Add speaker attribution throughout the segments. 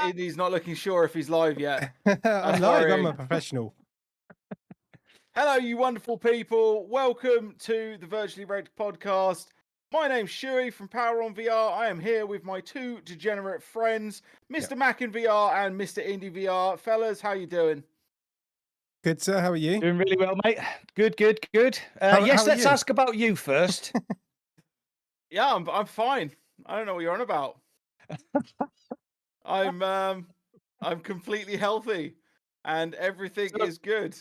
Speaker 1: Indy's not looking sure if he's live yet.
Speaker 2: I'm live. I'm a professional.
Speaker 1: Hello, you wonderful people. Welcome to the Virtually Rek't Podcast. My name's Shuey from Power on VR. I am here with my two degenerate friends, Mr. Mac in VR and Mr. IndieVR. Fellas, how you doing?
Speaker 2: Good, sir. How are you?
Speaker 3: Doing really well, mate. Good. Let's ask about you first.
Speaker 1: Yeah, I'm fine. I don't know what you're on about. I'm completely healthy, and everything is good.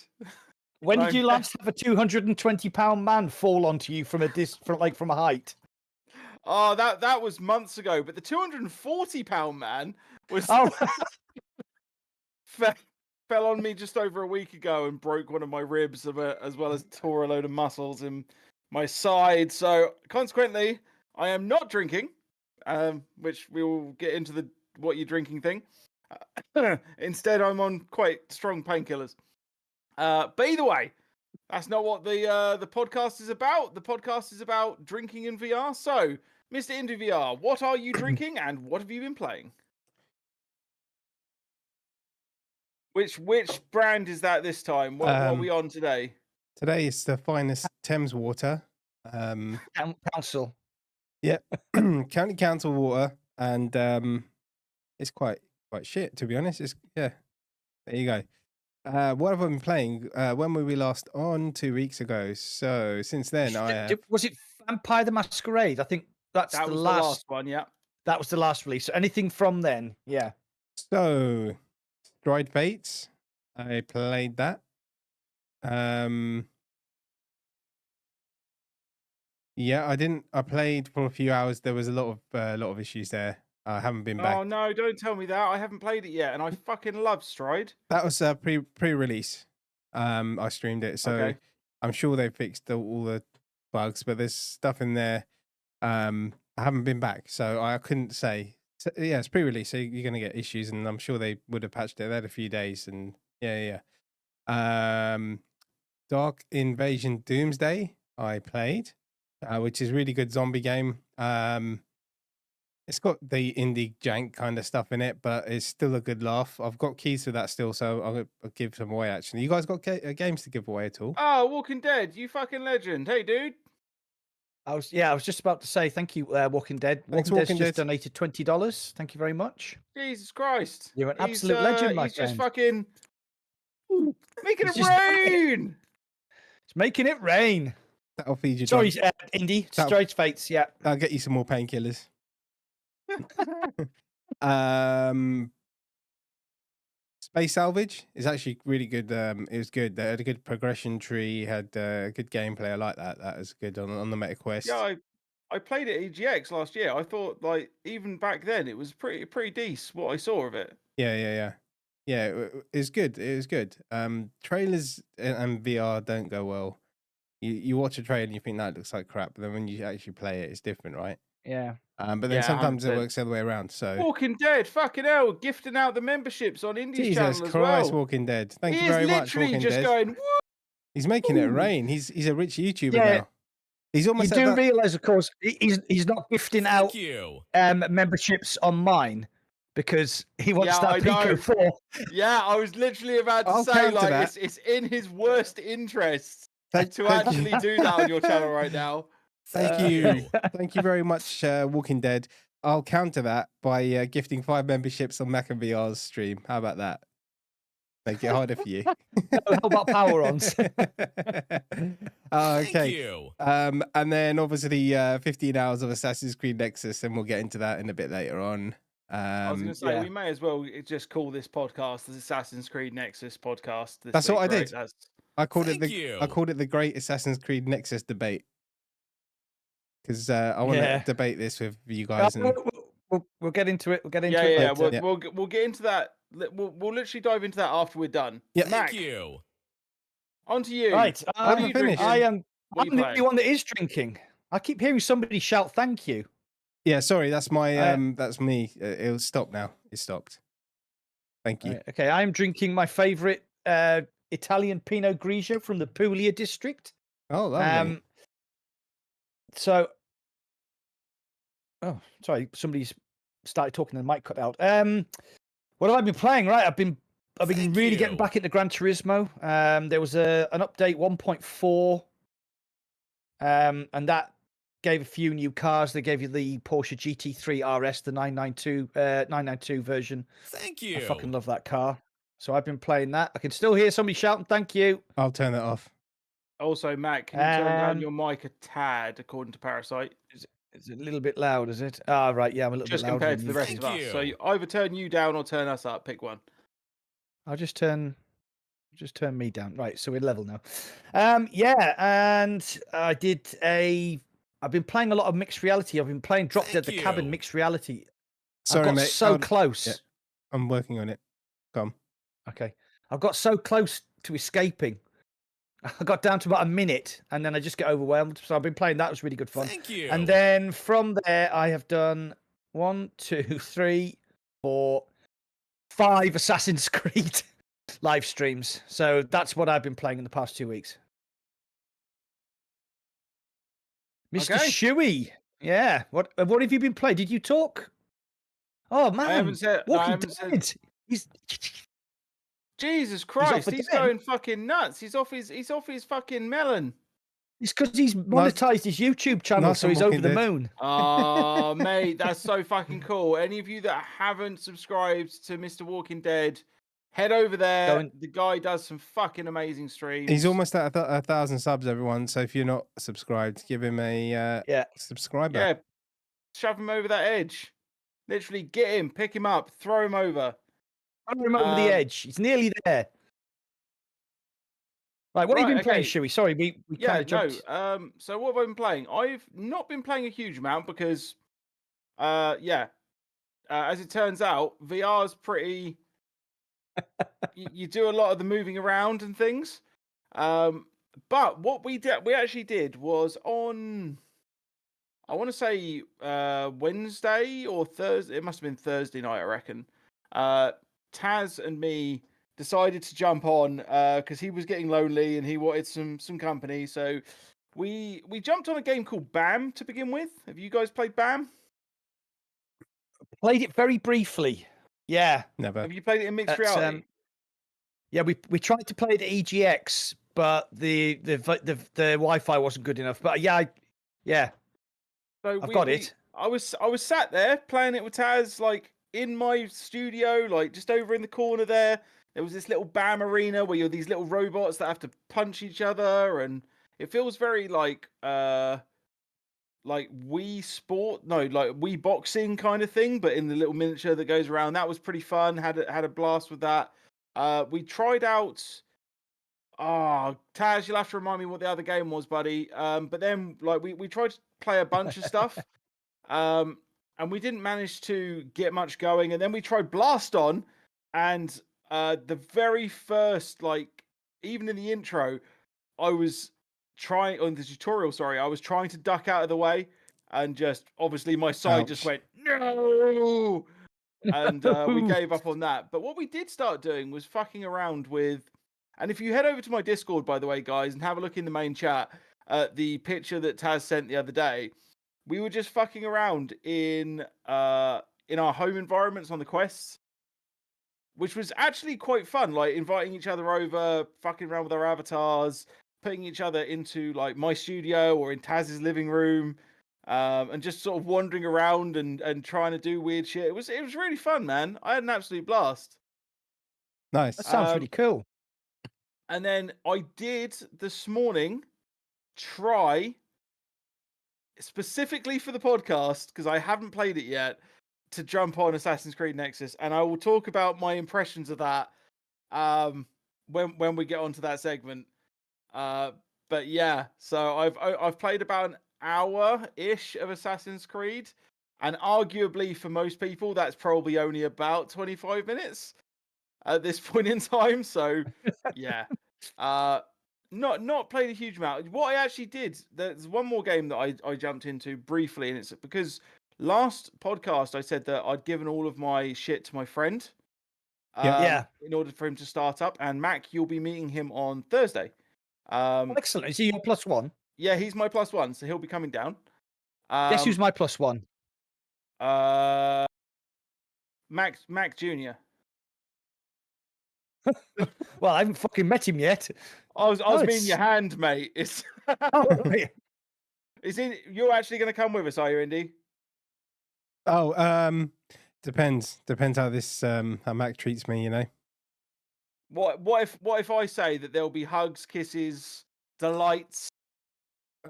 Speaker 3: When did you last have a 220-pound man fall onto you from a height?
Speaker 1: Oh, that was months ago. But the 240-pound man was fell on me just over a week ago and broke one of my ribs, as well as tore a load of muscles in my side. So consequently, I am not drinking, which we will get into what you're drinking thing. Instead, I'm on quite strong painkillers. But either way, that's not what the podcast is about. The podcast is about drinking in VR. So, Mr. IndieVR, what are you drinking and what have you been playing? Which brand is that this time? What are we on today?
Speaker 2: Today is the finest Thames water.
Speaker 3: Council.
Speaker 2: Yeah, County Council water, and it's quite shit, to be honest. There you go. What have I been playing? When were we last on? 2 weeks ago. So since then,
Speaker 3: Was it Vampire the Masquerade? I think that was the last
Speaker 1: one. Yeah,
Speaker 3: that was the last release. So anything from then? Yeah.
Speaker 2: So, Stride Fates. I played that. Yeah, I didn't. I played for a few hours. There was a lot of issues there. I haven't been back.
Speaker 1: Oh no! Don't tell me that. I haven't played it yet, and I fucking love Stride.
Speaker 2: That was pre-release. I streamed it, so
Speaker 1: okay.
Speaker 2: I'm sure they fixed all the bugs, but there's stuff in there. I haven't been back, so I couldn't say. So, yeah, it's pre-release, so you're gonna get issues, and I'm sure they would have patched it. They had a few days, and yeah. Dark Invasion Doomsday I played, which is a really good zombie game. It's got the indie jank kind of stuff in it, but it's still a good laugh. I've got keys to that still, so I'll give some away, actually. You guys got games to give away at all?
Speaker 1: Oh, Walking Dead, you fucking legend. Hey, dude.
Speaker 3: I was just about to say thank you, Walking Dead. Walking Dead's just donated $20. Thank you very much.
Speaker 1: Jesus Christ.
Speaker 3: You're an absolute legend, my
Speaker 1: friend.
Speaker 3: He's
Speaker 1: just fucking making it rain.
Speaker 3: It's making it rain.
Speaker 2: That'll feed you.
Speaker 3: Sorry, Indy. Stride Fates, yeah.
Speaker 2: I'll get you some more painkillers. Space Salvage is actually really good. It was good. They had a good progression tree, had good gameplay. I like that. That was good on the MetaQuest.
Speaker 1: Yeah, I played it at EGX last year. I thought, like, even back then, it was pretty decent what I saw of it.
Speaker 2: Yeah. It's good. It was good. Trailers and VR don't go well. You watch a trailer and you think that looks like crap, but then when you actually play it, it's different, right?
Speaker 3: Yeah.
Speaker 2: But then sometimes 100%. It works the other way around. So
Speaker 1: Walking Dead, fucking hell, gifting out the memberships on Indie's channel as well.
Speaker 2: Jesus Christ, Walking Dead. Thank you very much, Walking
Speaker 1: just
Speaker 2: Dead.
Speaker 1: Going,
Speaker 2: he's making it rain. He's a rich YouTuber now. He's almost.
Speaker 3: You do realise, of course, he's not gifting out memberships on mine because he wants that Pico 4.
Speaker 1: Yeah, I was literally about to say, like, it's in his worst interest to actually do that on your channel right now.
Speaker 2: Thank you. Thank you very much, Walking Dead. I'll counter that by gifting 5 memberships on Mac and VR's stream. How about that? Make it harder for you.
Speaker 3: How about Power-Ons?
Speaker 2: Okay.
Speaker 4: Thank you.
Speaker 2: And then obviously 15 hours of Assassin's Creed Nexus, and we'll get into that in a bit later on.
Speaker 1: I was going to say, we may as well just call this podcast the Assassin's Creed Nexus podcast.
Speaker 2: That's what I did. I called
Speaker 4: it
Speaker 2: the Great Assassin's Creed Nexus Debate. Because I want to debate this with you guys. And
Speaker 3: we'll get into it. We'll get into it.
Speaker 1: Yeah. We'll get into that. We'll literally dive into that after we're done.
Speaker 2: Yeah.
Speaker 1: Mac,
Speaker 4: Thank you.
Speaker 1: On to you.
Speaker 3: Right. I'm the only one that is drinking. I keep hearing somebody shout "thank you."
Speaker 2: Yeah. Sorry, that's my that's me. It'll stop now. It stopped. Thank you.
Speaker 3: Right, okay. I'm drinking my favourite Italian Pinot Grigio from the Puglia district.
Speaker 2: Oh, lovely.
Speaker 3: So, sorry, somebody's started talking and the mic cut out. What have I been playing? Right, I've been really getting back into Gran Turismo. There was an update 1.4, and that gave a few new cars. They gave you the Porsche GT3 RS, the 992 version.
Speaker 4: Thank you.
Speaker 3: I fucking love that car. So I've been playing that. I can still hear somebody shouting, "Thank you."
Speaker 2: I'll turn it off.
Speaker 1: Also, Matt, can you turn down your mic a tad, according to Parasite?
Speaker 3: It's a little bit loud, is it? Ah, right. Yeah, I'm a little
Speaker 1: Just
Speaker 3: bit louder
Speaker 1: compared
Speaker 3: than
Speaker 1: to the
Speaker 3: you.
Speaker 1: rest of
Speaker 4: Thank
Speaker 1: us. So
Speaker 4: you.
Speaker 1: either turn you down or turn us up. Pick one.
Speaker 3: I'll just turn me down. Right, so we're level now. Yeah, and I've been playing a lot of mixed reality. I've been playing Drop Dead the Cabin mixed reality.
Speaker 2: Sorry,
Speaker 3: I got
Speaker 2: mate.
Speaker 3: so close.
Speaker 2: Yeah, I'm working on it. Come.
Speaker 3: Okay. I got so close to escaping. I got down to about a minute and then I just get overwhelmed. So I've been playing that. It was really good fun.
Speaker 4: Thank you.
Speaker 3: And then from there, I have done 1, 2, 3, 4, 5 Assassin's Creed live streams. So that's what I've been playing in the past 2 weeks. Mr.
Speaker 1: Okay.
Speaker 3: Shuey. Yeah. What have you been playing? Did you talk? Oh man.
Speaker 1: I haven't said. No, I
Speaker 3: Walking
Speaker 1: haven't said.
Speaker 3: Dead. He's
Speaker 1: Jesus Christ,
Speaker 3: for
Speaker 1: he's
Speaker 3: dead.
Speaker 1: going fucking nuts. He's off his fucking melon.
Speaker 3: It's because he's monetized his YouTube channel,
Speaker 2: nice
Speaker 3: so
Speaker 2: and
Speaker 3: he's over
Speaker 2: Walking
Speaker 3: the
Speaker 2: Dead.
Speaker 3: moon.
Speaker 1: Oh, mate, that's so fucking cool. Any of you that haven't subscribed to Mr. Walking Dead, head over there. The guy does some fucking amazing streams.
Speaker 2: He's almost at 1,000 subs, everyone. So if you're not subscribed, give him a subscriber.
Speaker 1: Yeah, shove him over that edge. Literally, get him, pick him up, throw him over.
Speaker 3: Throw him over the edge. He's nearly there. Right, what have you been playing, Shuey? Sorry, we kind of jumped.
Speaker 1: So what have I been playing? I've not been playing a huge amount because, as it turns out, VR's pretty. you do a lot of the moving around and things. But what we actually did was on, I want to say Wednesday or Thursday. It must have been Thursday night, I reckon. Taz and me decided to jump on because he was getting lonely and he wanted some company. So we jumped on a game called BAM to begin with. Have you guys played BAM?
Speaker 3: Played it very briefly. Yeah.
Speaker 2: Never.
Speaker 1: Have you played it in mixed reality?
Speaker 3: Yeah, we tried to play it at EGX, but the Wi-Fi wasn't good enough. But yeah.
Speaker 1: So
Speaker 3: I've got it.
Speaker 1: I was sat there playing it with Taz, like in my studio, like just over in the corner there. There was this little BAM arena where you're these little robots that have to punch each other, and it feels very like Wii Sport, like Wii Boxing kind of thing, but in the little miniature that goes around. That was pretty fun. Had a blast with that. We tried out. Taz, you'll have to remind me what the other game was, buddy. But then we tried to play a bunch of stuff, and we didn't manage to get much going. And then we tried Blast On, and the very first, even in the intro, I was trying on the tutorial. Sorry, I was trying to duck out of the way, and just obviously my side just went no, and we gave up on that. But what we did start doing was fucking around with, and if you head over to my Discord, by the way, guys, and have a look in the main chat at the picture that Taz sent the other day, we were just fucking around in our home environments on the quests, which was actually quite fun, like inviting each other over, fucking around with our avatars, putting each other into like my studio or in Taz's living room, and just sort of wandering around and trying to do weird shit. It was really fun, man. I had an absolute blast.
Speaker 2: Nice.
Speaker 3: That sounds really cool.
Speaker 1: And then I did this morning try, specifically for the podcast, because I haven't played it yet, to jump on Assassin's Creed Nexus, and I will talk about my impressions of that when we get onto that segment. But yeah, so I've played about an hour-ish of Assassin's Creed, and arguably for most people that's probably only about 25 minutes at this point in time. So yeah, not played a huge amount. What I actually did, there's one more game that I jumped into briefly, and it's because last podcast I said that I'd given all of my shit to my friend in order for him to start up, and Mac, you'll be meeting him on Thursday.
Speaker 3: Excellent. Is he your +1?
Speaker 1: Yeah, he's my +1, so he'll be coming down.
Speaker 3: Guess who's my +1?
Speaker 1: Mac Jr.
Speaker 3: Well, I haven't fucking met him yet.
Speaker 1: I was
Speaker 3: No,
Speaker 1: meaning your hand, mate. It's
Speaker 3: Oh, right.
Speaker 1: you're actually going to come with us, are you, Indy?
Speaker 2: Oh, depends how this how Mac treats me, you know.
Speaker 1: What if I say that there'll be hugs, kisses, delights?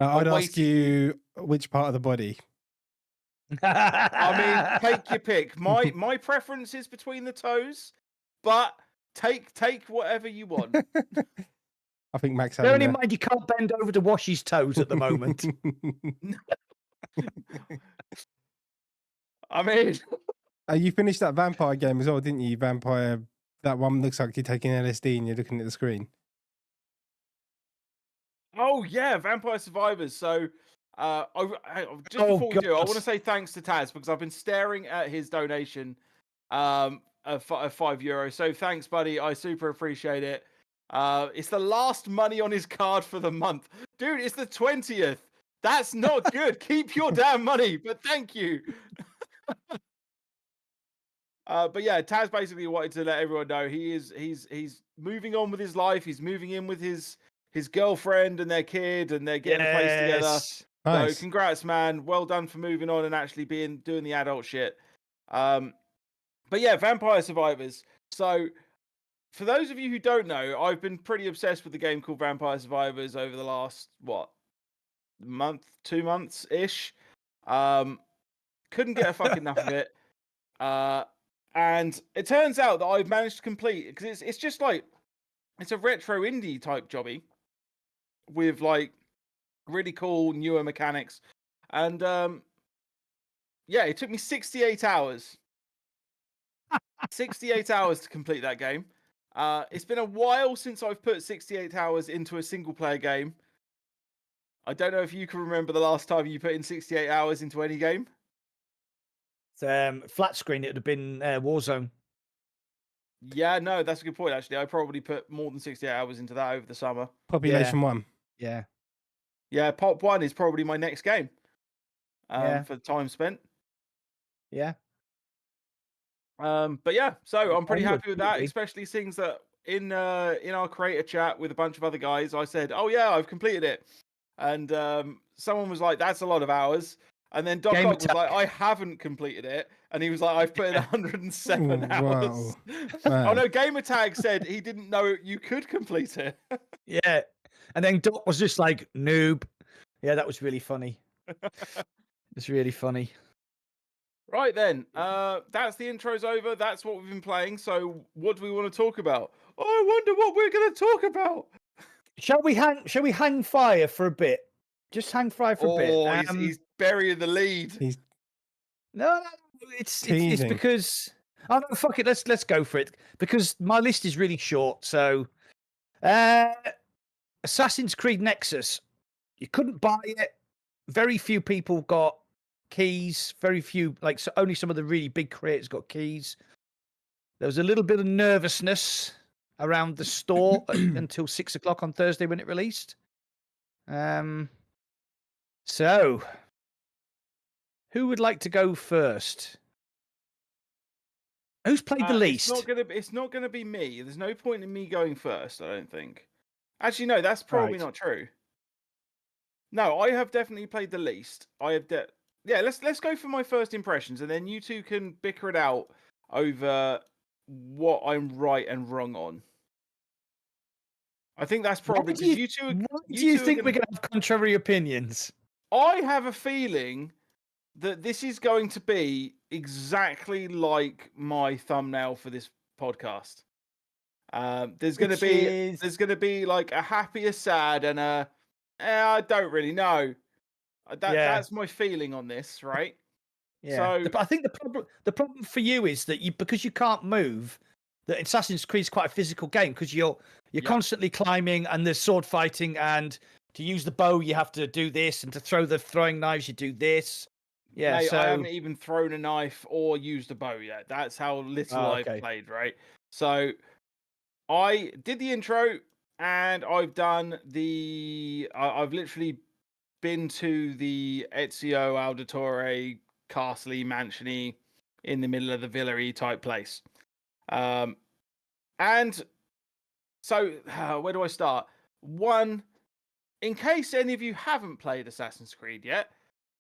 Speaker 2: I'd ask
Speaker 1: awaiting
Speaker 2: you which part of the body.
Speaker 1: I mean, take your pick. My preference is between the toes, but take whatever you want.
Speaker 2: I think Max.
Speaker 3: Bearing in mind, you can't bend over to wash his toes at the moment.
Speaker 1: I mean,
Speaker 2: You finished that vampire game as well, didn't you? Vampire. That one looks like you're taking LSD and you're looking at the screen.
Speaker 1: oh yeah, Vampire Survivors. So, just before we do, I want to say thanks to Taz because I've been staring at his donation, of €5. So thanks, buddy. I super appreciate it. It's the last money on his card for the month, dude. It's the 20th. That's not good. Keep your damn money, but thank you. But yeah, Taz basically wanted to let everyone know he's moving on with his life. He's moving in with his girlfriend and their kid, and they're getting a place together.
Speaker 2: Nice.
Speaker 1: So congrats, man. Well done for moving on and actually doing the adult shit. But yeah, Vampire Survivors. So for those of you who don't know, I've been pretty obsessed with the game called Vampire Survivors over the last month, 2 months ish. Couldn't get a fucking enough of it. And it turns out that I've managed to complete it because it's just like it's a retro indie type jobby with like really cool newer mechanics. And yeah, it took me 68 hours. 68 hours to complete that game. It's been a while since I've put 68 hours into a single player game. I don't know if you can remember the last time you put in 68 hours into any game.
Speaker 3: Flat screen, it would have been Warzone.
Speaker 1: Yeah, no, that's a good point, actually. I probably put more than 68 hours into that over the summer.
Speaker 2: Population 1.
Speaker 3: Yeah.
Speaker 1: Yeah, Pop 1 is probably my next game for the time spent.
Speaker 3: Yeah.
Speaker 1: But yeah, so I'm pretty happy with that,
Speaker 3: absolutely.
Speaker 1: especially things that in our creator chat with a bunch of other guys, I said, oh yeah, I've completed it. And someone was like, that's a lot of hours. And then Doc Ock was like, I haven't completed it. And he was like, I've put in 107 hours.
Speaker 2: Wow.
Speaker 1: Oh no, Gamertag said he didn't know you could complete it.
Speaker 3: Yeah. And then Doc was just like, noob. Yeah, that was really funny. It's really funny.
Speaker 1: Right then, that's the intro's over. That's what we've been playing. So what do we want to talk about? Oh, I wonder what we're going to talk about.
Speaker 3: Shall we hang fire for a bit? Just hang fire for a bit.
Speaker 1: Oh, he's burying the lead.
Speaker 3: No, it's because no, fuck it. Let's go for it because my list is really short. So, Assassin's Creed Nexus, you couldn't buy it. Very few people got keys. Very few, only some of the really big creators got keys. There was a little bit of nervousness around the store until 6 o'clock on Thursday when it released. So, who would like to go first? Who's played the least?
Speaker 1: It's not gonna be me. There's no point in me going first, I don't think. Actually, no, that's probably not true. No, I have definitely played the least. Yeah, let's go for my first impressions, and then you two can bicker it out over what I'm right and wrong on. I think that's probably because you two.
Speaker 3: Do you think we're going to have contrary opinions?
Speaker 1: I have a feeling that this is going to be exactly like my thumbnail for this podcast. There's going to be like a happy, a sad, and a I don't really know. That's my feeling on this, right?
Speaker 3: Yeah. But I think the problem for you is that because you can't move, that Assassin's Creed is quite a physical game because you're constantly climbing and there's sword fighting, and to use the bow you have to do this, and to throw the throwing knives you do this. Yeah,
Speaker 1: mate, I haven't even thrown a knife or used a bow yet. That's how little I've played, right? So I did the intro, and I've done I've literally been to the Ezio Auditore Castle-y, mansion-y, in the middle of the villa-y type place. And So where do I start? One, in case any of you haven't played Assassin's Creed yet,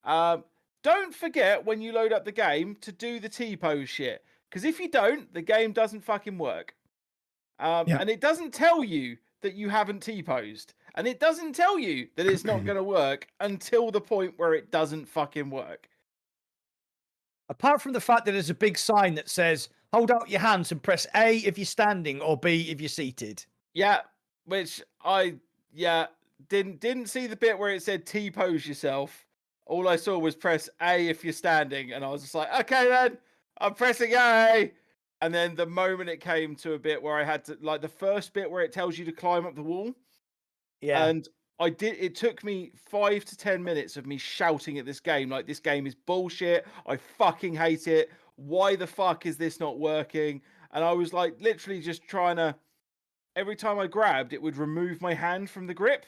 Speaker 1: don't forget when you load up the game to do the T-pose shit. Because if you don't, the game doesn't fucking work. And it doesn't tell you that you haven't T-posed. And it doesn't tell you that it's not going to work until the point where it doesn't fucking work.
Speaker 3: Apart from the fact that there's a big sign that says, hold out your hands and press A if you're standing or B if you're seated.
Speaker 1: Yeah, which I didn't see the bit where it said T-pose yourself. All I saw was press A if you're standing. And I was just like, okay then, I'm pressing A. And then the moment it came to a bit where I had to, like the first bit where it tells you to climb up the wall.
Speaker 3: Yeah.
Speaker 1: And it took me 5 to 10 minutes of me shouting at this game, like, this game is bullshit. I fucking hate it. Why the fuck is this not working? And I was like, literally just trying to, every time I grabbed, it would remove my hand from the grip.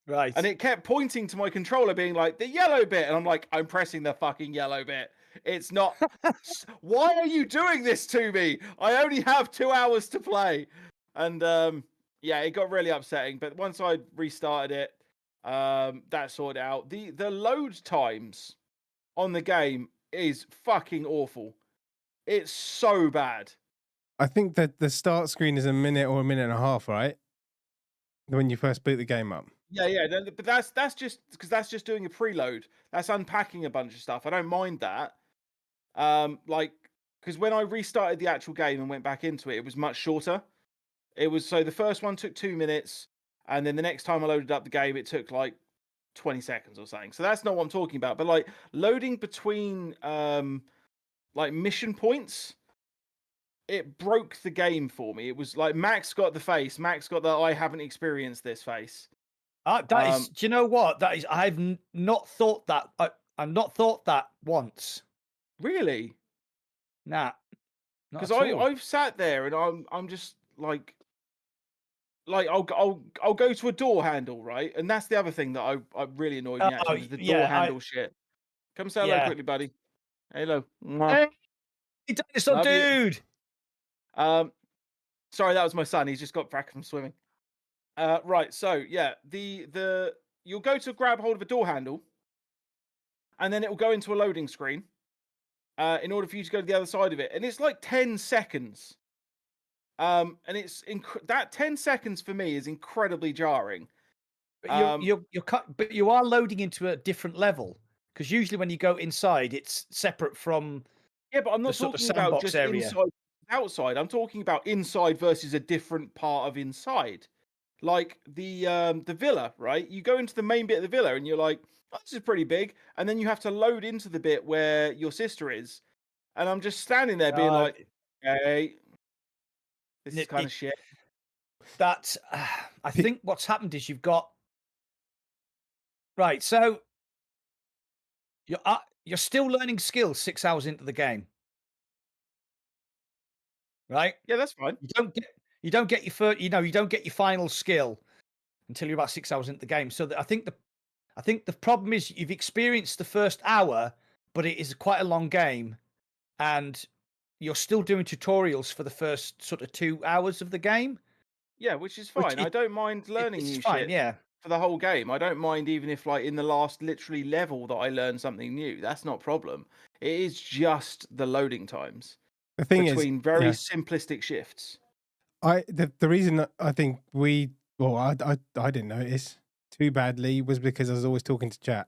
Speaker 3: Right.
Speaker 1: And it kept pointing to my controller being like, the yellow bit. And I'm like, I'm pressing the fucking yellow bit. It's not. Why are you doing this to me? I only have 2 hours to play. And yeah, it got really upsetting. But once I restarted it, that sorted out. The load times on the game is fucking awful. It's so bad.
Speaker 2: I think that the start screen is a minute or a minute and a half, right? When you first boot the game up.
Speaker 1: Yeah. But that's just because that's just doing a preload. That's unpacking a bunch of stuff. I don't mind that. Like, because when I restarted the actual game and went back into it, it was much shorter. It was, so the first one took 2 minutes, and then the next time I loaded up the game, it took like 20 seconds or something. So that's not what I'm talking about. But like loading between like mission points, it broke the game for me. It was like Max got the face. Max got the I haven't experienced this face.
Speaker 3: That is, do you know what? That is, I've not thought that. I've not thought that once.
Speaker 1: Really?
Speaker 3: Nah.
Speaker 1: Because I've sat there and I'm just like I'll go to a door handle, right? And that's the other thing that I really annoyed me actually, is the door handle shit. Come say hello quickly, buddy. Hello.
Speaker 3: Hey, dinosaur
Speaker 1: Love you.
Speaker 3: dude.
Speaker 1: Sorry, that was my son. He's just got back from swimming. Right, so yeah, the you'll go to grab hold of a door handle, and then it will go into a loading screen. In order for you to go to the other side of it, and it's like 10 seconds. And it's that 10 seconds for me is incredibly jarring.
Speaker 3: But but you are loading into a different level, because usually when you go inside, it's separate from.
Speaker 1: Yeah, but I'm not talking about just
Speaker 3: area.
Speaker 1: Inside, outside. I'm talking about inside versus a different part of inside. Like the villa, right? You go into the main bit of the villa, and you're like, oh, this is pretty big, and then you have to load into the bit where your sister is, and I'm just standing there being like, hey, this is kind of shit.
Speaker 3: That I think what's happened is you've got right. So you're still learning skills 6 hours into the game, right?
Speaker 1: Yeah, that's fine.
Speaker 3: You don't get your first, you don't get your final skill until you're about 6 hours into the game. So I think the problem is you've experienced the first hour, but it is quite a long game, and you're still doing tutorials for the first sort of 2 hours of the game.
Speaker 1: Yeah, which is fine. I don't mind learning new
Speaker 3: fine,
Speaker 1: shit
Speaker 3: yeah.
Speaker 1: for the whole game. I don't mind even if, like, in the last literally level that I learned something new. That's not a problem. It is just the loading times.
Speaker 2: The thing
Speaker 1: between very simplistic shifts.
Speaker 2: The reason that I think I didn't notice too badly was because I was always talking to chat.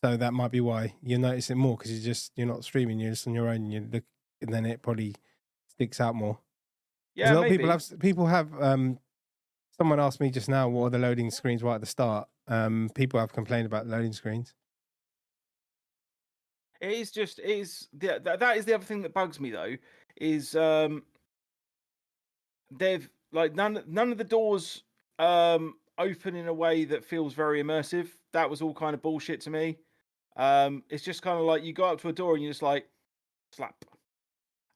Speaker 2: So that might be why you notice it more, because you're not streaming, you're just on your own, and you look, and then it probably sticks out more.
Speaker 1: Yeah,
Speaker 2: a lot of people have someone asked me just now, what are the loading screens right at the start? People have complained about loading screens.
Speaker 1: That is the other thing that bugs me though, is they've like none of the doors open in a way that feels very immersive. That was all kind of bullshit to me. It's just kind of like you go up to a door and you're just like slap.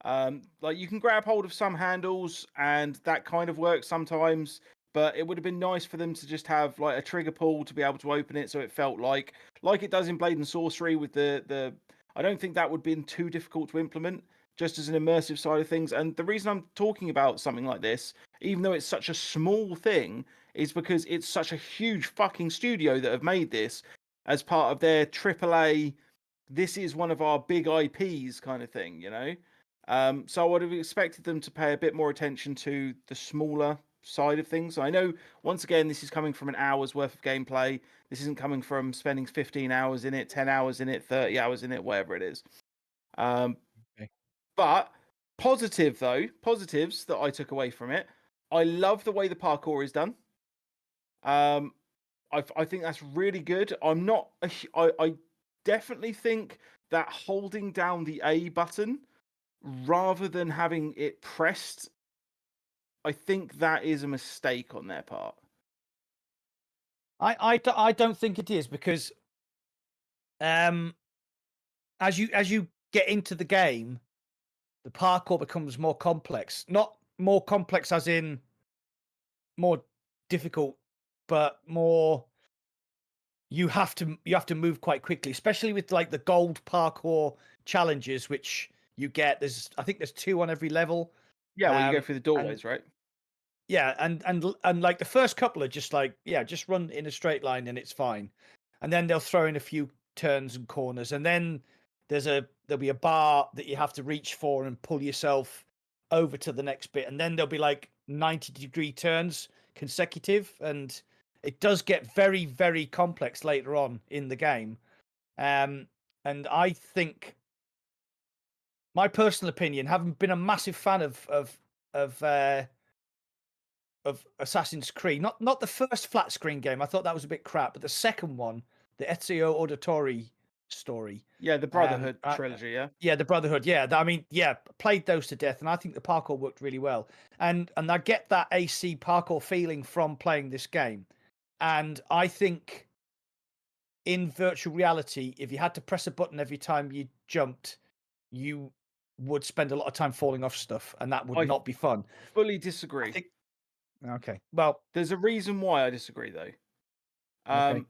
Speaker 1: Like you can grab hold of some handles and that kind of works sometimes, but it would have been nice for them to just have like a trigger pull to be able to open it, so it felt like it does in Blade and Sorcery with the I don't think that would have been too difficult to implement. just as an immersive side of things. And the reason I'm talking about something like this, even though it's such a small thing, is because it's such a huge fucking studio that have made this as part of their AAA. This is one of our big IPs kind of thing, you know? So I would have expected them to pay a bit more attention to the smaller side of things. I know, once again, this is coming from an hour's worth of gameplay. This isn't coming from spending 15 hours in it, 10 hours in it, 30 hours in it, whatever it is.
Speaker 3: Okay.
Speaker 1: But positives that I took away from it. I love the way the parkour is done. I think that's really good. I definitely think that holding down the A button rather than having it pressed, I think that is a mistake on their part.
Speaker 3: I don't think it is, because as you get into the game, the parkour becomes more complex. Not more complex as in more difficult, but more you have to move quite quickly, especially with like the gold parkour challenges which you get. I think there's 2 on every level.
Speaker 1: Yeah, well, you go through the doorways, right?
Speaker 3: Yeah, and like the first couple are just like, yeah, just run in a straight line and it's fine. And then they'll throw in a few turns and corners, and then there'll be a bar that you have to reach for and pull yourself over to the next bit, and then there'll be like 90-degree turns consecutive, and it does get very, very complex later on in the game. And I think, my personal opinion, having been a massive fan of Assassin's Creed, not the first flat screen game, I thought that was a bit crap, but the second one, the Ezio Auditore story.
Speaker 1: Yeah, the Brotherhood trilogy, yeah?
Speaker 3: Yeah, the Brotherhood, yeah. I mean, yeah, played those to death, and I think the parkour worked really well. And I get that AC parkour feeling from playing this game. And I think in virtual reality, if you had to press a button every time you jumped, you would spend a lot of time falling off stuff, and that would not be fun.
Speaker 1: Fully disagree.
Speaker 3: Okay. Well,
Speaker 1: there's a reason why I disagree, though.
Speaker 3: Okay.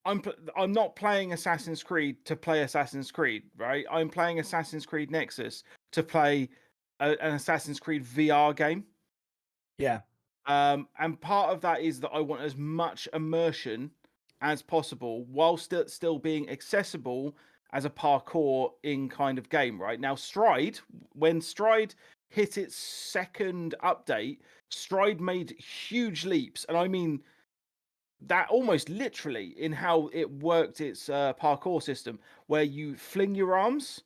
Speaker 1: I'm not playing Assassin's Creed to play Assassin's Creed, right? I'm playing Assassin's Creed Nexus to play an Assassin's Creed VR game.
Speaker 3: Yeah.
Speaker 1: And part of that is that I want as much immersion as possible while still being accessible as a parkour in kind of game, right? Now, when Stride hit its second update, Stride made huge leaps, and I mean that almost literally, in how it worked its parkour system, where you fling your arms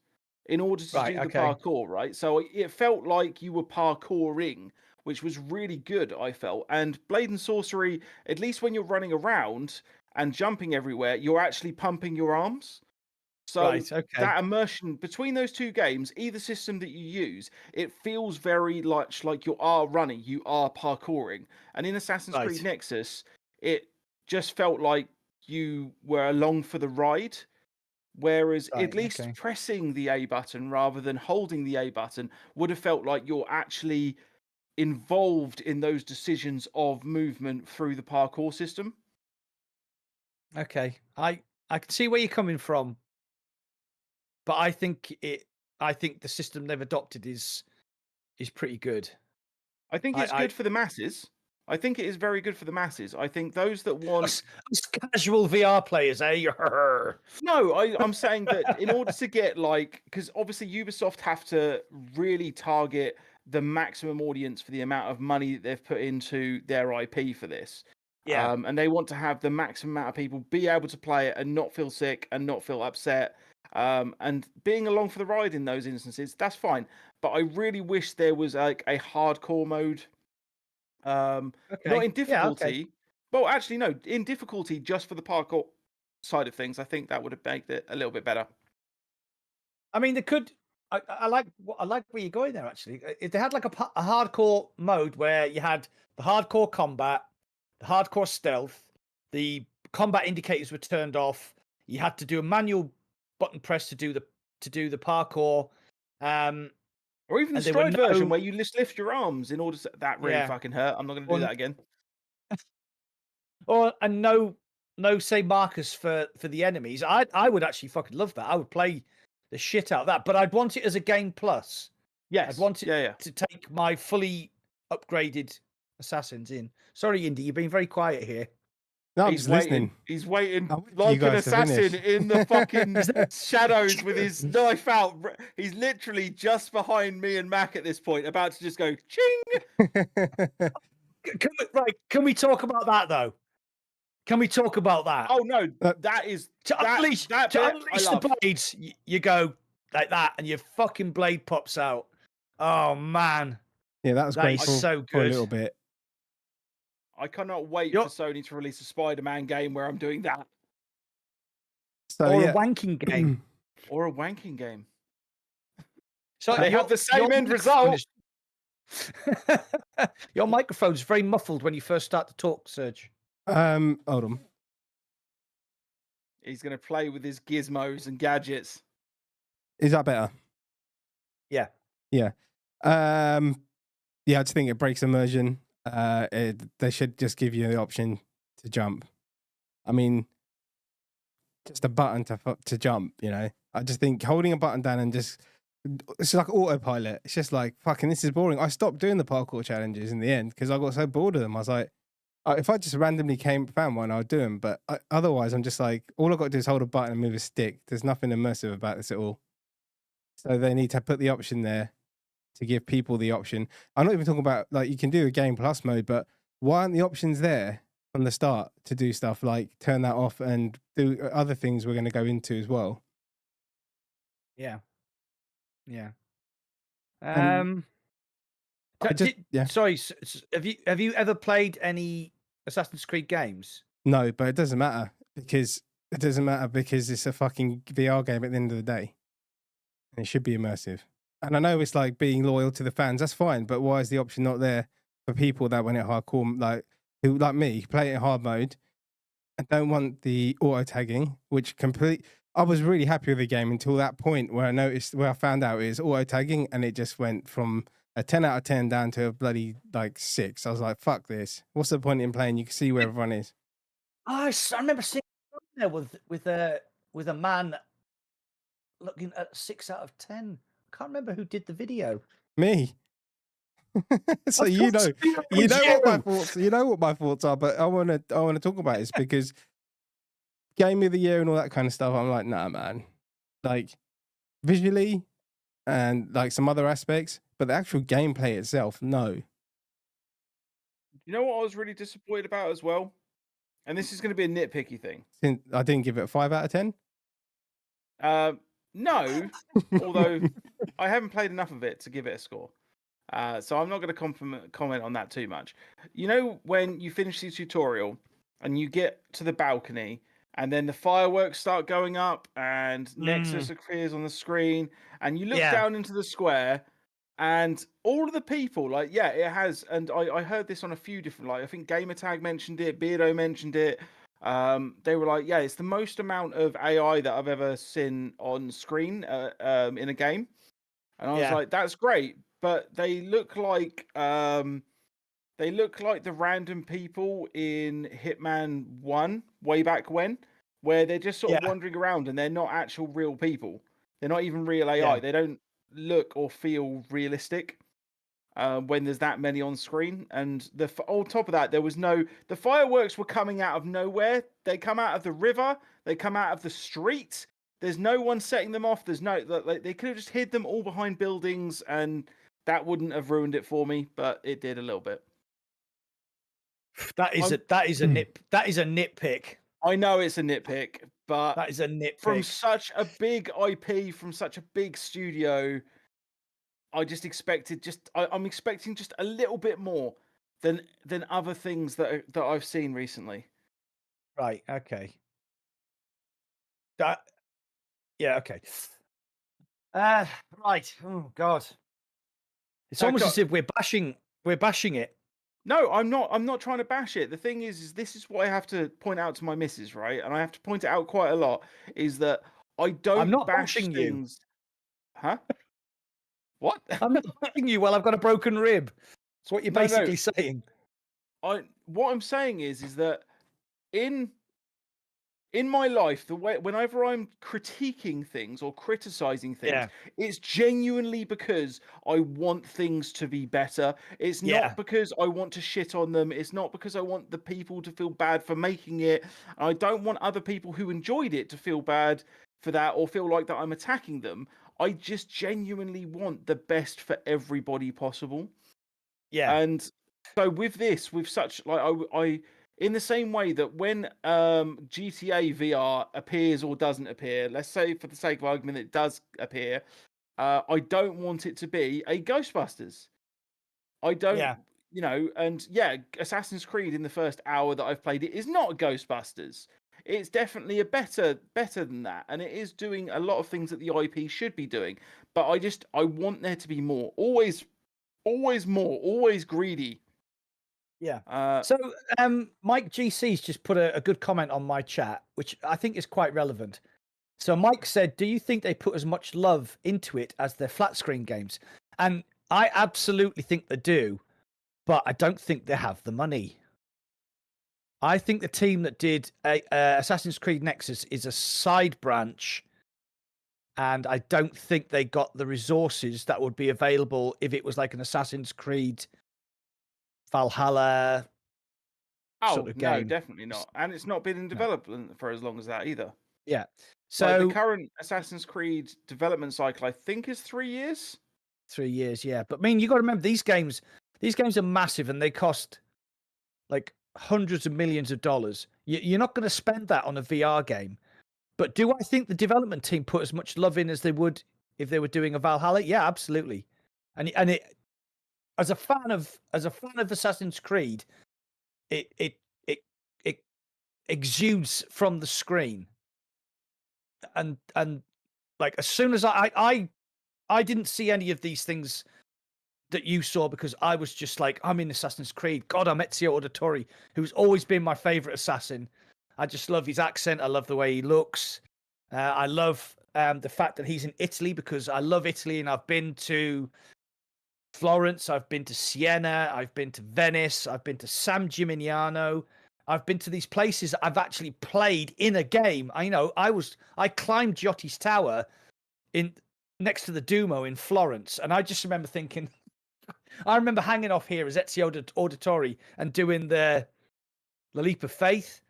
Speaker 1: in order to do the parkour, right? So it felt like you were parkouring, which was really good, I felt. And Blade and Sorcery, at least when you're running around and jumping everywhere, you're actually pumping your arms. So that immersion between those two games, either system that you use, it feels very much like you are running, you are parkouring. And in Assassin's Creed Nexus, it just felt like you were along for the ride. Whereas at least pressing the A button rather than holding the A button would have felt like you're actually involved in those decisions of movement through the parkour system.
Speaker 3: Okay. I can see where you're coming from, but I think the system they've adopted is pretty good.
Speaker 1: I think it's good for the masses. I think it is very good for the masses. I think those that want
Speaker 3: us casual VR players, eh?
Speaker 1: No, I'm saying that in order to get because obviously Ubisoft have to really target the maximum audience for the amount of money that they've put into their IP for this.
Speaker 3: Yeah.
Speaker 1: And they want to have the maximum amount of people be able to play it and not feel sick and not feel upset. And being along for the ride in those instances, that's fine. But I really wish there was like a hardcore mode. Not in difficulty.
Speaker 3: Yeah,
Speaker 1: Well, actually, no, in difficulty just for the parkour side of things. I think that would have made it a little bit better.
Speaker 3: I mean, they could. I like where you're going there. Actually, if they had like a hardcore mode where you had the hardcore combat, the hardcore stealth, the combat indicators were turned off. You had to do a manual button press to do the parkour.
Speaker 1: Or even the Stride version where you just lift your arms in order to... That really fucking hurt. I'm not going to do that again.
Speaker 3: And no say markers for the enemies. I would actually fucking love that. I would play the shit out of that. But I'd want it as a game plus.
Speaker 1: Yes.
Speaker 3: I'd want it
Speaker 1: Yeah.
Speaker 3: to take my fully upgraded assassins in. Sorry, Indy, you've been very quiet here.
Speaker 2: No, I'm
Speaker 1: He's
Speaker 2: just
Speaker 1: waiting.
Speaker 2: listening.
Speaker 1: He's waiting
Speaker 2: I want you
Speaker 1: like an
Speaker 2: guys to
Speaker 1: assassin
Speaker 2: finish.
Speaker 1: in the fucking shadows with his knife out. He's literally just behind me and Mac at this point, about to just go ching.
Speaker 3: Can we talk about that though? Can we talk about that?
Speaker 1: Oh no, that is
Speaker 3: to unleash the blades. You go like that, and your fucking blade pops out. Oh man,
Speaker 2: yeah, that was great
Speaker 3: so good.
Speaker 2: for a little bit.
Speaker 1: I cannot wait for Sony to release a Spider-Man game where I'm doing that.
Speaker 2: So,
Speaker 3: or a wanking game.
Speaker 1: Or a wanking game.
Speaker 3: So
Speaker 1: they have the same end result.
Speaker 3: Your microphone's very muffled when you first start to talk, Serge.
Speaker 2: Hold on.
Speaker 1: He's going to play with his gizmos and gadgets.
Speaker 2: Is that better?
Speaker 3: Yeah.
Speaker 2: Yeah. I just think it breaks immersion. They should just give you the option to jump. I mean, just a button to jump, you know. I just think holding a button down and it's like autopilot. It's just like, fucking, this is boring. I stopped doing the parkour challenges in the end because I got so bored of them. I was like, if I just randomly found one, I would do them. But otherwise, I'm just like, all I've got to do is hold a button and move a stick. There's nothing immersive about this at all. So they need to put the option there to give people the option. I'm not even talking about, like, you can do a game plus mode, but why aren't the options there from the start to do stuff like turn that off and do other things we're going to go into as well?
Speaker 3: Yeah. Yeah. Sorry, have you ever played any Assassin's Creed games?
Speaker 2: No, but it doesn't matter because it's a fucking VR game at the end of the day. And it should be immersive. And I know it's like being loyal to the fans, that's fine, but why is the option not there for people that want it hardcore, who like me, play it in hard mode and don't want the auto tagging, I was really happy with the game until that point where I found out it was auto tagging and it just went from a 10 out of 10 down to a bloody 6. I was like, fuck this. What's the point in playing? You can see where everyone is.
Speaker 3: I remember seeing there with a man looking at 6 out of 10. I can't remember who did the video.
Speaker 2: Me. So you know what my thoughts are, but I want to talk about this because game of the year and all that kind of stuff. I'm like, nah, man. Like visually and like some other aspects, but the actual gameplay itself, no.
Speaker 1: You know what I was really disappointed about as well? And this is going to be a nitpicky thing.
Speaker 2: I didn't give it a 5 out of 10?
Speaker 1: No, although I haven't played enough of it to give it a score. So I'm not going to comment on that too much. You know, when you finish the tutorial and you get to the balcony and then the fireworks start going up and Nexus appears on the screen and you look down into the square and all of the people, it has, and I heard this on a few different, I think Gamertag mentioned it, Beardo mentioned it. They were like, it's the most amount of AI that I've ever seen on screen in a game. And I was like, that's great. But they look like the random people in Hitman 1 way back when, where they're just sort of wandering around and they're not actual real people. They're not even real AI. They don't look or feel realistic when there's that many on screen. And on top of that, the fireworks were coming out of nowhere. They come out of the river. They come out of the street. There's no one setting them off. They could have just hid them all behind buildings and that wouldn't have ruined it for me, but it did a little bit.
Speaker 3: That is a nitpick.
Speaker 2: I
Speaker 1: know it's a nitpick, but
Speaker 3: that is a nitpick.
Speaker 1: From such a big IP, from such a big studio, I just expected I'm expecting just a little bit more than other things that I've seen recently.
Speaker 3: Right. Okay. Okay. Right. Oh God. It's almost as if we're bashing it.
Speaker 1: No, I'm not trying to bash it. The thing is this is what I have to point out to my missus, right? And I have to point it out quite a lot, is that I'm not bash
Speaker 3: bashing
Speaker 1: things. You. Huh? What?
Speaker 3: I'm not bashing you while I've got a broken rib. That's what you're basically saying.
Speaker 1: What I'm saying is that in in my life, the way whenever I'm critiquing things or criticizing things,
Speaker 3: Yeah.
Speaker 1: it's genuinely because I want things to be better. It's
Speaker 3: Yeah.
Speaker 1: not because I want to shit on them. It's not because I want the people to feel bad for making it. I don't want other people who enjoyed it to feel bad for that or feel like that I'm attacking them. I just genuinely want the best for everybody possible.
Speaker 3: Yeah.
Speaker 1: And so with this, with such like I in the same way that when GTA VR appears or doesn't appear, let's say for the sake of argument it does appear, I don't want it to be a Ghostbusters. I don't,
Speaker 3: Yeah.
Speaker 1: you know, and yeah, Assassin's Creed in the first hour that I've played it is not a Ghostbusters. It's definitely a better than that, and it is doing a lot of things that the IP should be doing. But I want there to be more. Always more, always greedy.
Speaker 3: Yeah. So Mike GC's just put a good comment on my chat, which I think is quite relevant. So Mike said, do you think they put as much love into it as their flat screen games? And I absolutely think they do, but I don't think they have the money. I think the team that did Assassin's Creed Nexus is a side branch, and I don't think they got the resources that would be available if it was like an Assassin's Creed Valhalla sort of game.
Speaker 1: No, definitely not. And it's not been in development for as long as that either.
Speaker 3: Yeah. So
Speaker 1: like the current Assassin's Creed development cycle, I think, is 3 years.
Speaker 3: 3 years, yeah. But I mean, you got to remember these games are massive and they cost like hundreds of millions of dollars. You're not going to spend that on a VR game. But do I think the development team put as much love in as they would if they were doing a Valhalla? Yeah, absolutely. And it as a fan of Assassin's Creed, it exudes from the screen. And like as soon as I didn't see any of these things that you saw because I was just like, I'm in Assassin's Creed. God, I'm Ezio Auditore, who's always been my favorite assassin. I just love his accent. I love the way he looks. I love the fact that he's in Italy because I love Italy and I've been to Florence. I've been to Siena. I've been to Venice. I've been to San Gimignano. I've been to these places that I've actually played in a game. I climbed Giotti's Tower next to the Duomo in Florence, and I just remember thinking, I remember hanging off here as Ezio Auditore and doing the leap of faith.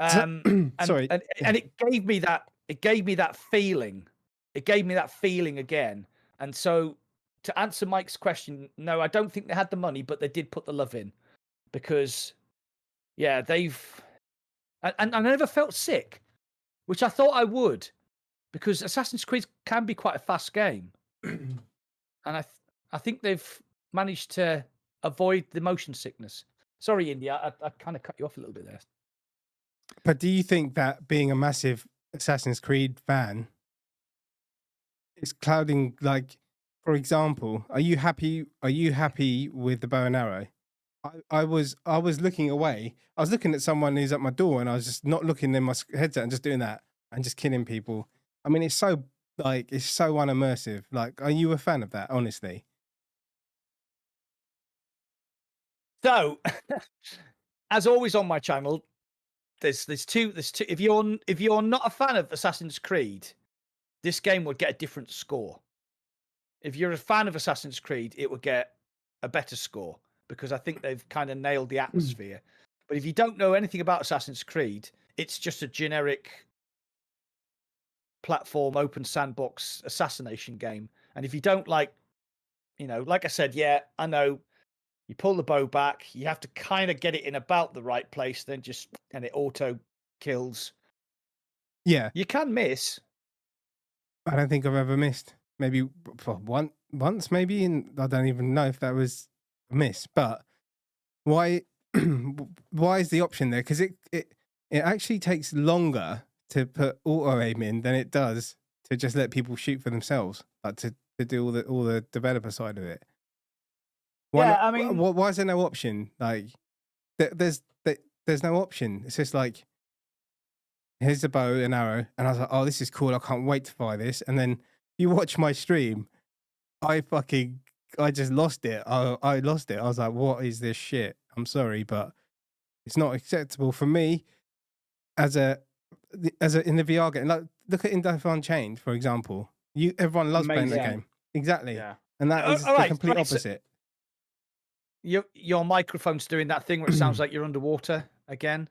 Speaker 2: Sorry,
Speaker 3: and it gave me that. It gave me that feeling. It gave me that feeling again. And so, to answer Mike's question, no, I don't think they had the money, but they did put the love in because, yeah, and I never felt sick, which I thought I would, because Assassin's Creed can be quite a fast game, and I think they've managed to avoid the motion sickness. Sorry, India, I kind of cut you off a little bit there.
Speaker 2: But do you think that being a massive Assassin's Creed fan is clouding, like, for example, are you happy with the bow and arrow? I was looking away. I was looking at someone who's at my door and I was just not looking in my headset and just doing that and just killing people. I mean, it's so unimmersive. Like, are you a fan of that, honestly?
Speaker 3: So, as always on my channel, there's two. If you're not a fan of Assassin's Creed, this game would get a different score. If you're a fan of Assassin's Creed, it would get a better score because I think they've kind of nailed the atmosphere. But if you don't know anything about Assassin's Creed, it's just a generic platform open sandbox assassination game. And if you don't like I said, yeah, I know. You pull the bow back, you have to kind of get it in about the right place, and it auto kills.
Speaker 2: Yeah.
Speaker 3: You can miss.
Speaker 2: I don't think I've ever missed. Maybe once, maybe, and I don't even know if that was a miss. But why is the option there? Because it actually takes longer to put auto aim in than it does to just let people shoot for themselves, like to do all the developer side of it.
Speaker 3: I mean,
Speaker 2: why is there no option? Like, there's no option. It's just like, here's the bow and arrow, and I was like, oh, this is cool. I can't wait to fire this. And then you watch my stream, I just lost it. I lost it. I was like, what is this shit? I'm sorry, but it's not acceptable for me as a in the VR game. Like, look at IndieVR Unchained, for example. Everyone loves playing that
Speaker 1: Amazing.
Speaker 2: game. Exactly.
Speaker 1: Yeah.
Speaker 2: And that is
Speaker 3: all
Speaker 2: the
Speaker 3: right,
Speaker 2: complete
Speaker 3: right, so-
Speaker 2: opposite.
Speaker 3: Your microphone's doing that thing where it sounds like you're underwater again.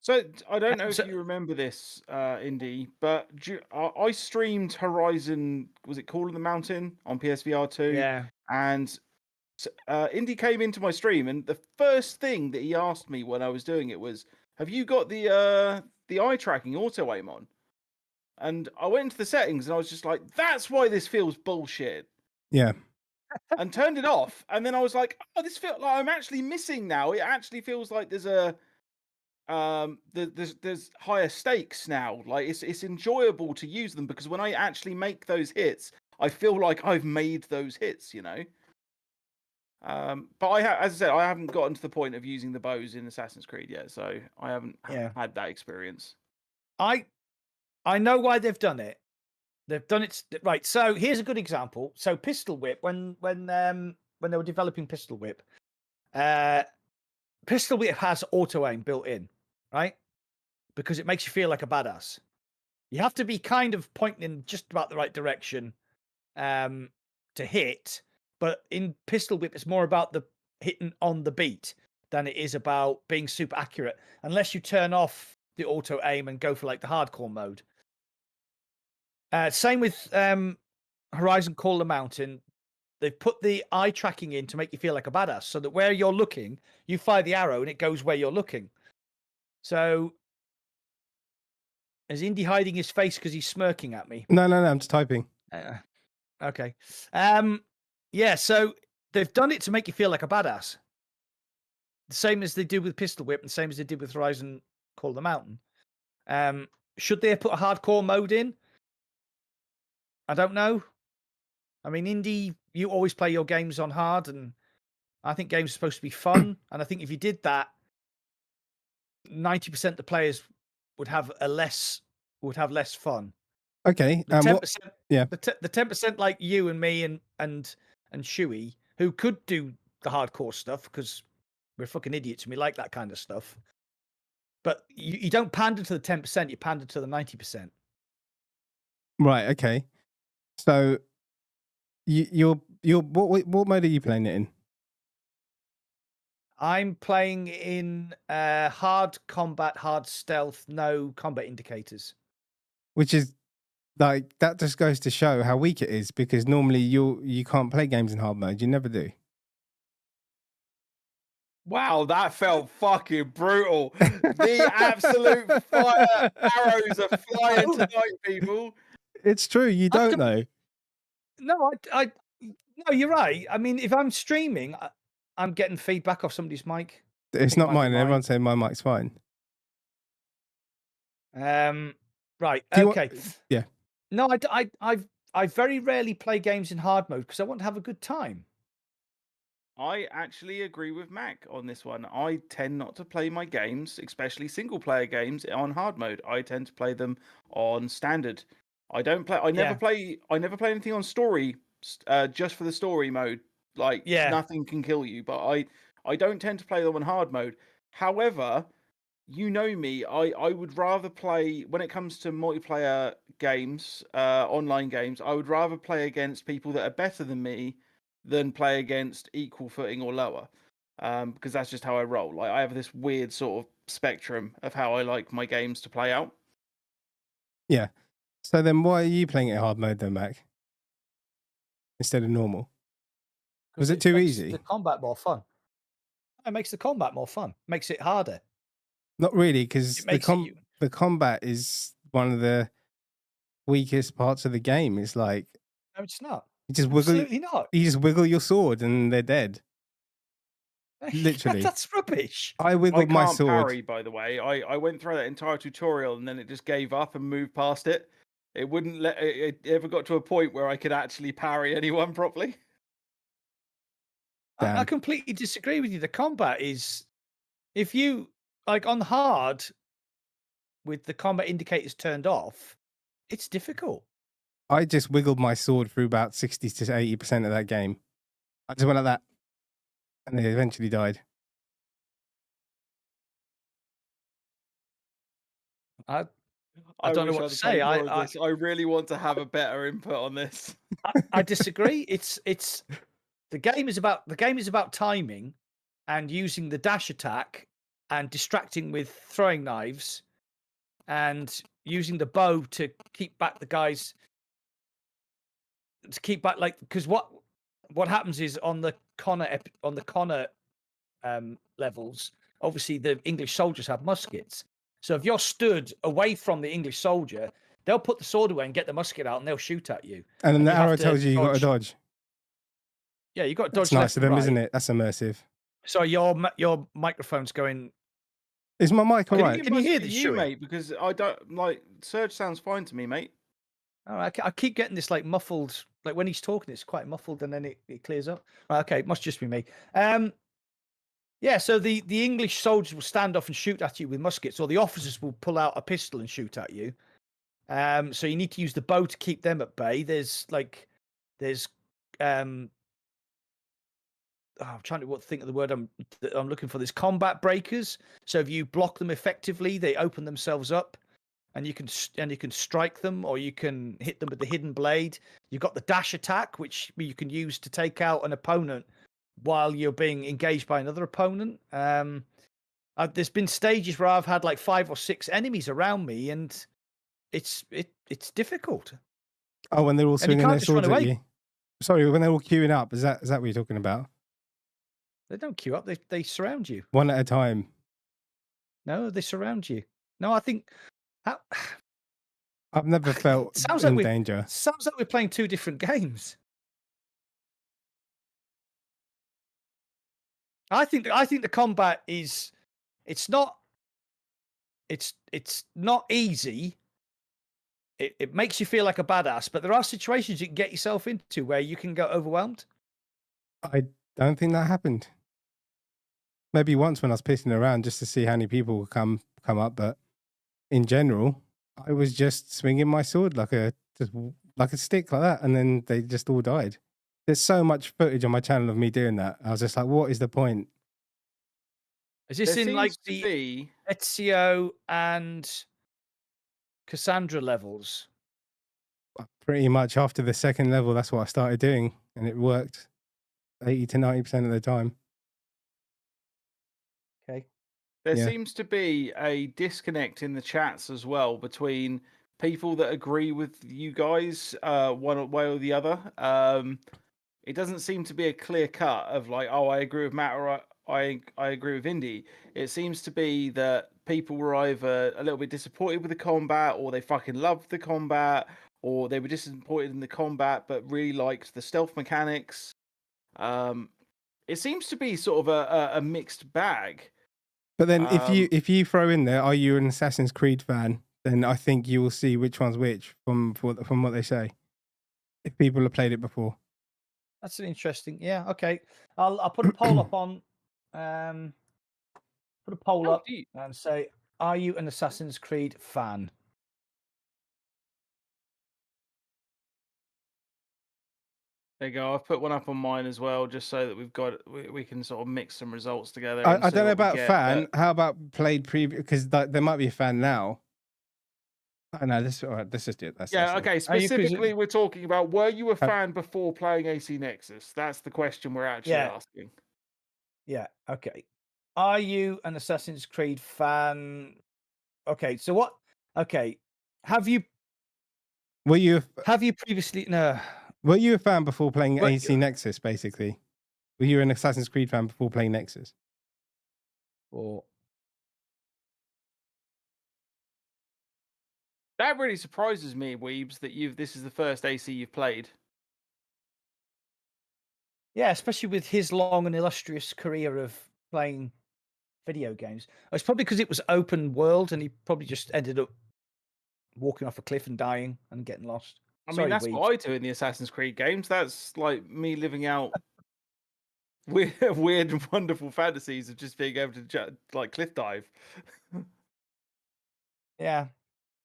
Speaker 1: So I don't know
Speaker 3: So-
Speaker 1: if you remember this, Indy, but I streamed Horizon. Was it Call of the Mountain on PSVR 2?
Speaker 3: Yeah.
Speaker 1: And Indy came into my stream, and the first thing that he asked me when I was doing it was, "Have you got the eye tracking auto aim on?" And I went into the settings, and I was just like, "That's why this feels bullshit."
Speaker 2: Yeah.
Speaker 1: And turned it off, and then I was like, "Oh, this feels like I'm actually missing now. It actually feels like there's a there's higher stakes now. Like it's enjoyable to use them because when I actually make those hits, I feel like I've made those hits, you know." But as I said, I haven't gotten to the point of using the bows in Assassin's Creed yet, so I haven't had that experience.
Speaker 3: I know why they've done it. They've done it right. So here's a good example. So Pistol Whip, when they were developing Pistol Whip, Pistol Whip has auto aim built in, right? Because it makes you feel like a badass. You have to be kind of pointing in just about the right direction to hit. But in Pistol Whip, it's more about the hitting on the beat than it is about being super accurate. Unless you turn off the auto aim and go for like the hardcore mode. Same with Horizon Call of the Mountain. They've put the eye tracking in to make you feel like a badass, so that where you're looking, you fire the arrow and it goes where you're looking. So, is Indy hiding his face because he's smirking at me?
Speaker 2: No, I'm just typing.
Speaker 3: Okay. Yeah, so they've done it to make you feel like a badass. The same as they did with Pistol Whip, and the same as they did with Horizon Call of the Mountain. Should they have put a hardcore mode in? I don't know. I mean, Indy, you always play your games on hard, and I think games are supposed to be fun. And I think if you did that, 90% of the players would have less fun.
Speaker 2: Okay.
Speaker 3: The 10%,
Speaker 2: yeah.
Speaker 3: The 10% like you and me and Shuey, who could do the hardcore stuff because we're fucking idiots and we like that kind of stuff. But you don't pander to the 10%, you pander to the 90%.
Speaker 2: Right. Okay. So you're what mode are you playing it in?
Speaker 3: I'm playing in hard combat, hard stealth, no combat indicators.
Speaker 2: Which is like, that just goes to show how weak it is, because normally you can't play games in hard mode. You never do.
Speaker 1: Wow, that felt fucking brutal. The absolute fire arrows are flying tonight, people.
Speaker 2: It's true. You don't know.
Speaker 3: No, no, you're right. I mean, if I'm streaming, I'm getting feedback off somebody's mic.
Speaker 2: It's not mine. Everyone's saying my mic's fine.
Speaker 3: Right. Okay.
Speaker 2: Yeah.
Speaker 3: No, I very rarely play games in hard mode because I want to have a good time.
Speaker 1: I actually agree with Mac on this one. I tend not to play my games, especially single player games, on hard mode. I tend to play them on standard. I don't play. I never play anything on story, just for the story mode. Like, nothing can kill you. But I don't tend to play them on hard mode. However, you know me, I would rather play, when it comes to multiplayer games, online games, I would rather play against people that are better than me than play against equal footing or lower. Because that's just how I roll. Like, I have this weird sort of spectrum of how I like my games to play out.
Speaker 2: Yeah. So then why are you playing it hard mode then, Mac? Instead of normal? Was it too easy?
Speaker 3: The combat more fun. It makes the combat more fun. Makes it harder.
Speaker 2: Not really, because the combat is one of the weakest parts of the game. It's like,
Speaker 3: no, it's not.
Speaker 2: You just wiggle.
Speaker 3: Absolutely not.
Speaker 2: You just wiggle your sword and they're dead. Literally.
Speaker 3: That's rubbish.
Speaker 2: I wiggled my sword.
Speaker 1: Parry, by the way. I went through that entire tutorial and then it just gave up and moved past it. It wouldn't let it ever got to a point where I could actually parry anyone properly.
Speaker 3: I completely disagree with you. The combat is, if you like on hard with the combat indicators turned off, it's difficult.
Speaker 2: I just wiggled my sword through about 60 to 80% of that game. I just went like that, and they eventually died.
Speaker 3: I don't know
Speaker 1: wish
Speaker 3: what
Speaker 1: I'd
Speaker 3: to
Speaker 1: played
Speaker 3: say.
Speaker 1: more of this. I really want to have a better input on this.
Speaker 3: I disagree. It's the game is about timing and using the dash attack and distracting with throwing knives and using the bow to keep back the guys, like, because what happens is on the Connor levels, obviously the English soldiers have muskets. So if you're stood away from the English soldier, they'll put the sword away and get the musket out and they'll shoot at you.
Speaker 2: And then the
Speaker 3: you have
Speaker 2: arrow
Speaker 3: to
Speaker 2: tells you got to dodge.
Speaker 3: Yeah, you got to
Speaker 2: That's
Speaker 3: dodge
Speaker 2: nice
Speaker 3: left
Speaker 2: of
Speaker 3: and
Speaker 2: them,
Speaker 3: right.
Speaker 2: isn't it? That's immersive.
Speaker 3: So your microphone's going.
Speaker 2: Is my mic all right?
Speaker 3: Can you hear
Speaker 1: this,
Speaker 3: you,
Speaker 1: mate? Because I don't like Surge. Sounds fine to me, mate.
Speaker 3: Oh, I keep getting this like muffled. Like when he's talking, it's quite muffled, and then it clears up. Right, okay, it must just be me. Yeah. So the English soldiers will stand off and shoot at you with muskets, or the officers will pull out a pistol and shoot at you. So you need to use the bow to keep them at bay. There's I'm trying to think of the word I'm looking for. There's combat breakers. So if you block them effectively, they open themselves up, and you can strike them, or you can hit them with the hidden blade. You've got the dash attack, which you can use to take out an opponent while you're being engaged by another opponent. There's been stages where I've had like 5 or 6 enemies around me, and it's difficult.
Speaker 2: Oh, when they're all swinging their swords at
Speaker 3: away.
Speaker 2: you. Sorry, when they're all queuing up. Is that what you're talking about?
Speaker 3: They don't queue up. They surround you.
Speaker 2: One at a time.
Speaker 3: No, they surround you. No, I think.
Speaker 2: I've never felt in danger.
Speaker 3: Sounds like we're playing 2 different games. I think the combat is. It's not easy. It makes you feel like a badass, but there are situations you can get yourself into where you can get overwhelmed.
Speaker 2: I don't think that happened. Maybe once when I was pissing around just to see how many people would come up, but in general, I was just swinging my sword like a stick like that, and then they just all died. There's so much footage on my channel of me doing that. I was just like, what is the point?
Speaker 3: Is this in like the Ezio and Cassandra levels?
Speaker 2: Pretty much after the second level, that's what I started doing, and it worked 80 to 90% of the time.
Speaker 3: Okay.
Speaker 1: There seems to be a disconnect in the chats as well between people that agree with you guys one way or the other. It doesn't seem to be a clear cut of like, oh, I agree with Matt or I agree with Indy. It seems to be that people were either a little bit disappointed with the combat, or they fucking loved the combat, or they were disappointed in the combat but really liked the stealth mechanics. It seems to be sort of a mixed bag.
Speaker 2: But then if you throw in there, are you an Assassin's Creed fan? Then I think you will see which one's which from what they say. If people have played it before.
Speaker 3: That's an interesting. Yeah. Okay. I'll put a poll up on. Put a poll up and say, are you an Assassin's Creed fan?
Speaker 1: There you go. I've put one up on mine as well, just so that we can sort of mix some results together.
Speaker 2: I don't know about fan. But... How about played previous? Because there might be a fan now. I know this. All right, let's just do it.
Speaker 1: Okay. Specifically, we're talking about: were you a fan before playing AC Nexus? That's the question we're actually asking.
Speaker 3: Yeah. Okay. Are you an Assassin's Creed fan? Okay. So what? Okay. Have you previously? No.
Speaker 2: Were you a fan before playing AC Nexus, basically? Were you an Assassin's Creed fan before playing Nexus?
Speaker 3: Or
Speaker 1: that really surprises me, Weebs, that this is the first AC you've played.
Speaker 3: Yeah, especially with his long and illustrious career of playing video games. It's probably because it was open world, and he probably just ended up walking off a cliff and dying and getting lost.
Speaker 1: I mean, that's what I do in the Assassin's Creed games. That's like me living out weird and wonderful fantasies of just being able to like cliff dive.
Speaker 3: Yeah.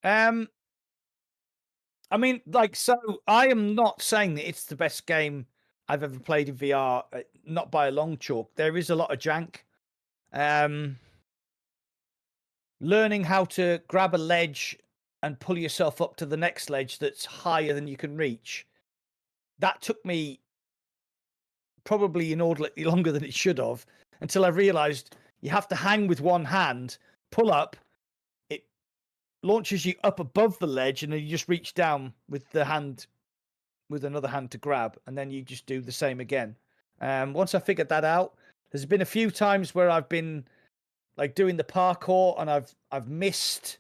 Speaker 3: I mean, like, so I am not saying that it's the best game I've ever played in VR, not by a long chalk. There is a lot of jank. learning how to grab a ledge and pull yourself up to the next ledge that's higher than you can reach. That took me probably inordinately longer than it should have, until I realized you have to hang with one hand, pull up, it launches you up above the ledge, and then you just reach down with the hand, with another hand to grab, and then you just do the same again. Once I figured that out, there's been a few times where I've been like doing the parkour and I've missed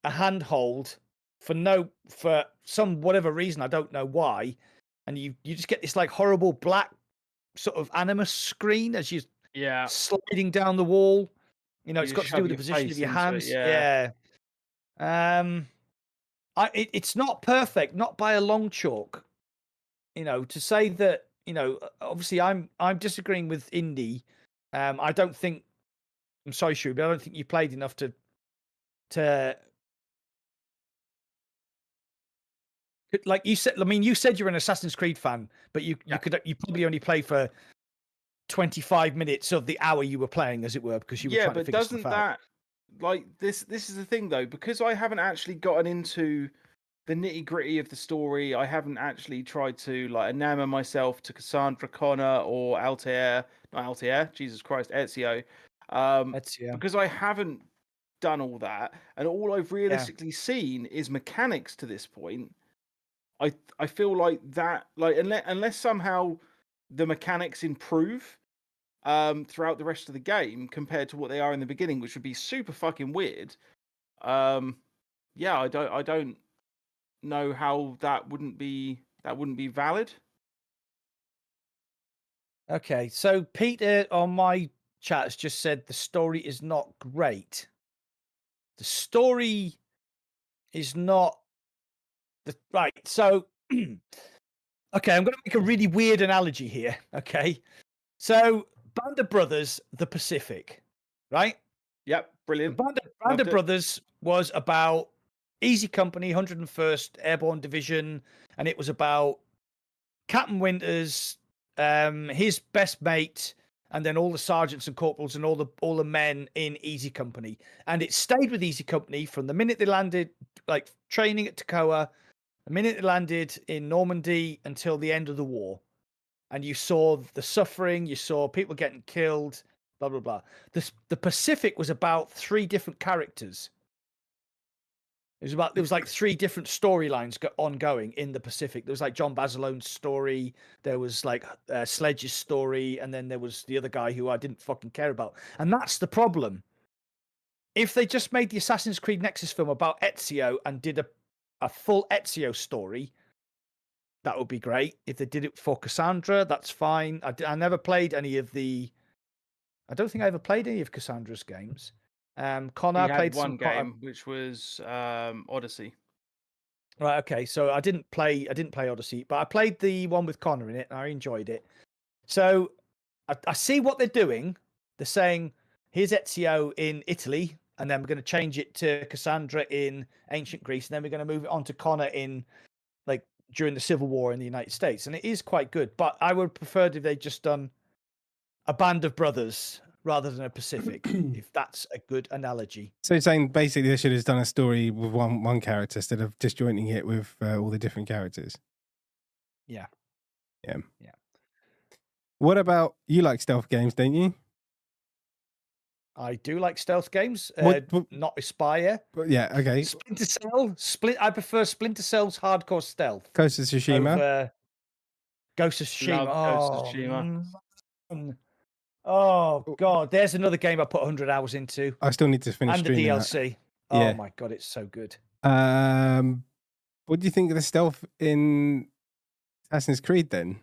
Speaker 3: a handhold for some whatever reason, I don't know why, and you just get this like horrible black sort of animus screen as you're sliding down the wall. You know, it's got to do with the position of your hands. Yeah. It's not perfect, not by a long chalk. You know, to say that, you know, obviously I'm disagreeing with Indie. I don't think, I'm sorry, Shu, but I don't think you played enough to like you said. I mean, you said you're an Assassin's Creed fan, but you probably only play for 25 minutes of the hour you were playing, as it were, because you were trying to figure stuff out.
Speaker 1: Doesn't that, like, this is the thing though, because I haven't actually gotten into the nitty gritty of the story. I haven't actually tried to like enamor myself to Cassandra Connor or Altair, not Altair, Jesus Christ, Ezio. Because I haven't done all that, and all I've realistically seen is mechanics to this point. I feel like that, like, unless somehow the mechanics improve throughout the rest of the game compared to what they are in the beginning, which would be super fucking weird. I don't know how that wouldn't be valid.
Speaker 3: Okay, so Peter on my chat has just said the story is not great. The story is not right. So, okay, I'm going to make a really weird analogy here. Okay, so Band of Brothers, The Pacific, right?
Speaker 1: Yep, brilliant.
Speaker 3: Band of Brothers was about Easy Company, 101st Airborne Division, and it was about Captain Winters, his best mate, and then all the sergeants and corporals and all the men in Easy Company. And it stayed with Easy Company from the minute they landed, like training at Toccoa, the minute they landed in Normandy until the end of the war. And you saw the suffering, you saw people getting killed, blah, blah, blah. The Pacific was about 3 different characters. There was like 3 different storylines ongoing in the Pacific. There was like John Basilone's story. There was like Sledge's story. And then there was the other guy who I didn't fucking care about. And that's the problem. If they just made the Assassin's Creed Nexus film about Ezio and did a full Ezio story, that would be great. If they did it for Cassandra, that's fine. I never played any of I don't think I ever played any of Cassandra's games. Connor played
Speaker 1: one game, which was Odyssey.
Speaker 3: Right. Okay. So I didn't play Odyssey, but I played the one with Connor in it, and I enjoyed it. So I see what they're doing. They're saying, "Here's Ezio in Italy, and then we're going to change it to Cassandra in ancient Greece, and then we're going to move it on to Connor in like during the Civil War in the United States." And it is quite good, but I would prefer if they'd just done a Band of Brothers rather than a Pacific, if that's a good analogy.
Speaker 2: So you're saying basically they should have done a story with one character instead of disjointing it with all the different characters?
Speaker 3: Yeah.
Speaker 2: What about, you like stealth games, don't you?
Speaker 3: I do like stealth games, not Aspire.
Speaker 2: But yeah, okay.
Speaker 3: Splinter Cell, I prefer Splinter Cell's hardcore stealth.
Speaker 2: Ghost of Tsushima.
Speaker 3: Over Ghost of Tsushima.
Speaker 1: Ghost of Tsushima.
Speaker 3: Oh god, there's another game I put 100 hours into.
Speaker 2: I still need to finish
Speaker 3: and the DLC.
Speaker 2: That.
Speaker 3: Oh my god, it's so good.
Speaker 2: What do you think of the stealth in Assassin's Creed then?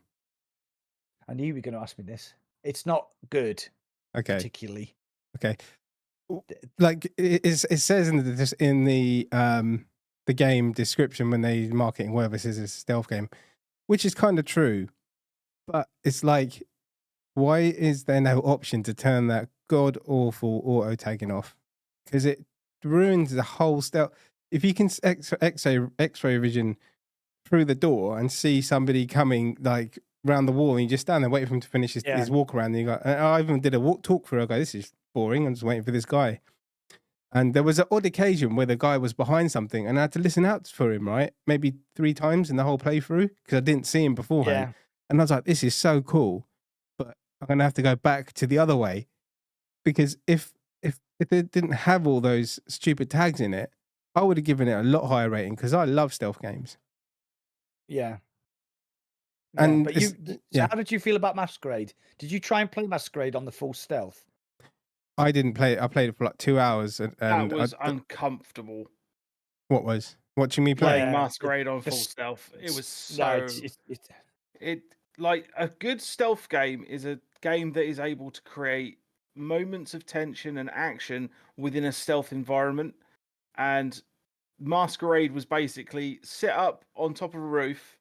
Speaker 3: I knew you were going to ask me this. It's not good.
Speaker 2: Okay.
Speaker 3: Particularly.
Speaker 2: Okay. Like it says in the game description when they marketing whatever this is a stealth game, which is kind of true, but it's like, why is there no option to turn that god awful auto tagging off? Because it ruins the whole stealth. If you can X-ray vision through the door and see somebody coming like round the wall, and you just stand there waiting for him to finish his walk around, and you go, I even did a talk through. I go, this is boring. I'm just waiting for this guy. And there was an odd occasion where the guy was behind something and I had to listen out for him, right? Maybe 3 times in the whole playthrough because I didn't see him beforehand.
Speaker 3: Yeah.
Speaker 2: And I was like, this is so cool, but I'm going to have to go back to the other way because if it didn't have all those stupid tags in it, I would have given it a lot higher rating because I love stealth games.
Speaker 3: Yeah.
Speaker 2: And
Speaker 3: but
Speaker 2: it's-
Speaker 3: so how did you feel about Masquerade? Did you try and play Masquerade on the full stealth?
Speaker 2: I didn't play it. I played it for like 2 hours. And
Speaker 1: That was uncomfortable.
Speaker 2: What was? Watching me play?
Speaker 1: Playing Masquerade on full stealth. It was so... It like a good stealth game is a game that is able to create moments of tension and action within a stealth environment. And Masquerade was basically sit up on top of a roof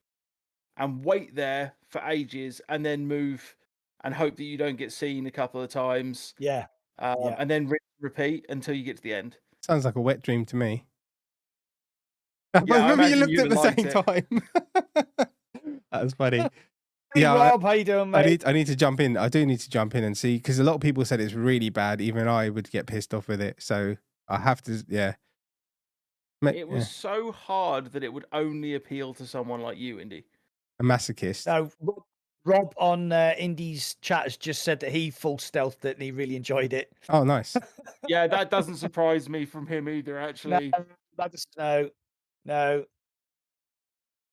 Speaker 1: and wait there for ages and then move and hope that you don't get seen a couple of times.
Speaker 3: Yeah.
Speaker 1: And then repeat until you get to the end.
Speaker 2: Sounds like a wet dream to me.
Speaker 1: Yeah, I
Speaker 2: remember you
Speaker 1: imagine
Speaker 2: looked
Speaker 1: you'd
Speaker 2: at the
Speaker 1: have
Speaker 2: same
Speaker 1: liked
Speaker 2: time. That was funny.
Speaker 3: Hey,
Speaker 2: Yeah,
Speaker 3: Rob, how you doing, mate?
Speaker 2: I need to jump in. I do need to jump in and see because a lot of people said it's really bad. Even I would get pissed off with it. So I have to,
Speaker 1: It was so hard that it would only appeal to someone like you, Indy.
Speaker 2: a masochist.
Speaker 3: No, Rob on Indy's chat has just said that he full stealthed it and he really enjoyed it.
Speaker 2: Oh, nice.
Speaker 1: Yeah, that doesn't surprise me from him either, actually.
Speaker 3: No.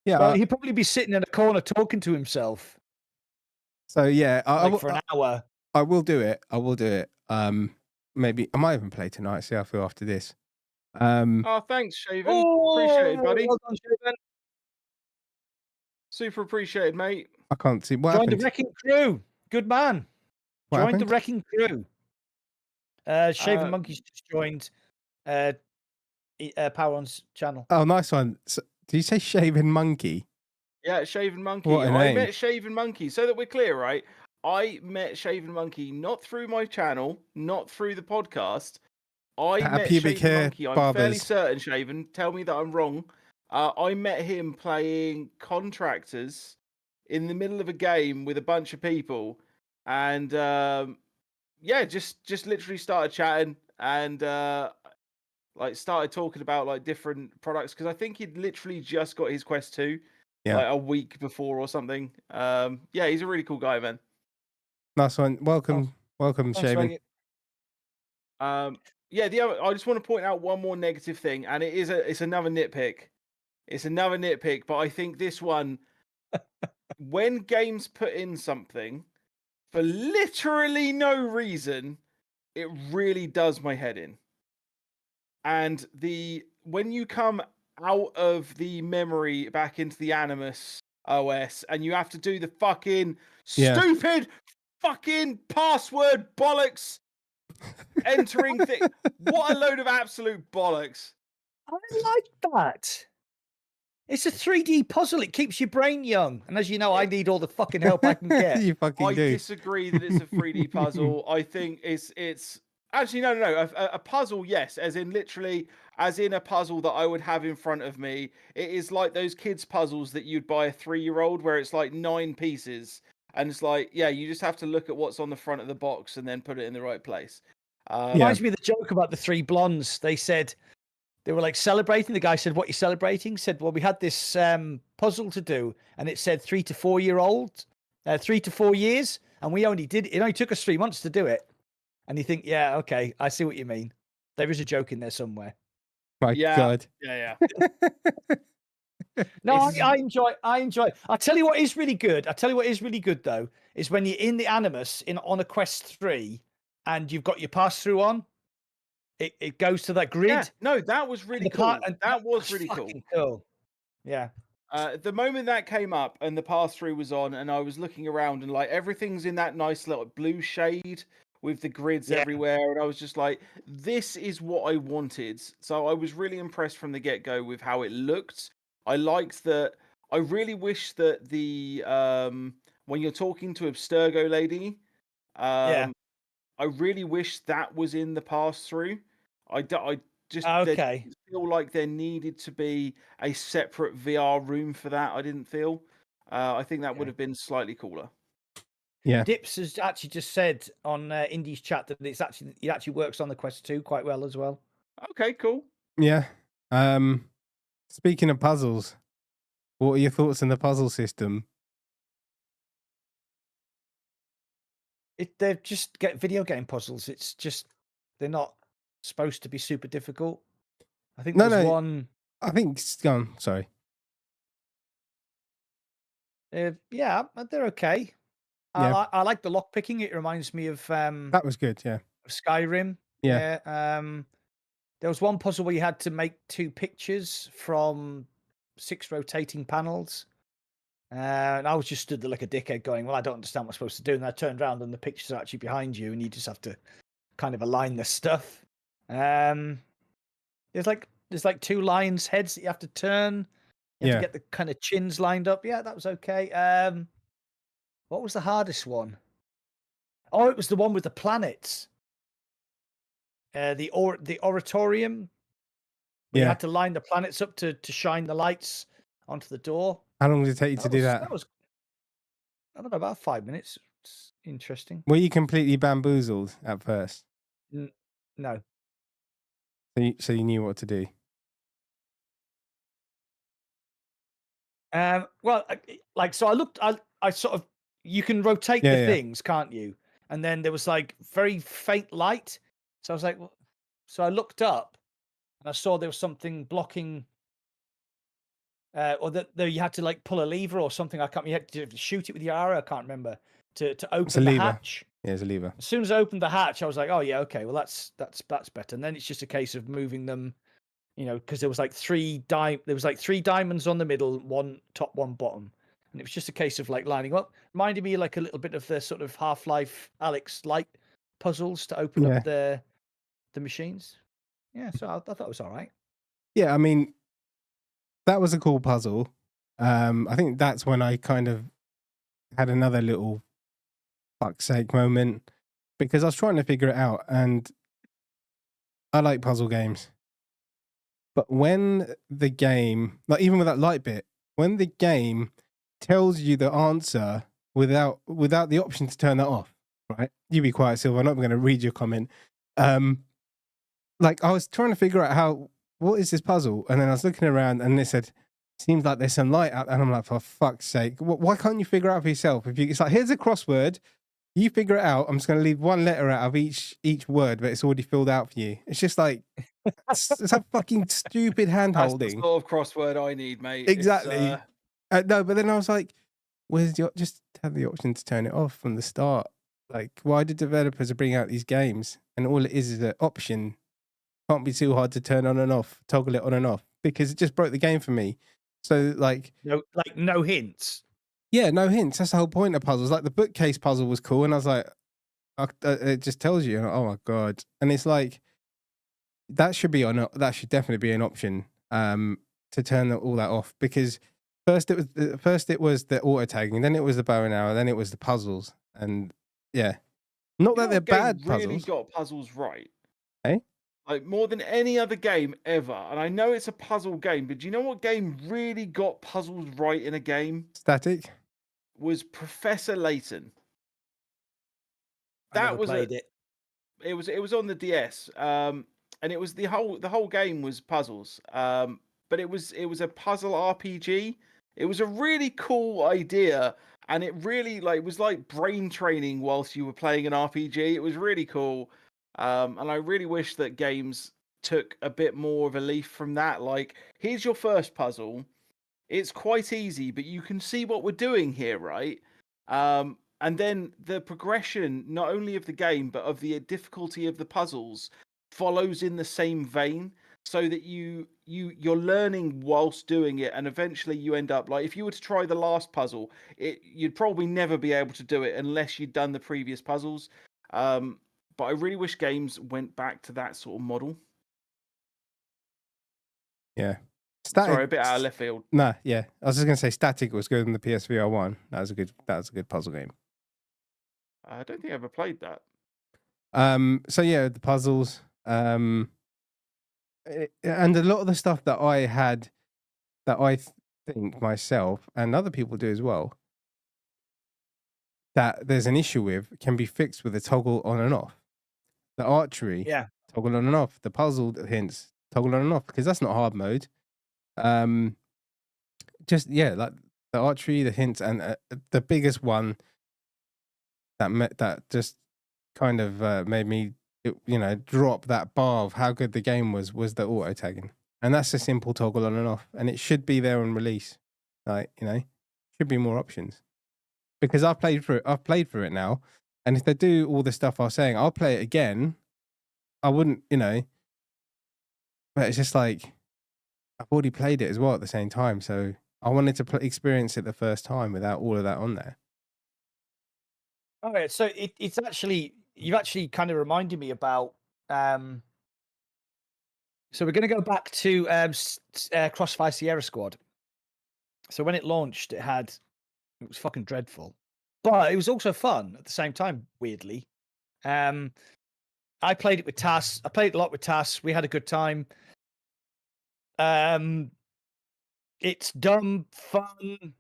Speaker 2: Yeah.
Speaker 3: Well, he'd probably be sitting in a corner talking to himself.
Speaker 2: So yeah,
Speaker 3: For an hour.
Speaker 2: I will do it. I will do it. Maybe I might even play tonight. See how I feel after this.
Speaker 1: Oh, thanks, Shaven. Appreciate it, buddy.
Speaker 3: Well done, Shaven.
Speaker 1: Super appreciated, mate.
Speaker 2: I can't see what
Speaker 3: Joined
Speaker 2: happened.
Speaker 3: the Rekin Krew. Good man.
Speaker 2: What
Speaker 3: Joined
Speaker 2: happened?
Speaker 3: the Rekin Krew. Shaven Monkey's just joined Poweron's channel.
Speaker 2: Oh, nice one. So, did you say Shaven Monkey?
Speaker 1: Yeah, Shaven Monkey.
Speaker 2: What a
Speaker 1: I
Speaker 2: name.
Speaker 1: met Shaven Monkey. So that we're clear, right? I met Shaven Monkey not through my channel, not through the podcast. I met
Speaker 2: pubic
Speaker 1: Shaven
Speaker 2: hair
Speaker 1: Monkey. I'm fairly
Speaker 2: barbers.
Speaker 1: certain, Shaven. Tell me that I'm wrong. I met him playing Contractors in the middle of a game with a bunch of people, and just literally started chatting and started talking about like different products because I think he'd literally just got his Quest 2 like a week before or something. He's a really cool guy, man.
Speaker 2: Nice one. Welcome,
Speaker 3: Thanks,
Speaker 2: Shaven.
Speaker 3: mate.
Speaker 1: I just want to point out one more negative thing, and it's another nitpick. It's another nitpick, but I think this one, when games put in something for literally no reason, it really does my head in. And when you come out of the memory back into the Animus OS, and you have to do the fucking stupid fucking password bollocks entering thing. What a load of absolute bollocks.
Speaker 3: I like that. It's a 3D puzzle. It keeps your brain young. And as you know, I need all the fucking help I can get.
Speaker 2: You fucking
Speaker 1: I
Speaker 2: do.
Speaker 1: disagree that it's a 3D puzzle. I think it's actually no. A puzzle, yes, as in a puzzle that I would have in front of me. It is like those kids' puzzles that you'd buy a 3-year-old, where it's like 9 pieces, and it's like, you just have to look at what's on the front of the box and then put it in the right place.
Speaker 3: Reminds me of the joke about the 3 blondes. They said they were like celebrating. The guy said, "What are you celebrating?" Said, "Well, we had this puzzle to do, and it said 3 to 4 years, and it only took us 3 months to do it." And you think, yeah, okay, I see what you mean. There is a joke in there somewhere.
Speaker 2: My God.
Speaker 1: Yeah.
Speaker 3: No, I enjoy. I'll tell you what is really good. Though, is when you're in the Animus on a Quest 3 and you've got your pass-through on. It goes to that grid.
Speaker 1: Yeah, no, that was really cool. That was really
Speaker 3: cool. Yeah.
Speaker 1: The moment that came up and the pass-through was on, and I was looking around and like everything's in that nice little blue shade with the grids everywhere, and I was just like, this is what I wanted. So I was really impressed from the get-go with how it looked. I liked that. I really wish that the when you're talking to Abstergo lady, I really wish that was in the pass-through. I just didn't feel like there needed to be a separate VR room for that. I didn't feel. I think that would have been slightly cooler.
Speaker 2: Yeah.
Speaker 3: Dips has actually just said on Indie's chat that it actually works on the Quest 2 quite well as well.
Speaker 1: Okay, cool.
Speaker 2: Yeah. Speaking of puzzles, what are your thoughts on the puzzle system?
Speaker 3: They're just video game puzzles. It's just they're not supposed to be super difficult. I think
Speaker 2: No,
Speaker 3: there's
Speaker 2: no.
Speaker 3: one.
Speaker 2: I think it's gone. Sorry.
Speaker 3: Yeah, they're okay.
Speaker 2: Yeah.
Speaker 3: I like the lock picking. It reminds me of
Speaker 2: That was good. Yeah.
Speaker 3: Skyrim.
Speaker 2: Yeah.
Speaker 3: There was one puzzle where you had to make 2 pictures from 6 rotating panels. And I was just stood there like a dickhead going, well, I don't understand what I'm supposed to do. And I turned around and the pictures are actually behind you and you just have to kind of align the stuff. There's like 2 lions' heads that you have to turn. You have to get the kind of chins lined up. Yeah, that was okay. What was the hardest one? Oh, it was the one with the planets. The oratorium. We had to line the planets up to shine the lights onto the door.
Speaker 2: How long did it take you to do that?
Speaker 3: That was, I don't know, about 5 minutes. It's interesting.
Speaker 2: Were you completely bamboozled at first?
Speaker 3: No.
Speaker 2: So you knew what to do?
Speaker 3: Well, so I looked. I sort of. You can rotate the things, can't you? And then there was like very faint light. So I was like, so I looked up, and I saw there was something blocking. Or that you had to like pull a lever or something. I can't. You had to shoot it with your arrow. I can't remember to open the hatch.
Speaker 2: Yeah, it's a lever.
Speaker 3: As soon as I opened the hatch, I was like, oh yeah, okay. Well, that's better. And then it's just a case of moving them. You know, because there was like 3 diamonds on the middle, 1 top, 1 bottom, and it was just a case of like lining up. Reminded me like a little bit of the sort of Half-Life Alex light puzzles to open up the machines. Yeah, so I thought it was all right.
Speaker 2: Yeah, I mean, that was a cool puzzle. I think that's when I kind of had another little fuck's sake moment because I was trying to figure it out, and I like puzzle games. But when the game, like even with that light bit, when the game tells you the answer without the option to turn that off, right? You be quiet, Silver. I'm not going to read your comment. Like I was trying to figure out what is this puzzle, and then I was looking around, and it said, "Seems like there's some light out," and I'm like, for fuck's sake, why can't you figure it out for yourself? It's like, here's a crossword. You figure it out. I'm just going to leave 1 letter out of each word, but it's already filled out for you. It's just like it's a fucking stupid hand holding.
Speaker 1: That's the sort of crossword I need, mate.
Speaker 2: Exactly. No, but then I was like, "Where's just have the option to turn it off from the start? Like, why do developers bring out these games and all it is an option? Can't be too hard to turn on and off, toggle it on and off because it just broke the game for me." So
Speaker 3: no hints.
Speaker 2: Yeah, no hints. That's the whole point of puzzles. Like the bookcase puzzle was cool, and I was like, it just tells you, oh my god! And it's like that should definitely be an option to turn all that off because first it was the auto tagging, then it was the bow and arrow, then it was the puzzles, and yeah, not that they're bad puzzles.
Speaker 1: Really got puzzles right.
Speaker 2: Hey,
Speaker 1: like more than any other game ever. And I know it's a puzzle game, but do you know what game really got puzzles right in a game?
Speaker 2: Static.
Speaker 1: Was Professor Layton.
Speaker 3: That was
Speaker 1: it. It was on the DS, and it was the whole game was puzzles. But it was a puzzle RPG. It was a really cool idea, and it really was like brain training whilst you were playing an RPG. It was really cool, and I really wish that games took a bit more of a leaf from that. Like, here's your first puzzle. It's quite easy, but you can see what we're doing here, right? And then the progression, not only of the game, but of the difficulty of the puzzles, follows in the same vein, so that you're learning whilst doing it, and eventually you end up like, if you were to try the last puzzle, you'd probably never be able to do it unless you'd done the previous puzzles. But I really wish games went back to that sort of model.
Speaker 2: Yeah.
Speaker 1: Static, sorry, a bit out of left field.
Speaker 2: Nah, yeah. I was just going to say Static was good in the PSVR 1. That was a good puzzle game.
Speaker 1: I don't think I ever played that.
Speaker 2: So yeah, the puzzles. And a lot of the stuff that I had, that I think myself and other people do as well, that there's an issue with, can be fixed with a toggle on and off. The archery toggle on and off. The puzzle hints, toggle on and off, because that's not hard mode. Just like the archery, the hints, and the biggest one that just kind of made me, drop that bar of how good the game was the auto tagging, and that's a simple toggle on and off, and it should be there on release. Should be more options, because I've played through it now, and if they do all the stuff I was saying, I'll play it again. I wouldn't, but it's just like I've already played it as well at the same time, so I wanted to experience it the first time without all of that on there.
Speaker 3: All right, so it's actually, you've actually kind of reminded me about. So we're going to go back to Crossfire Sierra Squad. So when it launched, it was fucking dreadful, but it was also fun at the same time. Weirdly, I played it with Tass. I played a lot with Tass. We had a good time. It's dumb fun.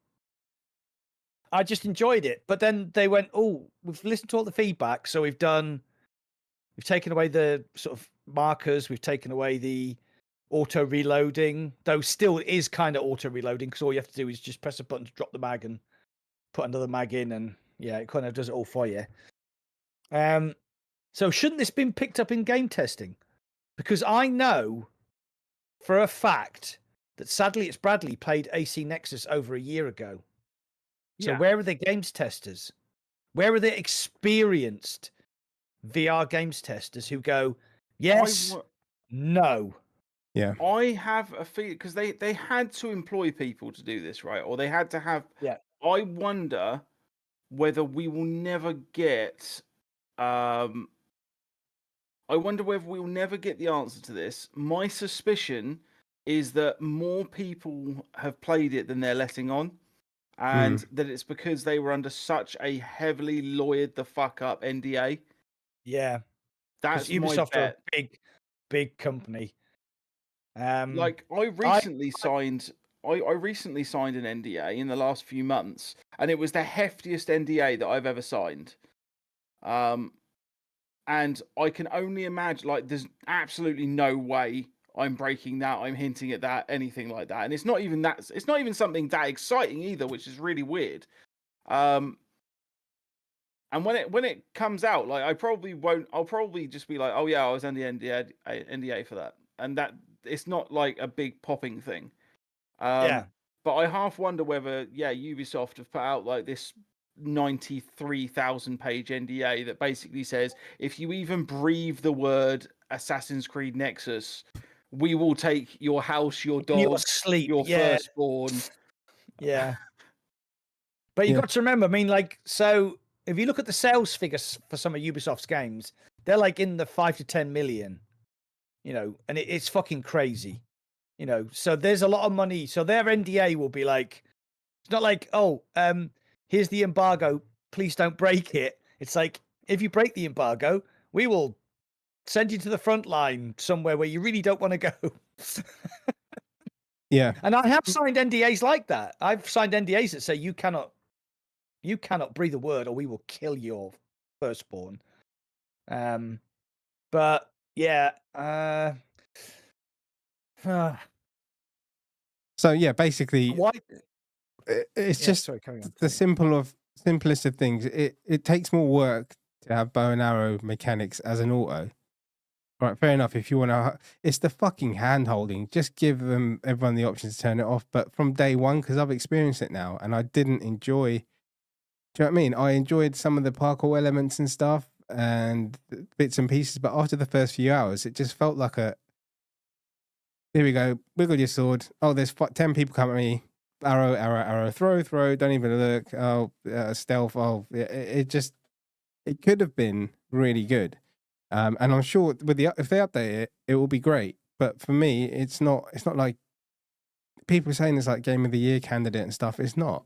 Speaker 3: I just enjoyed it. But then they went, "Oh, we've listened to all the feedback, so we've taken away the sort of markers. We've taken away the auto reloading, though still it is kind of auto reloading, because all you have to do is just press a button to drop the mag and put another mag in, and it kind of does it all for you. So shouldn't this been picked up in game testing? Because I know for a fact that sadly it's Bradley played AC Nexus over a year ago. So where are the games testers? Where are the experienced VR games testers who go, yes, no?
Speaker 2: Yeah.
Speaker 1: I have a feeling, because they had to employ people to do this, right? Or they had to have.
Speaker 3: Yeah.
Speaker 1: I wonder whether we will never get. I wonder whether we will never get the answer to this. My suspicion is that more people have played it than they're letting on, and that it's because they were under such a heavily lawyered the fuck up NDA.
Speaker 3: Yeah,
Speaker 1: that's
Speaker 3: Ubisoft
Speaker 1: my
Speaker 3: are
Speaker 1: bet.
Speaker 3: a big company.
Speaker 1: Like I recently signed an NDA in the last few months, and it was the heftiest NDA that I've ever signed. And I can only imagine, like, there's absolutely no way I'm breaking that, I'm hinting at that, anything like that. And it's not even something that exciting either, which is really weird. And when it comes out, like, I'll probably just be like, oh yeah, I was under the NDA for that. And that it's not like a big popping thing. But I half wonder whether, Ubisoft have put out like this 93,000 page NDA that basically says, if you even breathe the word Assassin's Creed Nexus, we will take your house, your dog,
Speaker 3: your sleep,
Speaker 1: your firstborn.
Speaker 3: Yeah. But you've got to remember, I mean, like, so if you look at the sales figures for some of Ubisoft's games, they're like in the 5 to 10 million, and it's fucking crazy, so there's a lot of money. So their NDA will be like, it's not like, here's the embargo, please don't break it. It's like, if you break the embargo, we will send you to the front line somewhere where you really don't want to go.
Speaker 2: Yeah.
Speaker 3: And I have signed NDAs like that. I've signed NDAs that say you cannot breathe a word or we will kill your firstborn. But yeah.
Speaker 2: So yeah, basically,
Speaker 3: why?
Speaker 2: It's just the simplest of things. It takes more work to have bow and arrow mechanics as an auto. Right, fair enough. If you want to, it's the fucking hand holding. Just give everyone the option to turn it off. But from day one, because I've experienced it now, and I didn't enjoy. Do you know what I mean? I enjoyed some of the parkour elements and stuff and bits and pieces, but after the first few hours, it just felt like here we go, wiggle your sword. Oh, there's 10 people coming at me. Arrow, arrow, arrow, throw, don't even look. Oh, stealth. Oh, it could have been really good. And I'm sure if they update it, it will be great. But for me, it's not like people saying it's like Game of the Year candidate and stuff. It's not.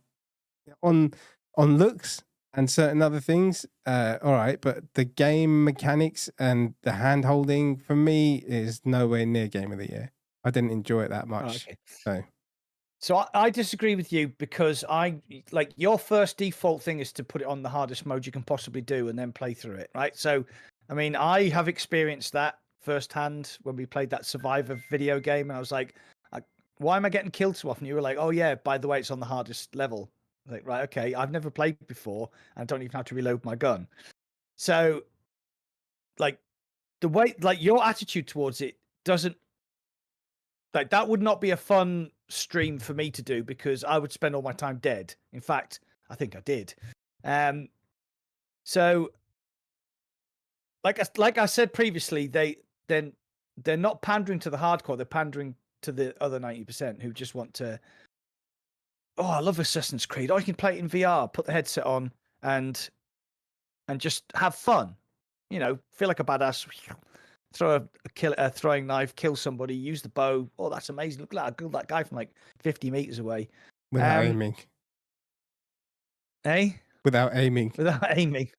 Speaker 2: On looks and certain other things, all right, but the game mechanics and the hand holding for me is nowhere near Game of the Year. I didn't enjoy it that much.
Speaker 3: Okay. So I disagree with you, because like your first default thing is to put it on the hardest mode you can possibly do and then play through it, right? So, I mean, I have experienced that firsthand when we played that Survivor video game, and I was like, why am I getting killed so often? You were like, oh yeah, by the way, it's on the hardest level. I was like, right, okay, I've never played before, and I don't even have to reload my gun. So, like, the way, like, your attitude towards it doesn't, like, that would not be a fun stream for me to do, because I would spend all my time dead. In fact, I think I did. So, like I said previously, they're not pandering to the hardcore. They're pandering to the other 90% who just want to. Oh, I love Assassin's Creed. Oh, you can play it in VR. Put the headset on and just have fun. You know, feel like a badass. Throw a throwing knife, kill somebody, use the bow. Oh, that's amazing! Look at that guy from like 50 meters away.
Speaker 2: Without aiming. Without aiming.
Speaker 3: Without aiming.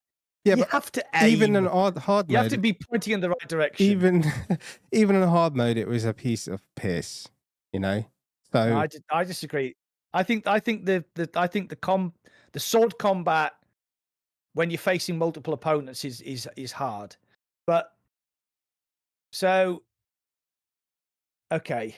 Speaker 2: Yeah,
Speaker 3: you
Speaker 2: but
Speaker 3: have to aim.
Speaker 2: Even in hard mode,
Speaker 3: you have to be pointing in the right direction.
Speaker 2: Even in hard mode, it was a piece of piss. You know. So
Speaker 3: no, I disagree. I think the sword combat when you're facing multiple opponents is hard, but so okay,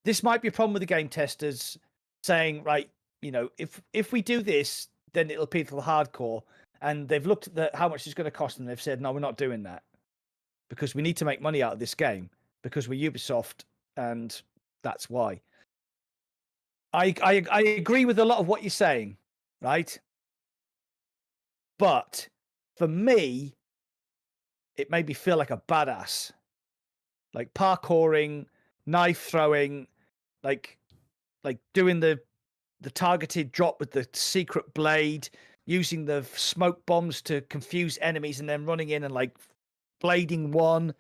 Speaker 3: this might be a problem with the game testers saying, right, you know, if we do this, then it'll appeal to the hardcore, and they've looked at how much it's going to cost, and they've said, no, we're not doing that because we need to make money out of this game because we're Ubisoft, and that's why. I agree with a lot of what you're saying, right? But for me, it made me feel like a badass. Like parkouring, knife throwing, like doing the targeted drop with the secret blade, using the smoke bombs to confuse enemies and then running in and like blading one,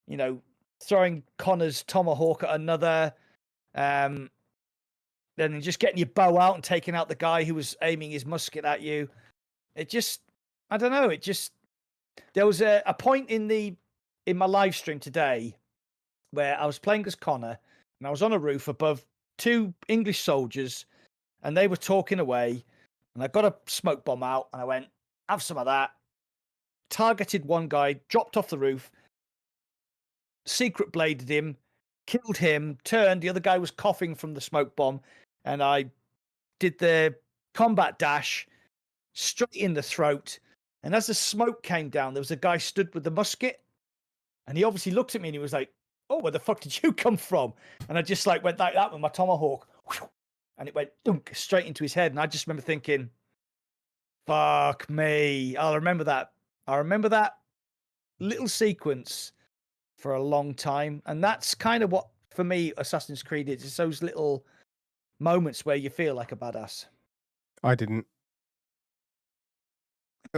Speaker 3: you know, throwing Connor's tomahawk at another, then just getting your bow out and taking out the guy who was aiming his musket at you. It just, I don't know. There was a point in my live stream today where I was playing as Connor and I was on a roof above two English soldiers and they were talking away, and I got a smoke bomb out and I went, have some of that. Targeted one guy, dropped off the roof, secret bladed him, killed him, turned. The other guy was coughing from the smoke bomb, and I did the combat dash straight in the throat. And as the smoke came down, there was a guy stood with the musket, and he obviously looked at me and he was like, oh, where the fuck did you come from? And I just like went like that with my tomahawk, and it went dunk straight into his head. And I just remember thinking, fuck me. I remember that little sequence for a long time. And that's kind of what, for me, Assassin's Creed is. It's those little moments where you feel like a badass.
Speaker 2: I didn't.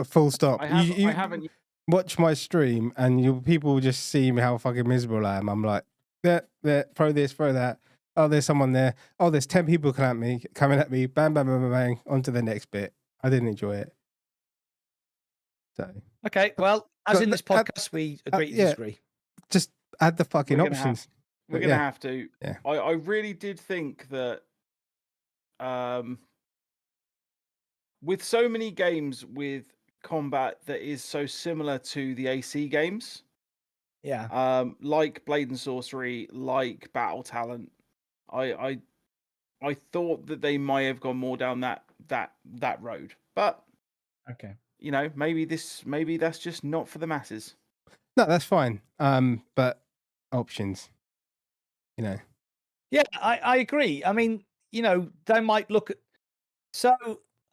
Speaker 2: Full stop.
Speaker 1: I haven't.
Speaker 2: Watch my stream and people will just see me how fucking miserable I am. I'm like, there, throw this, throw that. Oh, there's someone there. Oh, there's 10 people coming at me. Bang, bang, bang, bang, bang. On to the next bit. I didn't enjoy it. So
Speaker 3: okay, well, as in this podcast, we agree to disagree.
Speaker 2: Just add the fucking options.
Speaker 1: We're gonna have to.
Speaker 2: Yeah.
Speaker 1: I really did think that with so many games with combat that is so similar to the AC games, like Blade and Sorcery, like Battle Talent, I thought that they might have gone more down that road, but
Speaker 3: okay,
Speaker 1: you know, maybe that's just not for the masses.
Speaker 2: No, that's fine. But options, you know.
Speaker 3: Yeah, I agree. I mean, you know, they might look at. So,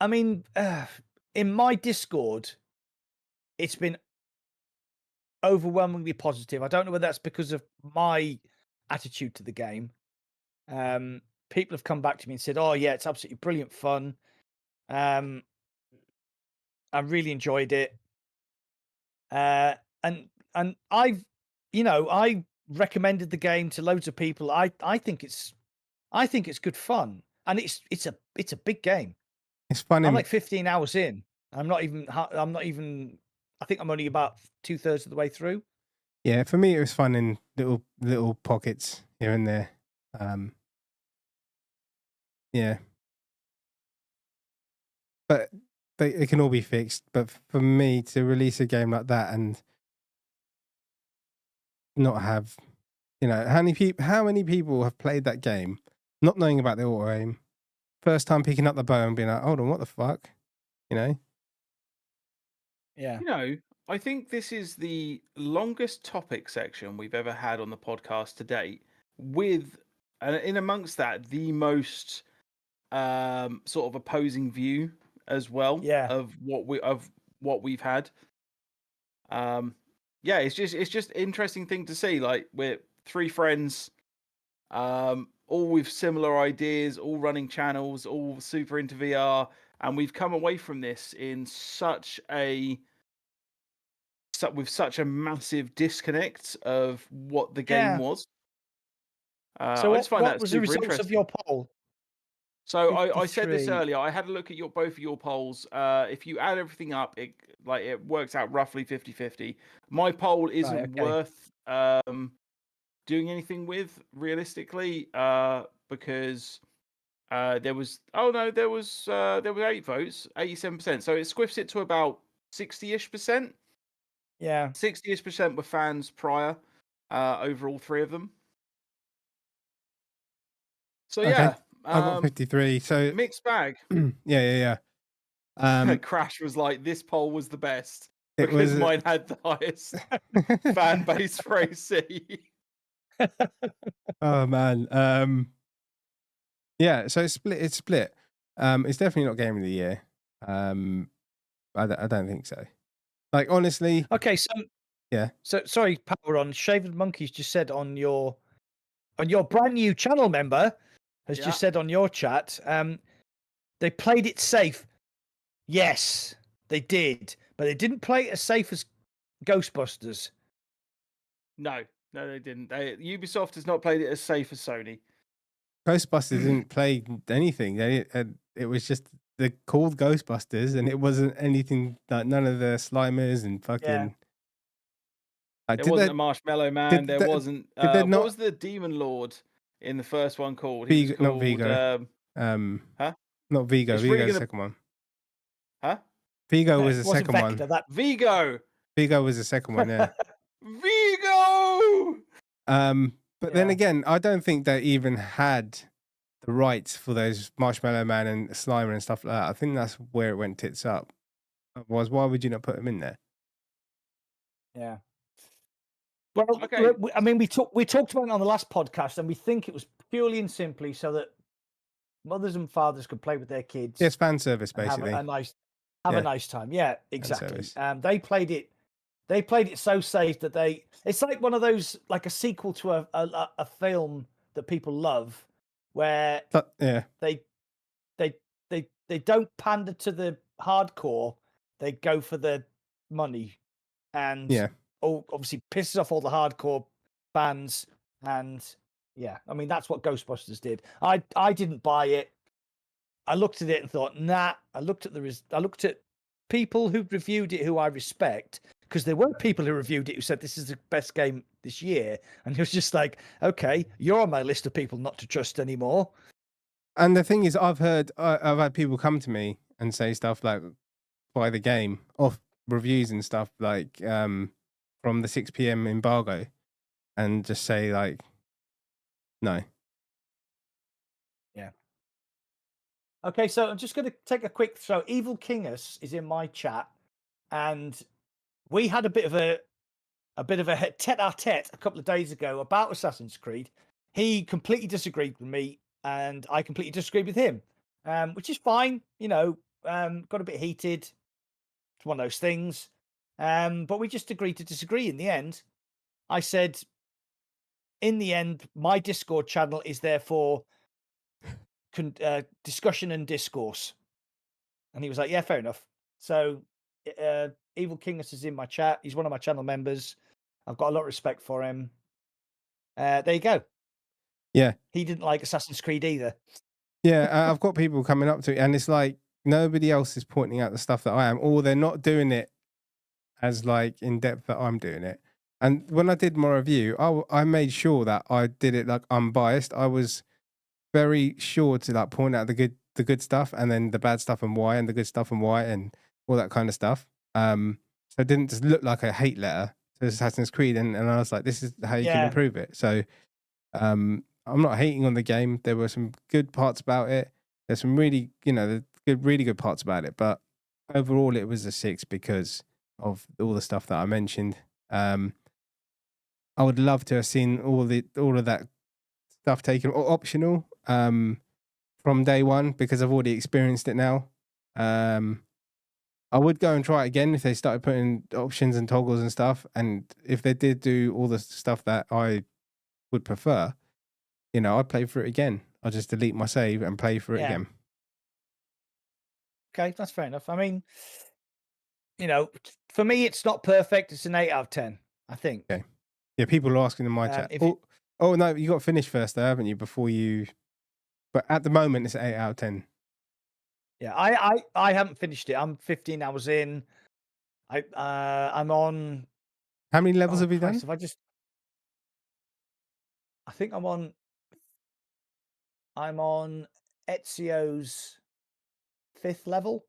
Speaker 3: I mean, in my Discord, it's been overwhelmingly positive. I don't know whether that's because of my attitude to the game. People have come back to me and said, "Oh, yeah, it's absolutely brilliant fun. I really enjoyed it." And I've, you know, I recommended the game to loads of people. I think it's good fun, and it's a big game.
Speaker 2: It's fun.
Speaker 3: I'm like 15 hours in. I'm not even. I think I'm only about 2/3 of the way through.
Speaker 2: Yeah, for me it was fun in little pockets here and there. Yeah, but it can all be fixed. But for me to release a game like that and not have, how many people have played that game not knowing about the auto aim, first time picking up the bow and being like, hold on, what the fuck?
Speaker 3: Yeah.
Speaker 1: I think this is the longest topic section we've ever had on the podcast to date, with in amongst that the most sort of opposing view as well of what we've had. It's just interesting thing to see. Like, we're three friends, all with similar ideas, all running channels, all super into VR, and we've come away from this in with such a massive disconnect of what the game was.
Speaker 3: So
Speaker 1: I just find
Speaker 3: what
Speaker 1: that
Speaker 3: was the
Speaker 1: super
Speaker 3: results
Speaker 1: interesting.
Speaker 3: of your poll?
Speaker 1: So I said this
Speaker 3: 53.
Speaker 1: earlier. I had a look at both of your polls. If you add everything up, it works out roughly 50-50. My poll isn't worth doing anything with realistically, because there was 8 votes, 87%. So it squiffs it to about 60-ish%.
Speaker 3: Yeah.
Speaker 1: 60-ish% were fans prior, over all three of them. So yeah,
Speaker 2: I've got 53. So
Speaker 1: mixed bag.
Speaker 2: yeah.
Speaker 1: Crash was like, this poll was the best
Speaker 2: It
Speaker 1: because
Speaker 2: was
Speaker 1: mine had the highest fan base for AC.
Speaker 2: Oh man. Yeah, so it's split. It's definitely not game of the year. I don't think so. Like, honestly.
Speaker 3: Okay, so
Speaker 2: yeah.
Speaker 3: So sorry, Power on Shaven Monkeys just said on your brand new channel member has just said on your chat, they played it safe. Yes, they did, but they didn't play it as safe as Ghostbusters.
Speaker 1: No, they didn't. Ubisoft has not played it as safe as Sony.
Speaker 2: Ghostbusters didn't play anything. It was just called Ghostbusters, and it wasn't anything like none of the Slimers and fucking.
Speaker 1: There wasn't a Marshmallow Man. There wasn't. What was the Demon Lord in the first one called? He was called,
Speaker 2: not Vigo.
Speaker 1: Huh?
Speaker 2: Not Vigo. Vigo's the second one.
Speaker 1: Huh?
Speaker 2: Vigo was the second one.
Speaker 1: Vigo.
Speaker 2: Vigo was the second one. Yeah.
Speaker 1: Vigo.
Speaker 2: But then again, I don't think they even had the rights for those Marshmallow Man and Slimer and stuff like that. I think that's where it went tits up. Otherwise, why would you not put them in there?
Speaker 3: Yeah. Well, okay. I mean, we talked about it on the last podcast, and we think it was purely and simply so that mothers and fathers could play with their kids.
Speaker 2: Yes, fan service, basically.
Speaker 3: Have a nice time. Yeah, exactly. They played it so safe that it's like one of those, like a sequel to a film that people love, where they don't pander to the hardcore, they go for the money, and obviously pisses off all the hardcore fans. And yeah, I mean, that's what Ghostbusters did. I didn't buy it. I looked at it and thought, nah. I looked at people who reviewed it who I respect, because there were people who reviewed it who said this is the best game this year, and it was just like, okay, you're on my list of people not to trust anymore.
Speaker 2: And the thing is, I've had people come to me and say stuff like, buy the game, off reviews and stuff, like from the 6 p.m. embargo, and just say like, no.
Speaker 3: Yeah. Okay, so I'm just going to take a quick. So Evil Kingus is in my chat, and we had a bit of a tete-a-tete a couple of days ago about Assassin's Creed. He completely disagreed with me, and I completely disagreed with him, which is fine. Got a bit heated. It's one of those things. But we just agreed to disagree in the end. I said, in the end, my Discord channel is there for discussion and discourse. And he was like, yeah, fair enough. So Evil Kingus is in my chat. He's one of my channel members. I've got a lot of respect for him. There you go.
Speaker 2: Yeah.
Speaker 3: He didn't like Assassin's Creed either.
Speaker 2: Yeah, I've got people coming up to it, and it's like nobody else is pointing out the stuff that I am, or they're not doing it as like in depth that I'm doing it. And when I did my review, I made sure that I did it like unbiased. I was very sure to like point out the good stuff, and then the bad stuff and why, and the good stuff and why, and all that kind of stuff. So it didn't just look like a hate letter to Assassin's Creed, and I was like, this is how you can
Speaker 3: Yeah.
Speaker 2: improve it. So I'm not hating on the game. There were some good parts about it. There's some really, really good parts about it. But overall, it was a 6 because of all the stuff that I mentioned. I would love to have seen all of that stuff taken or optional from day one, because I've already experienced it now. I would go and try it again if they started putting options and toggles and stuff, and if they did do all the stuff that I would prefer, I'd play for it again. I'll just delete my save and play for it again.
Speaker 3: Okay, that's fair enough. I mean, for me, it's not perfect. It's an 8 out of 10, I think.
Speaker 2: Okay. Yeah, people are asking in my chat. Oh no, you got to finish first, though, haven't you? Before you. But at the moment, it's an 8 out of 10.
Speaker 3: Yeah, I haven't finished it. I'm 15 hours in. I'm on.
Speaker 2: How many levels have you done?
Speaker 3: I think I'm on Ezio's 5th level.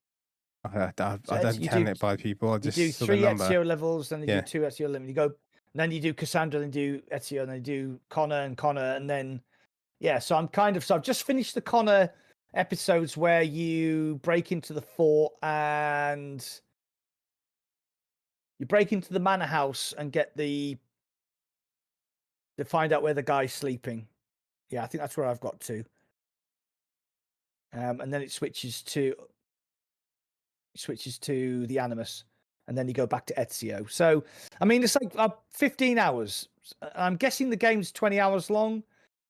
Speaker 2: I don't count it by people. I just
Speaker 3: do
Speaker 2: saw
Speaker 3: 3
Speaker 2: the number.
Speaker 3: Ezio levels, then you do 2 Ezio levels. You go, then you do Cassandra, then you do Ezio, and then you do Connor, and then so I've just finished the Connor episodes where you break into the fort and you break into the manor house and get to find out where the guy's sleeping. Yeah, I think that's where I've got to. And then it switches to the Animus, and then you go back to Ezio. So, I mean, it's like 15 hours. I'm guessing the game's 20 hours long.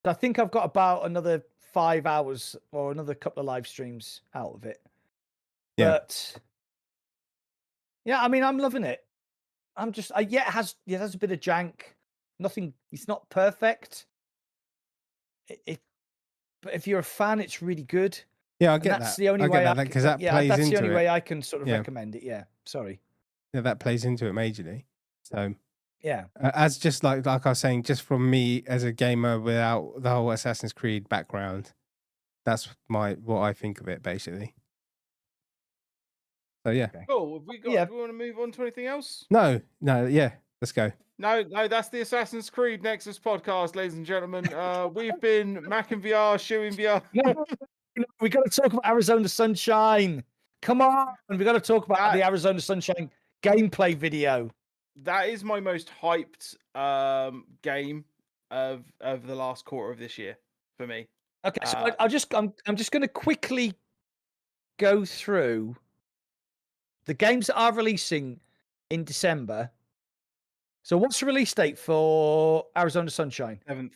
Speaker 3: But I think I've got about another 5 hours or another couple of live streams out of it.
Speaker 2: Yeah.
Speaker 3: But yeah, I mean, I'm loving it. I'm just, it has a bit of jank. Nothing. It's not perfect. But if you're a fan, it's really good.
Speaker 2: Yeah, I get
Speaker 3: that's
Speaker 2: that.
Speaker 3: the only
Speaker 2: I
Speaker 3: way
Speaker 2: get that because that plays
Speaker 3: that's
Speaker 2: into
Speaker 3: the only
Speaker 2: it.
Speaker 3: way I can sort of recommend it. Yeah, sorry.
Speaker 2: Yeah, that plays into it majorly. So
Speaker 3: yeah,
Speaker 2: as just like I was saying, just from me as a gamer without the whole Assassin's Creed background, that's what I think of it basically. So yeah.
Speaker 1: Cool. Have we got? Do we want to move on to anything else?
Speaker 2: No. Yeah. Let's go.
Speaker 1: No, that's the Assassin's Creed Nexus podcast, ladies and gentlemen. We've been Mac and VR, Shoeing VR.
Speaker 3: No, we got to talk about Arizona Sunshine. Come on, we got to talk about the Arizona Sunshine gameplay video.
Speaker 1: That is my most hyped game of the last quarter of this year for me.
Speaker 3: Okay, so I'm just going to quickly go through the games that are releasing in December. So what's the release date for Arizona Sunshine?
Speaker 1: 7th.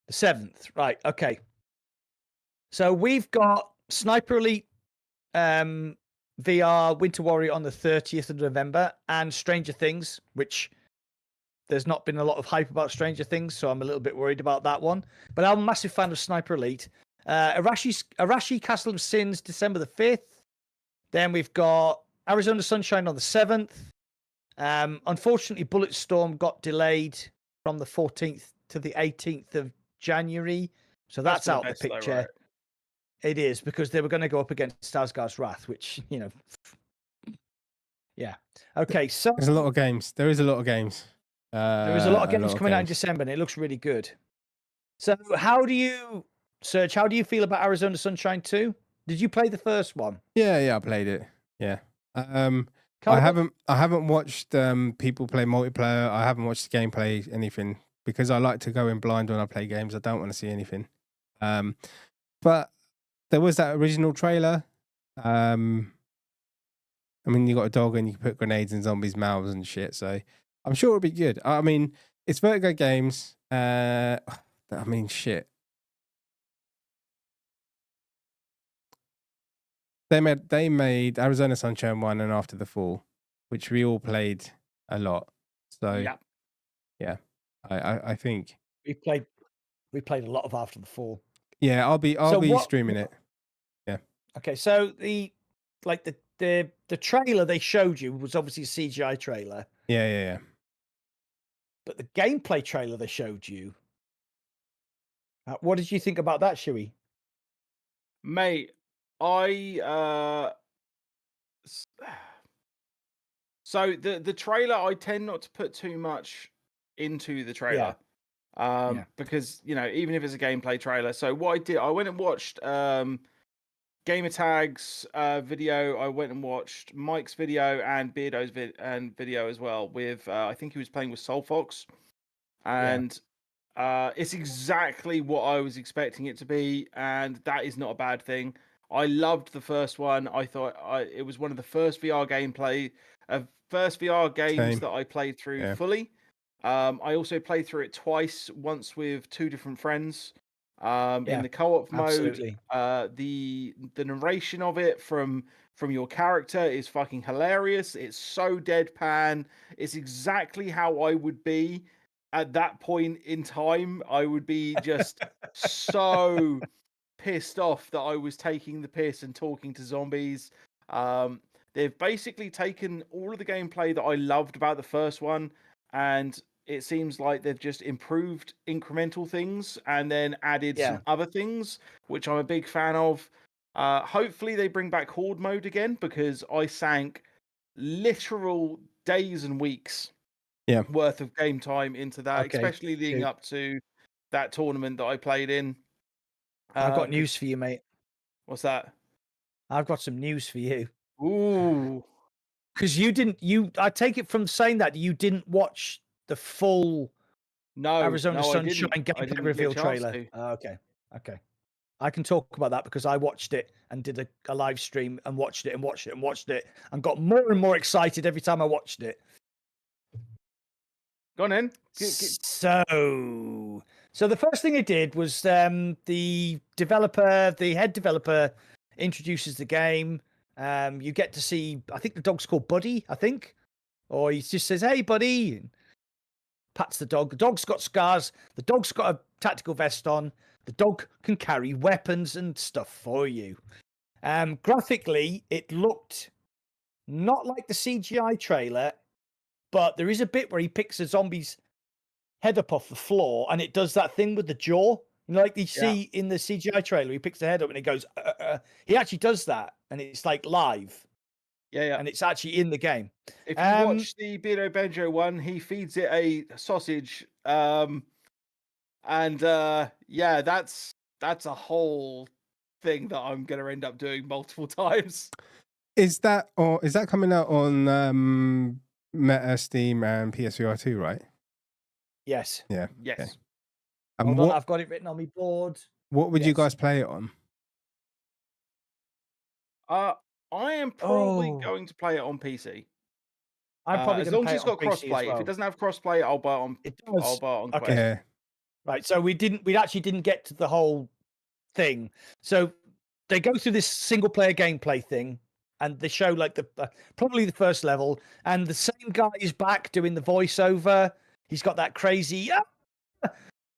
Speaker 3: The 7th, right? Okay. So we've got Sniper Elite VR Winter Warrior on the 30th of November, and Stranger Things, which there's not been a lot of hype about Stranger Things, so I'm a little bit worried about that one. But I'm a massive fan of Sniper Elite. Arashi Castle of Sins, December the 5th. Then we've got Arizona Sunshine on the 7th. Unfortunately, Bulletstorm got delayed from the 14th to the 18th of January. So that's out of the picture. Though, right? It is, because they were going to go up against Starsgar's Wrath, which, yeah. Okay, so
Speaker 2: there's a lot of games. There is a lot of games.
Speaker 3: There is a lot of games coming out in December, and it looks really good. So Serge, how do you feel about Arizona Sunshine 2? Did you play the first one?
Speaker 2: Yeah, I played it. Yeah. I haven't watched people play multiplayer. I haven't watched the gameplay, anything, because I like to go in blind when I play games. I don't want to see anything. But there was that original trailer. I mean, you got a dog and you can put grenades in zombies' mouths and shit. So I'm sure it'll be good. I mean, it's Vertigo Games. I mean, shit. They made Arizona Sunshine 1 and After the Fall, which we all played a lot. So yeah, I think
Speaker 3: we played a lot of After the Fall.
Speaker 2: Yeah, I'll be streaming it. Yeah.
Speaker 3: Okay, so the trailer they showed you was obviously a CGI trailer.
Speaker 2: Yeah.
Speaker 3: But the gameplay trailer they showed you, what did you think about that, Shuey?
Speaker 1: Mate, So the trailer, I tend not to put too much into the trailer. Because even if it's a gameplay trailer. So what I did, I went and watched Gamertag's video. I went and watched Mike's video and Beardo's video as well. With I think he was playing with Soul Fox, and it's exactly what I was expecting it to be, and that is not a bad thing. I loved the first one. I thought it was one of the first VR games that I played through fully. I also played through it twice, once with two different friends. In the co-op mode, the narration of it from your character is fucking hilarious. It's so deadpan. It's exactly how I would be at that point in time. I would be just so pissed off that I was taking the piss and talking to zombies. They've basically taken all of the gameplay that I loved about the first one, and it seems like they've just improved incremental things and then added some other things, which I'm a big fan of. Hopefully they bring back Horde mode again, because I sank literal days and weeks worth of game time into that, especially leading up to that tournament that I played in.
Speaker 3: I've got news for you, mate.
Speaker 1: What's that?
Speaker 3: I've got some news for you.
Speaker 1: Ooh.
Speaker 3: Because I take it from saying that you didn't watch the full Arizona Sunshine gameplay reveal trailer. Okay. I can talk about that because I watched it and did a live stream and watched it and got more and more excited every time I watched it.
Speaker 1: Go on in.
Speaker 3: So the first thing it did was the head developer introduces the game. You get to see, I think the dog's called Buddy, or he just says, "Hey, Buddy," and pats the dog. The dog's got scars. The dog's got a tactical vest on. The dog can carry weapons and stuff for you. Graphically, it looked not like the CGI trailer, but there is a bit where he picks a zombie's head up off the floor, and it does that thing with the jaw. Like you see in the CGI trailer, he picks the head up and it goes. He actually does that, and it's like live.
Speaker 1: Yeah.
Speaker 3: And it's actually in the game.
Speaker 1: If you watch the Beardo Benjo one, he feeds it a sausage. That's a whole thing that I'm gonna end up doing multiple times.
Speaker 2: Is that coming out on Meta, Steam, and PSVR 2, right?
Speaker 3: Yes.
Speaker 2: Yeah.
Speaker 1: Yes.
Speaker 2: Okay.
Speaker 3: Hold on, I've got it written on my board.
Speaker 2: What would you guys play it on?
Speaker 1: I am probably going to play it on PC.
Speaker 3: I'm probably
Speaker 1: as long as it's got crossplay.
Speaker 3: Well.
Speaker 1: If it doesn't have crossplay, I'll buy it on.
Speaker 3: It does.
Speaker 1: I'll buy it on
Speaker 3: Okay.
Speaker 1: Quest.
Speaker 3: Right. So we actually didn't get to the whole thing. So they go through this single player gameplay thing, and they show like probably the first level, and the same guy is back doing the voiceover. He's got that crazy.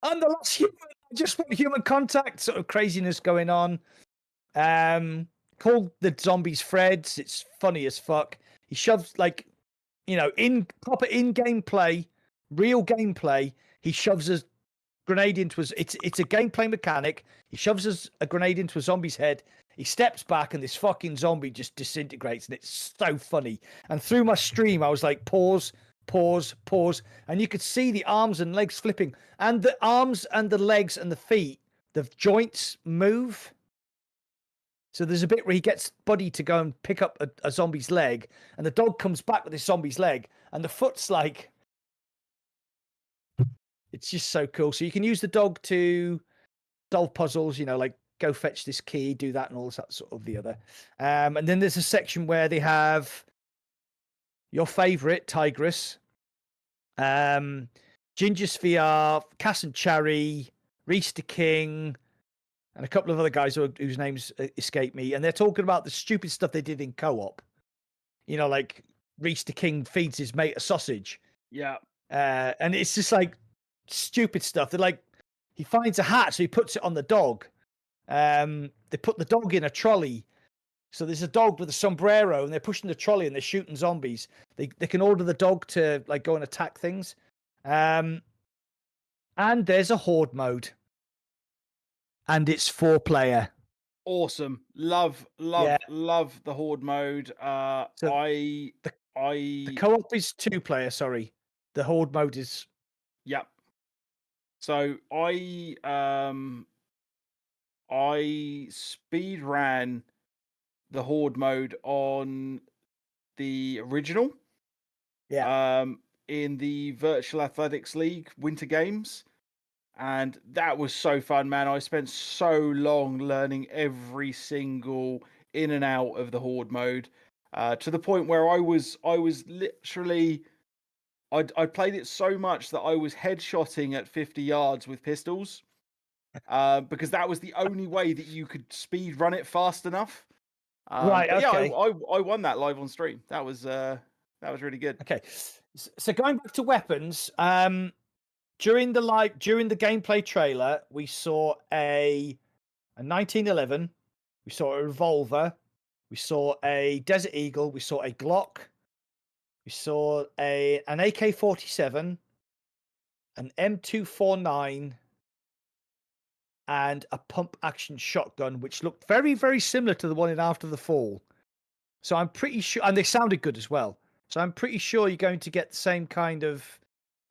Speaker 3: I'm the last human. I just want human contact sort of craziness going on. Called the zombies Freds. It's funny as fuck. He shoves in proper in-game play, real gameplay. He shoves a grenade into his. It's a gameplay mechanic. He shoves a grenade into a zombie's head. He steps back, and this fucking zombie just disintegrates, and it's so funny. And through my stream, I was like, pause, and you could see the arms and legs flipping, and the arms and the legs and the feet, the joints move. So there's a bit where he gets Buddy to go and pick up a zombie's leg, and the dog comes back with this zombie's leg, and the foot's like, it's just so cool. So you can use the dog to solve puzzles, like go fetch this key, do that, and all that sort of the other. And then there's a section where they have your favorite Tigress, Ginger Sphere, Cass and Cherry, Reese the King, and a couple of other guys whose names escape me. And they're talking about the stupid stuff they did in co-op. Like Reese the King feeds his mate a sausage.
Speaker 1: Yeah.
Speaker 3: And it's just like stupid stuff. They're like, he finds a hat, so he puts it on the dog. They put the dog in a trolley. So there's a dog with a sombrero, and they're pushing the trolley, and they're shooting zombies. They can order the dog to like go and attack things. And there's a horde mode. And it's 4-player.
Speaker 1: Awesome. Love the horde mode. The
Speaker 3: The co-op is 2-player. Sorry, the horde mode is.
Speaker 1: Yep. So I speed ran the horde mode on the original.
Speaker 3: Yeah.
Speaker 1: In the Virtual Athletics League Winter Games. And that was so fun, man. I spent so long learning every single in and out of the horde mode, to the point where I was literally, I played it so much that I was headshotting at 50 yards with pistols, because that was the only way that you could speed run it fast enough.
Speaker 3: Right.
Speaker 1: But yeah,
Speaker 3: Okay.
Speaker 1: I won that live on stream. That was really good.
Speaker 3: Okay. So going back to weapons, during the gameplay trailer, we saw a 1911, we saw a revolver, we saw a Desert Eagle, we saw a Glock, we saw an AK-47, an M249, and a pump action shotgun, which looked very, very similar to the one in After the Fall. So I'm pretty sure, and they sounded good as well. So I'm pretty sure you're going to get the same kind of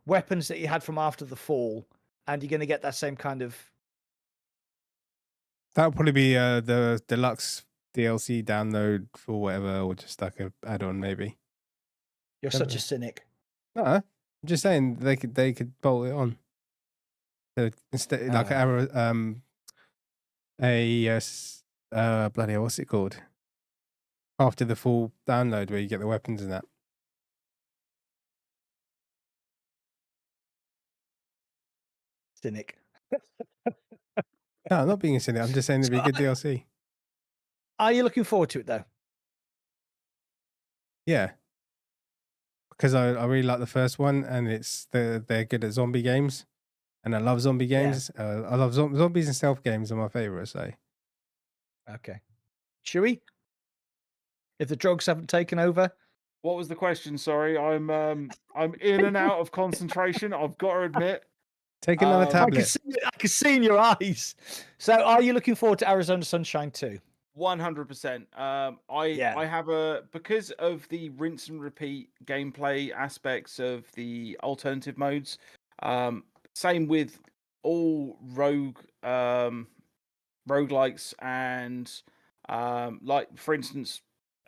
Speaker 3: weapons that you had from After the Fall, and you're going to get that same kind of.
Speaker 2: That'll probably be the deluxe DLC download for whatever, or just like a add-on maybe.
Speaker 3: You're such a cynic.
Speaker 2: No, I'm just saying they could bolt it on. So instead, like bloody hell, what's it called? After the full download, where you get the weapons and that.
Speaker 3: Cynic.
Speaker 2: No, I'm not being a cynic. I'm just saying it'd be a good DLC.
Speaker 3: Are you looking forward to it though?
Speaker 2: Yeah, because I really like the first one, and they're good at zombie games, and I love zombie games. Yeah. I love zombies and stealth games are my favorite. So,
Speaker 3: okay, should we? If the drugs haven't taken over.
Speaker 1: What was the question? Sorry, I'm in and out of concentration. I've got to admit.
Speaker 2: Take another tablet.
Speaker 3: I can see in your eyes. So, are you looking forward to Arizona Sunshine 2?
Speaker 1: 100%. I have because of the rinse and repeat gameplay aspects of the alternative modes. Same with all roguelikes and like for instance,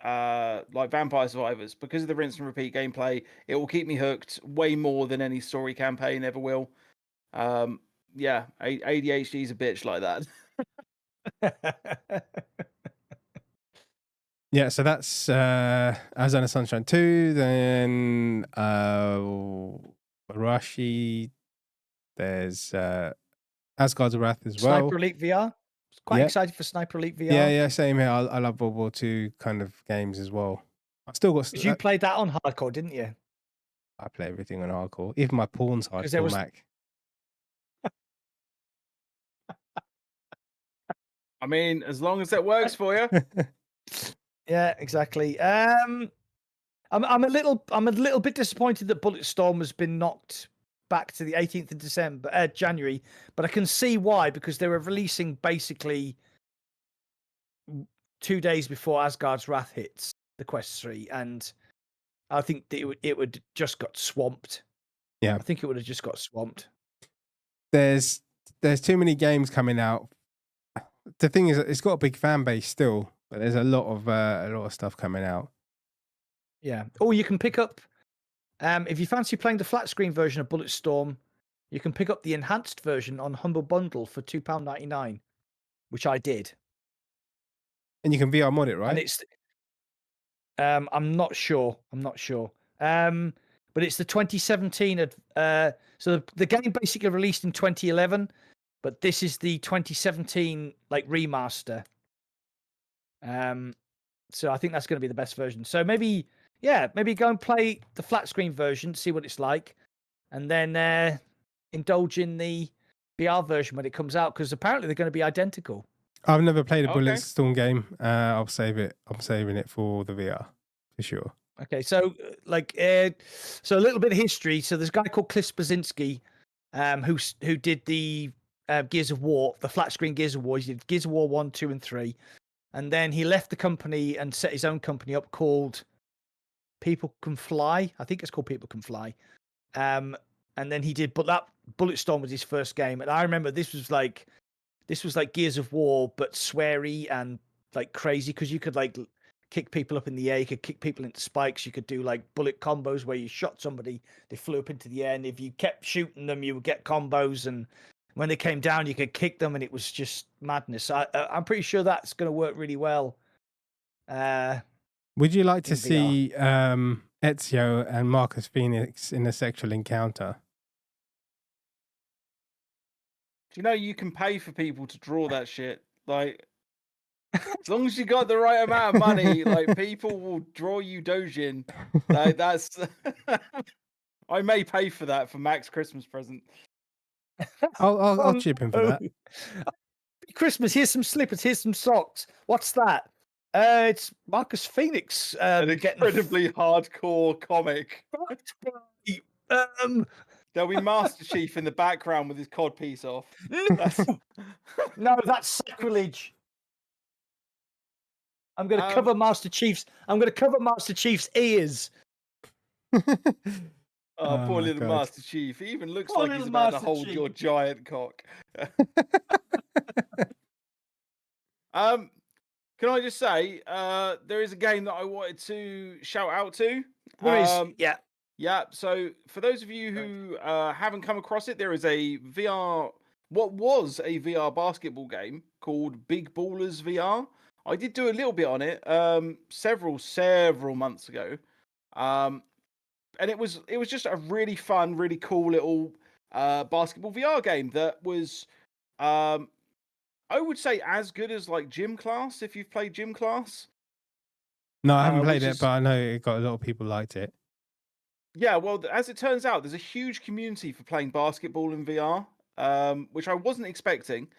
Speaker 1: like Vampire Survivors. Because of the rinse and repeat gameplay, it will keep me hooked way more than any story campaign ever will. Yeah, ADHD is a bitch like that.
Speaker 2: Yeah, so that's Arizona Sunshine 2, then Rashi, there's Asgard's Wrath as well.
Speaker 3: Sniper Elite VR. Quite excited for Sniper Elite VR.
Speaker 2: Yeah, same here. I love World War II kind of games as well. I still got.
Speaker 3: You played that on hardcore, didn't you?
Speaker 2: I play everything on hardcore. Even my porn's hardcore, Mac.
Speaker 1: I mean, as long as that works for you.
Speaker 3: Yeah, exactly. I'm a little bit disappointed that Bulletstorm has been knocked back to the 18th of January, but I can see why, because they were releasing basically 2 days before Asgard's Wrath hits the Quest 3, and I think that it would just got swamped.
Speaker 2: Yeah,
Speaker 3: I think it would have just got swamped.
Speaker 2: There's too many games coming out. The thing is, it's got a big fan base still, but there's a lot of stuff coming out.
Speaker 3: Yeah. Oh, you can pick up if you fancy playing the flat screen version of Bulletstorm, you can pick up the enhanced version on Humble Bundle for £2.99, which I did.
Speaker 2: And you can VR mod it, right?
Speaker 3: And it's I'm not sure. But it's the 2017 so the game basically released in 2011, but this is the 2017 like remaster. So I think that's going to be the best version. So maybe go and play the flat screen version, see what it's like, and then indulge in the VR version when it comes out, because apparently they're going to be identical.
Speaker 2: I've never played a Bulletstorm game. I'll save it. I'm saving it for the VR for sure.
Speaker 3: Okay, so so a little bit of history. So there's a guy called Cliff Blazinski, who did the Gears of War, the flat screen Gears of War. He did Gears of War 1, 2, and 3, and then he left the company and set his own company up called People Can Fly. I think it's called People Can Fly. And then he did, but that Bulletstorm was his first game, and I remember this was like Gears of War, but sweary and like crazy, because you could like kick people up in the air, you could kick people into spikes, you could do like bullet combos where you shot somebody, they flew up into the air, and if you kept shooting them, you would get combos, and when they came down, you could kick them, and it was just madness. I'm pretty sure that's going to work really well.
Speaker 2: Would you like to
Speaker 3: in
Speaker 2: see Ezio and Marcus Phoenix in a sexual encounter?
Speaker 1: Do you know you can pay for people to draw that shit? Like, as long as you got the right amount of money, like people will draw you dojin. Like that's. I may pay for that for Mac's Christmas present.
Speaker 2: I'll chip in for that.
Speaker 3: Christmas, here's some slippers, here's some socks. What's that? It's Marcus Phoenix.
Speaker 1: An incredibly hardcore comic. There'll be Master Chief in the background with his cod piece off.
Speaker 3: No, that's sacrilege. I'm going to cover Master Chief's. I'm going to cover Master Chief's ears.
Speaker 1: Oh, poor little
Speaker 2: God.
Speaker 1: Master Chief. He even looks like he's about to hold your giant cock. Can I just say, there is a game that I wanted to shout out to.
Speaker 3: Yeah.
Speaker 1: Yeah, so for those of you who haven't come across it, there is a what was a VR basketball game called Big Ballers VR. I did do a little bit on it several months ago. And it was just a really fun, really cool little basketball VR game that was I would say as good as like Gym Class, if you've played Gym Class.
Speaker 2: No, I haven't played it, but I know it got a lot of people liked it.
Speaker 1: Yeah, well, as it turns out, there's a huge community for playing basketball in VR, which I wasn't expecting.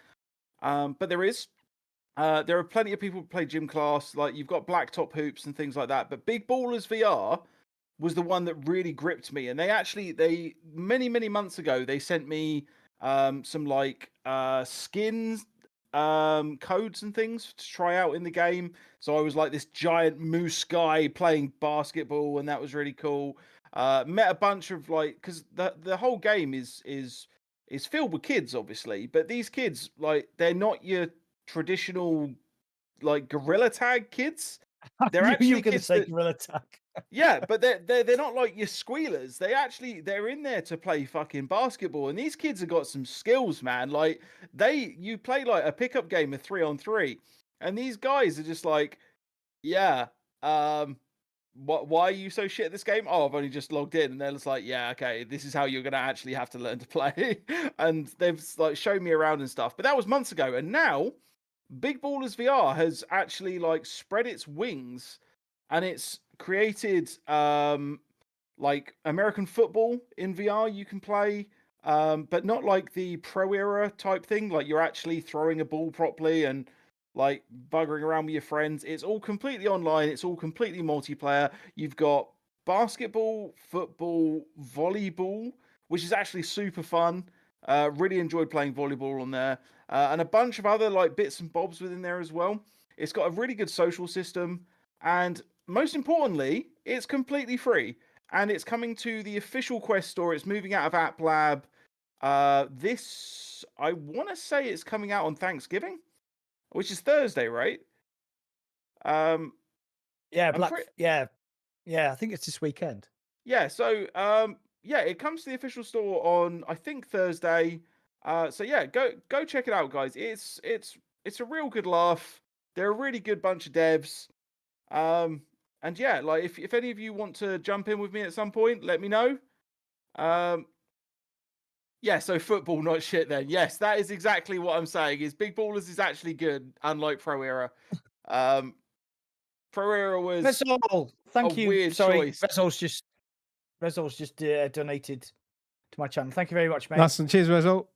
Speaker 1: But there is. There are plenty of people who play Gym Class, like you've got Blacktop Hoops and things like that. But Big Ballers VR was the one that really gripped me. And they many months ago, they sent me some like skins, codes and things to try out in the game. So I was like this giant moose guy playing basketball, and that was really cool. Met a bunch of like, because the whole game is filled with kids, obviously, but these kids, like, they're not your traditional like gorilla tag kids. They're actually
Speaker 3: going to say gorilla tag.
Speaker 1: Yeah, but they're not like your squealers. They're in there to play fucking basketball, and these kids have got some skills, man. Like you play like a pickup game of 3-on-3, and these guys are just like, yeah, why are you so shit at this game? Oh, I've only just logged in. And they're just like, yeah, okay, this is how you're going to actually have to learn to play. And they've like shown me around and stuff. But that was months ago. And now Big Ballers VR has actually like spread its wings, and it's created like American football in VR you can play, but not like the pro era type thing. Like you're actually throwing a ball properly and like buggering around with your friends. It's all completely online. It's all completely multiplayer. You've got basketball, football, volleyball, which is actually super fun. Really enjoyed playing volleyball on there, and a bunch of other like bits and bobs within there as well. It's got a really good social system, and most importantly, it's completely free. And it's coming to the official Quest store. It's moving out of App Lab. This, I want to say it's coming out on Thanksgiving, which is Thursday, right?
Speaker 3: Yeah, yeah, I think it's this weekend.
Speaker 1: Yeah, so yeah, it comes to the official store on, I think, Thursday. So yeah, go check it out, guys. It's a real good laugh. They're a really good bunch of devs. And yeah, like if any of you want to jump in with me at some point, let me know. Yeah, so football, not shit then. Yes, that is exactly what I'm saying. Is Big Ballers is actually good, unlike Pro Era. Pro Era was
Speaker 3: Resol, thank you.
Speaker 1: Weird
Speaker 3: Sorry,
Speaker 1: choice.
Speaker 3: Resol's just donated to my channel. Thank you very much, mate.
Speaker 2: Nice one. Cheers, Resol.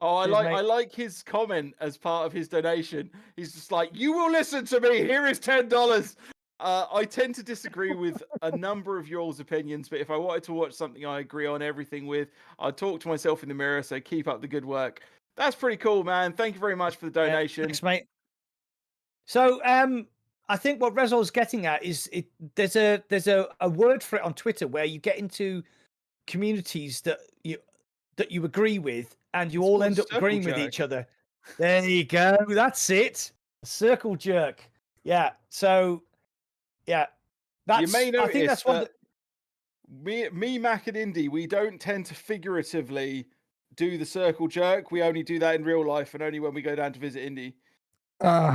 Speaker 1: Oh,
Speaker 3: Cheers,
Speaker 1: I like his comment as part of his donation. He's just like, "You will listen to me. Here is $10." I tend to disagree with a number of y'all's opinions, but if I wanted to watch something I agree on everything with, I'd talk to myself in the mirror. So keep up the good work. That's pretty cool, man. Thank you very much for the donation.
Speaker 3: Thanks, mate. So, I think what Rezol's getting at is there's a word for it on Twitter where you get into communities that you agree with, and you all end up agreeing with each other. There you go. That's it. Circle jerk. Yeah. So, yeah. That's.
Speaker 1: You may notice
Speaker 3: I think that's one.
Speaker 1: Me, Mac, and Indy, we don't tend to figuratively do the circle jerk. We only do that in real life, and only when we go down to visit Indy.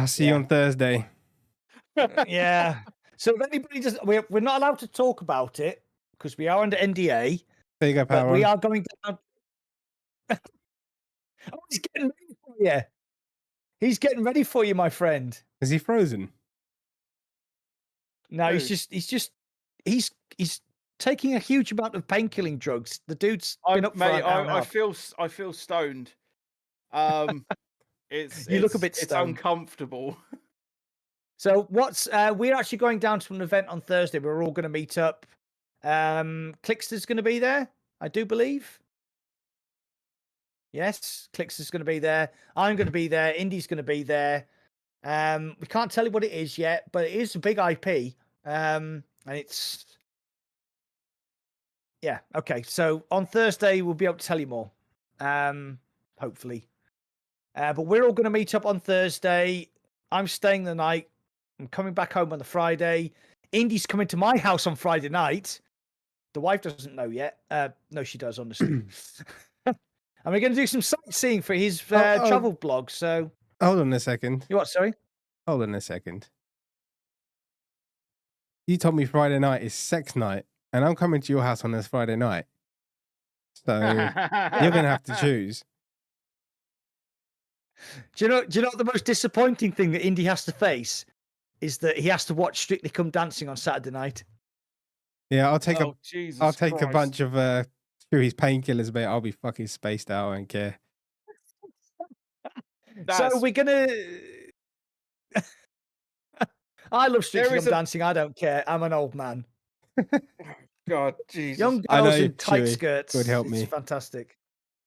Speaker 2: See you on Thursday.
Speaker 3: Yeah. So if anybody does, we're not allowed to talk about it because we are under NDA.
Speaker 2: There you go,
Speaker 3: But
Speaker 2: Power.
Speaker 3: we are going down. Oh, he's getting ready for you. He's getting ready for you, my friend.
Speaker 2: Is he frozen?
Speaker 3: No, he's taking a huge amount of painkilling drugs. The dude's been up for an hour and a half.
Speaker 1: I feel stoned. It's
Speaker 3: look a bit
Speaker 1: it's
Speaker 3: stoned.
Speaker 1: uncomfortable.
Speaker 3: So we're actually going down to an event on Thursday. We're all going to meet up. Clickster's going to be there, I do believe. Yes, Clickster's going to be there. I'm going to be there. Indy's going to be there. We can't tell you what it is yet, but it is a big IP. And it's okay. So on Thursday we'll be able to tell you more. Hopefully. But we're all going to meet up on Thursday. I'm staying the night. I'm coming back home on the Friday. Indy's coming to my house on Friday night. The wife doesn't know yet. No, she does, honestly. And we're going to do some sightseeing for his travel blog. So
Speaker 2: hold on a second.
Speaker 3: You what? Sorry.
Speaker 2: Hold on a second. You told me Friday night is sex night, and I'm coming to your house on this Friday night. So you're going to have to choose.
Speaker 3: Do you know what the most disappointing thing that Indy has to face is that he has to watch Strictly Come Dancing on Saturday night.
Speaker 2: Yeah, I'll take
Speaker 1: Christ.
Speaker 2: a bunch of his painkillers, mate. I'll be fucking spaced out. I don't care.
Speaker 3: So we're gonna. I love Strictly Come Dancing. I don't care. I'm an old man.
Speaker 1: God, Jesus.
Speaker 3: Young girls in tight skirts.
Speaker 2: Good help me.
Speaker 3: It's fantastic.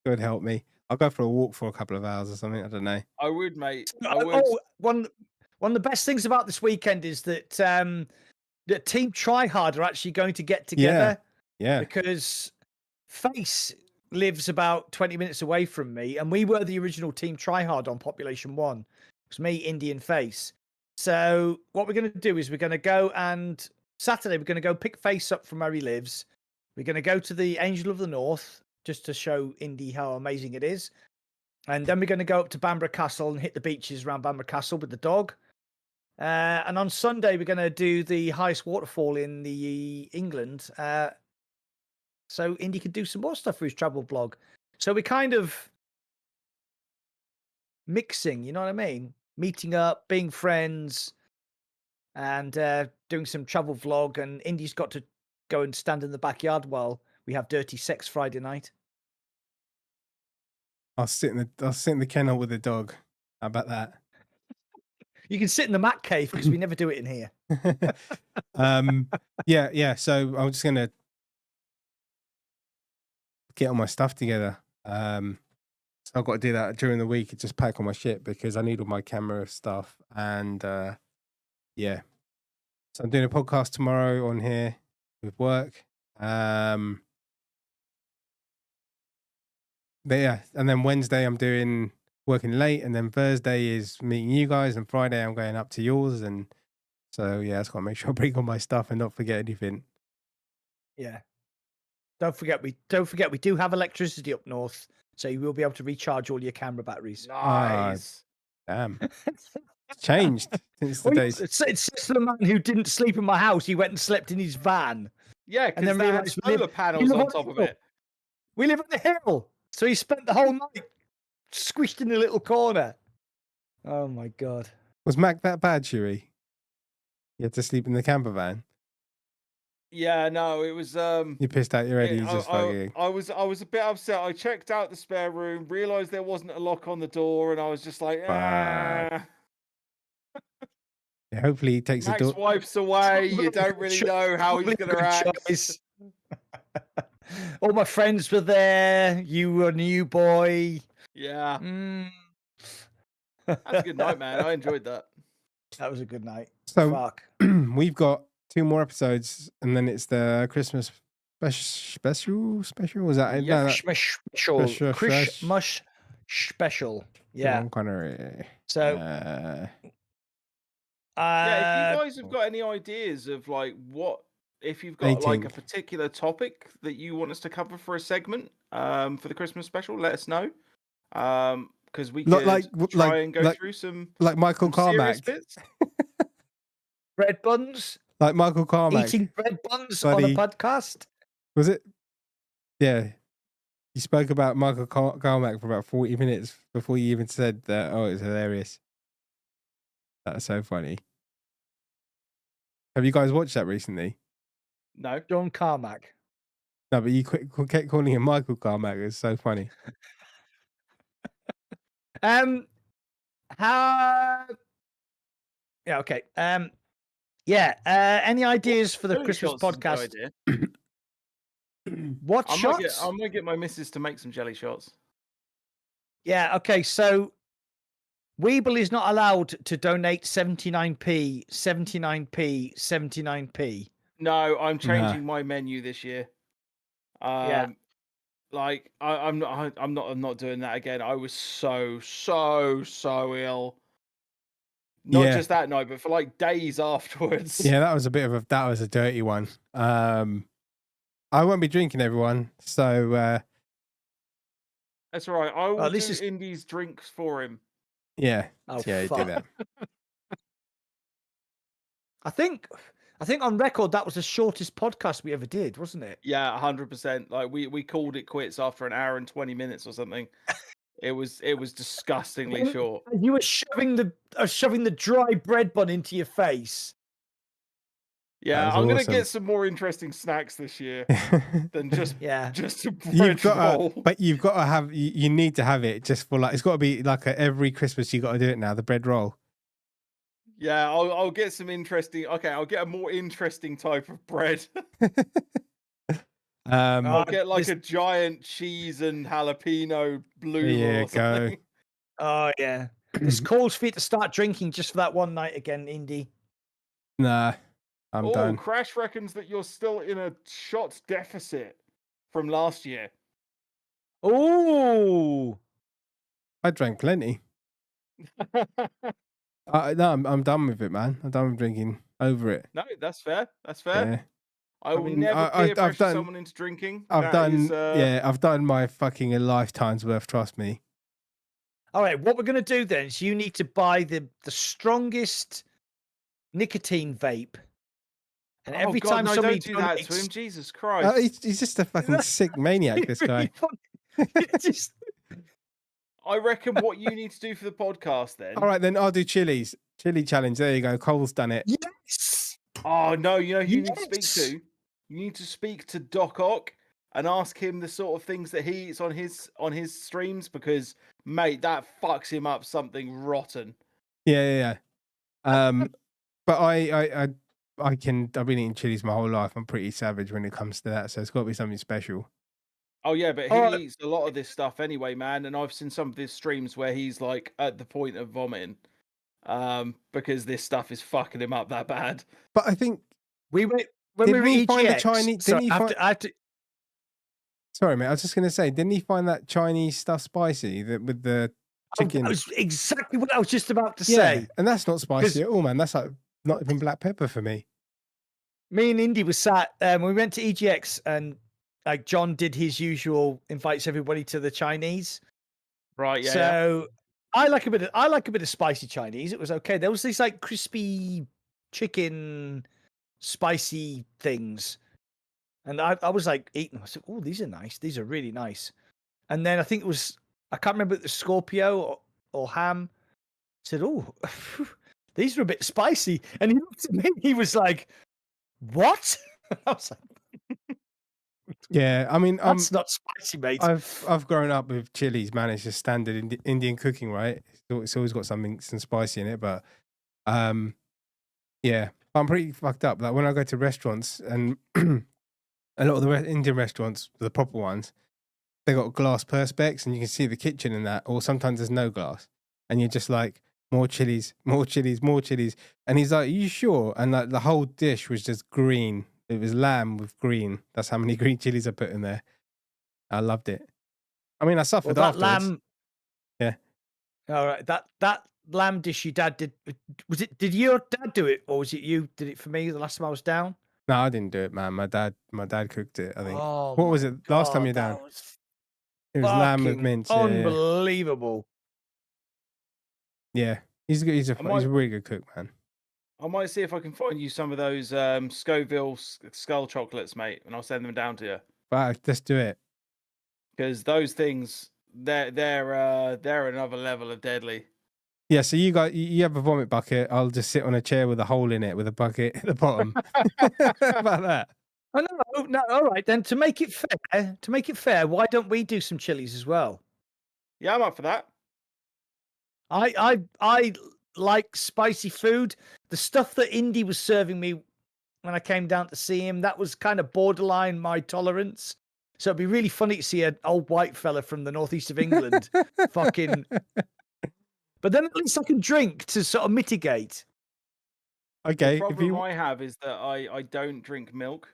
Speaker 2: Good help me. I'll go for a walk for a couple of hours or something. I don't know.
Speaker 1: I would, mate. I would.
Speaker 3: One of the best things about this weekend is that the Team Tryhard are actually going to get together.
Speaker 2: Yeah.
Speaker 3: Because Face lives about 20 minutes away from me, and we were the original Team Tryhard on Population 1. It was me, Indy, and Face. So what we're going to do is we're going to go and Saturday we're going to go pick Face up from where he lives. We're going to go to the Angel of the North just to show Indy how amazing it is. And then we're going to go up to Bamborough Castle and hit the beaches around Bamborough Castle with the dog. And on Sunday, we're going to do the highest waterfall in the England. So Indy could do some more stuff for his travel blog. So we're kind of mixing, you know what I mean? Meeting up, being friends, and doing some travel vlog. And Indy's got to go and stand in the backyard while we have dirty sex Friday night.
Speaker 2: I'll sit in the kennel with the dog. How about that?
Speaker 3: You can sit in the Mac cave because we never do it in here.
Speaker 2: Yeah. So I'm just gonna get all my stuff together. So I've got to do that during the week. Just pack all my shit because I need all my camera stuff. And yeah, so I'm doing a podcast tomorrow on here with work. But yeah, and then Wednesday I'm working late, and then Thursday is meeting you guys, and Friday I'm going up to yours, and so yeah, I just got to make sure I bring all my stuff and not forget anything.
Speaker 3: Yeah. Don't forget we do have electricity up north, so you will be able to recharge all your camera batteries.
Speaker 1: Nice.
Speaker 2: Damn. It's changed since the days.
Speaker 3: It's just the man who didn't sleep in my house. He went and slept in his van.
Speaker 1: Yeah, because then realized solar panels on top of it.
Speaker 3: We live on the hill, so he spent the whole night squished in a little corner. Oh my god!
Speaker 2: Was Mac that bad, Chewy? You had to sleep in the camper van.
Speaker 1: Yeah, no, it was.
Speaker 2: You pissed out your head.
Speaker 1: I was a bit upset. I checked out the spare room, realized there wasn't a lock on the door, and I was just like,
Speaker 2: Yeah, hopefully he takes
Speaker 1: Max
Speaker 2: the door.
Speaker 1: wipes away. You don't really know how he's going to react.
Speaker 3: All my friends were there. You were a new boy.
Speaker 1: Yeah. That's a good night, man. I enjoyed that.
Speaker 3: That was a good night.
Speaker 2: So
Speaker 3: Fuck.
Speaker 2: we've got 2 more episodes, and then it's the Christmas special. Was that
Speaker 1: Yes.
Speaker 2: no,
Speaker 3: Special.
Speaker 2: Special.
Speaker 3: Christmas special. Yeah.
Speaker 2: Sean Connery.
Speaker 3: So,
Speaker 1: Yeah, if you guys have got any ideas of like what, if you've got like a
Speaker 2: 18th.
Speaker 1: particular topic that you want us to cover for a segment, for the Christmas special, let us know. Because we could try and go through some
Speaker 2: like Michael
Speaker 1: serious
Speaker 2: Carmack.
Speaker 1: bits.
Speaker 3: bread buns.
Speaker 2: Like Michael Carmack.
Speaker 3: Eating bread buns on a podcast.
Speaker 2: Was it? Yeah. You spoke about Michael Carmack for about 40 minutes before you even said that. Oh, it's hilarious. That's so funny. Have you guys watched that recently?
Speaker 1: No.
Speaker 3: John Carmack.
Speaker 2: No, but you kept calling him Michael Carmack. It's so funny.
Speaker 3: How? Yeah. Okay. Yeah. Any ideas for the
Speaker 1: Jelly
Speaker 3: Christmas
Speaker 1: shots is a good
Speaker 3: podcast?
Speaker 1: idea.
Speaker 3: What shots?
Speaker 1: I might get my missus to make some jelly shots.
Speaker 3: Yeah. Okay. So Weeble is not allowed to donate 79p, 79p, 79p.
Speaker 1: No, I'm changing my menu this year.
Speaker 3: Yeah.
Speaker 1: Like I'm not doing that again. I was so ill. Not just that night, but for like days afterwards.
Speaker 2: Yeah, that was a dirty one. I won't be drinking, everyone. So
Speaker 1: that's all right. I will
Speaker 3: this
Speaker 1: do
Speaker 3: is
Speaker 1: Indy's drinks for him.
Speaker 2: Yeah.
Speaker 3: Oh,
Speaker 2: yeah, you do
Speaker 3: fuck.
Speaker 2: that.
Speaker 3: I think on record that was the shortest podcast we ever did, wasn't it?
Speaker 1: Yeah, 100%. Like we called it quits after an hour and 20 minutes or something. It was disgustingly short.
Speaker 3: You were shoving the dry bread bun into your face.
Speaker 1: Yeah, I'm gonna get some more interesting snacks this year than just a bread roll.
Speaker 2: But you've got to have. You need to have it just for like. It's got to be like every Christmas. You got to do it now. The bread roll.
Speaker 1: Yeah, I'll get some interesting. Okay, I'll get a more interesting type of bread. I'll get like a giant cheese and jalapeno blue or something.
Speaker 3: Oh yeah, this calls for you to start drinking just for that one night again, Indy.
Speaker 2: Nah, I'm done.
Speaker 1: Crash reckons that you're still in a shot deficit from last year.
Speaker 3: Oh,
Speaker 2: I drank plenty. No, I'm done with it, man. I'm done with drinking. Over it.
Speaker 1: No, that's fair. That's fair.
Speaker 2: Yeah.
Speaker 1: I will never peer pressure someone into drinking.
Speaker 2: I've done my fucking lifetime's worth. Trust me.
Speaker 3: All right, what we're gonna do then is you need to buy the strongest nicotine vape, and every time somebody
Speaker 1: don't do that to him, Jesus Christ,
Speaker 2: he's just a fucking sick maniac. This guy.
Speaker 1: I reckon what you need to do for the podcast then.
Speaker 2: All right, then I'll do chili challenge. There you go. Cole's done it.
Speaker 3: Yes.
Speaker 1: Oh no, you know who you need to speak to? You need to speak to Doc Ock and ask him the sort of things that he eats on his streams, because mate, that fucks him up something rotten.
Speaker 2: Yeah. But I've been eating chilies my whole life. I'm pretty savage when it comes to that, so it's got to be something special.
Speaker 1: Oh yeah, but he eats a lot of this stuff anyway, man. And I've seen some of his streams where he's like at the point of vomiting, because this stuff is fucking him up that bad.
Speaker 2: But I think
Speaker 3: we were find the
Speaker 2: Chinese. Sorry, mate. I was just going to say, didn't he find that Chinese stuff spicy with the chicken?
Speaker 3: That was exactly what I was just about to say.
Speaker 2: And that's not spicy at all, man. That's like not even black pepper for me.
Speaker 3: Me and Indy was sat. We went to EGX, and like John did his usual, invites everybody to the Chinese.
Speaker 1: Right. Yeah.
Speaker 3: So I like a bit of spicy Chinese. It was okay. There was these like crispy chicken, spicy things. And I was like eating. I said, "Oh, these are nice. These are really nice." And then I think it was, I can't remember if it was Scorpio or ham. Said, "Oh, these are a bit spicy." And he looked at me. He was like, "What?" I was like,
Speaker 2: "Yeah, I mean,
Speaker 3: that's not spicy, mate."
Speaker 2: I've grown up with chilies, man. It's just standard Indian cooking, right? It's always got some spicy in it, but yeah, I'm pretty fucked up. Like when I go to restaurants and. A lot of the Indian restaurants, the proper ones, they got glass perspex and you can see the kitchen in that, or sometimes there's no glass. And you're just like, more chilies, more chilies, more chilies. And he's like, "Are you sure?" And like the whole dish was just green. It was lamb with green. That's how many green chilies I put in there. I loved it. I mean, I
Speaker 3: Well,
Speaker 2: suffered
Speaker 3: that
Speaker 2: afterwards.
Speaker 3: lamb.
Speaker 2: Yeah.
Speaker 3: All right. That lamb dish your dad did. Was it? Did your dad do it, or was it you did it for me the last time I was down?
Speaker 2: No, I didn't do it, man. My dad cooked it, I think.
Speaker 3: Oh
Speaker 2: What was
Speaker 3: my
Speaker 2: it last time
Speaker 3: God,
Speaker 2: you're down?
Speaker 3: that was
Speaker 2: It was lamb with
Speaker 3: fucking
Speaker 2: mince. Yeah, yeah.
Speaker 3: unbelievable.
Speaker 2: Yeah. He's a really good cook, man.
Speaker 1: I might see if I can find you some of those Scoville skull chocolates, mate, and I'll send them down to you.
Speaker 2: But let's do it.
Speaker 1: Because those things, they're another level of deadly.
Speaker 2: Yeah, so you have a vomit bucket. I'll just sit on a chair with a hole in it with a bucket at the bottom. How about that?
Speaker 3: Oh, no. All right, then to make it fair, why don't we do some chilies as well?
Speaker 1: Yeah, I'm up for that.
Speaker 3: I like spicy food. The stuff that Indy was serving me when I came down to see him, that was kind of borderline my tolerance. So it'd be really funny to see an old white fella from the northeast of England fucking. But then at least I can drink to sort of mitigate.
Speaker 2: Okay.
Speaker 1: The problem I have is that I don't drink milk.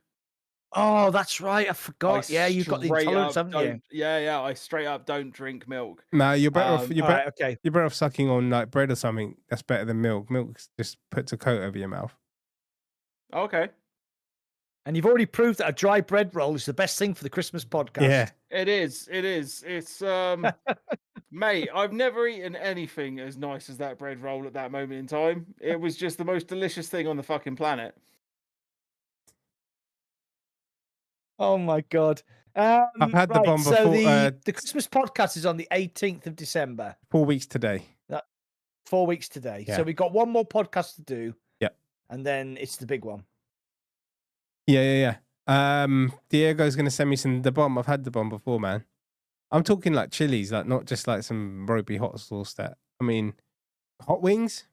Speaker 3: Oh, that's right. I forgot. Yeah, you've got the intolerance, haven't you?
Speaker 1: Yeah. I straight up don't drink milk.
Speaker 2: No, you're better off.
Speaker 3: Okay.
Speaker 2: You're better off sucking on like bread or something. That's better than milk. Milk just puts a coat over your mouth.
Speaker 1: Okay.
Speaker 3: And you've already proved that a dry bread roll is the best thing for the Christmas podcast.
Speaker 2: Yeah,
Speaker 1: it is. It's mate, I've never eaten anything as nice as that bread roll at that moment in time. It was just the most delicious thing on the fucking planet.
Speaker 3: Oh my God.
Speaker 2: I've had the bomb before.
Speaker 3: So the Christmas podcast is on the 18th of December.
Speaker 2: 4 weeks today.
Speaker 3: 4 weeks today.
Speaker 2: Yeah.
Speaker 3: So we've got one more podcast to do.
Speaker 2: Yep.
Speaker 3: And then it's the big one.
Speaker 2: Yeah. Diego's going to send me the bomb. I've had the bomb before, man. I'm talking like chilies, like not just like some ropey hot sauce. I mean, hot wings?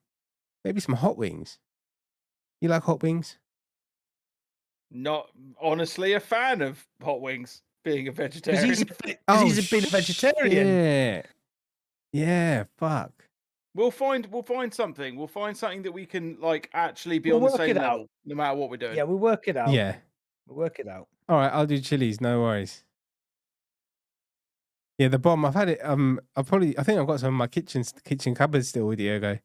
Speaker 2: Maybe some hot wings. You like hot wings?
Speaker 1: Not honestly a fan of hot wings, being a vegetarian.
Speaker 3: He's been a vegetarian.
Speaker 2: Yeah, fuck.
Speaker 1: We'll find something. We'll find something that we can like actually be on the same level, no matter what we're doing.
Speaker 3: Yeah, we'll work it out.
Speaker 2: Yeah.
Speaker 3: We'll work it out.
Speaker 2: All right, I'll do chilies, no worries. Yeah, the bomb, I've had it. I think I've got some in my kitchen cupboard still with Diego.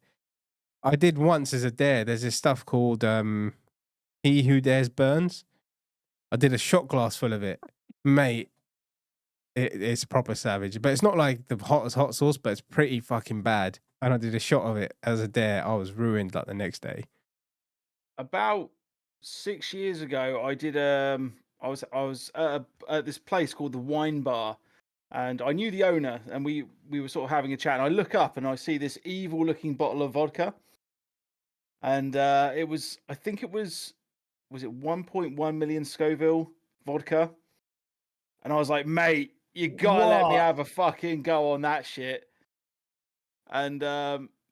Speaker 2: I did once as a dare. There's this stuff called He Who Dares Burns. I did a shot glass full of it. Mate, it's proper savage. But it's not like the hottest hot sauce, but it's pretty fucking bad. And I did a shot of it as a dare. I was ruined like the next day.
Speaker 1: About 6 years ago, I did I was at this place called the Wine Bar, and I knew the owner, and we were sort of having a chat. And I look up and I see this evil-looking bottle of vodka, and it was 1.1 million Scoville vodka, and I was like, mate, you gotta let me have a fucking go on that shit. And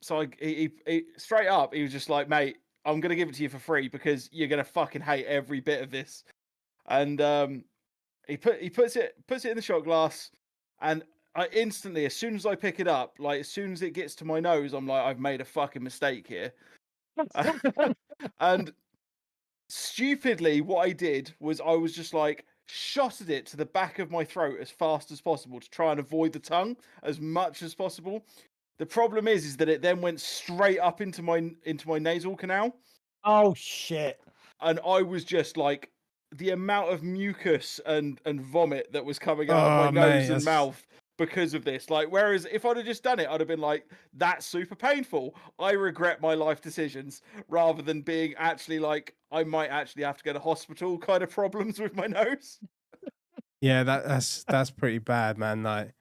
Speaker 1: so he straight up, he was just like, mate, I'm gonna give it to you for free because you're gonna fucking hate every bit of this. And he puts it in the shot glass, and I instantly, as soon as I pick it up, like as soon as it gets to my nose, I'm like, I've made a fucking mistake here. And stupidly, what I did was I was just like shotted it to the back of my throat as fast as possible to try and avoid the tongue as much as possible. The problem is that it then went straight up into my nasal canal.
Speaker 3: Oh shit!
Speaker 1: And I was just like, the amount of mucus and vomit that was coming out of my nose and mouth because of this. Like, whereas if I'd have just done it, I'd have been like, that's super painful. I regret my life decisions, rather than being actually like, I might actually have to go to hospital kind of problems with my nose.
Speaker 2: Yeah, that's pretty bad, man. Like,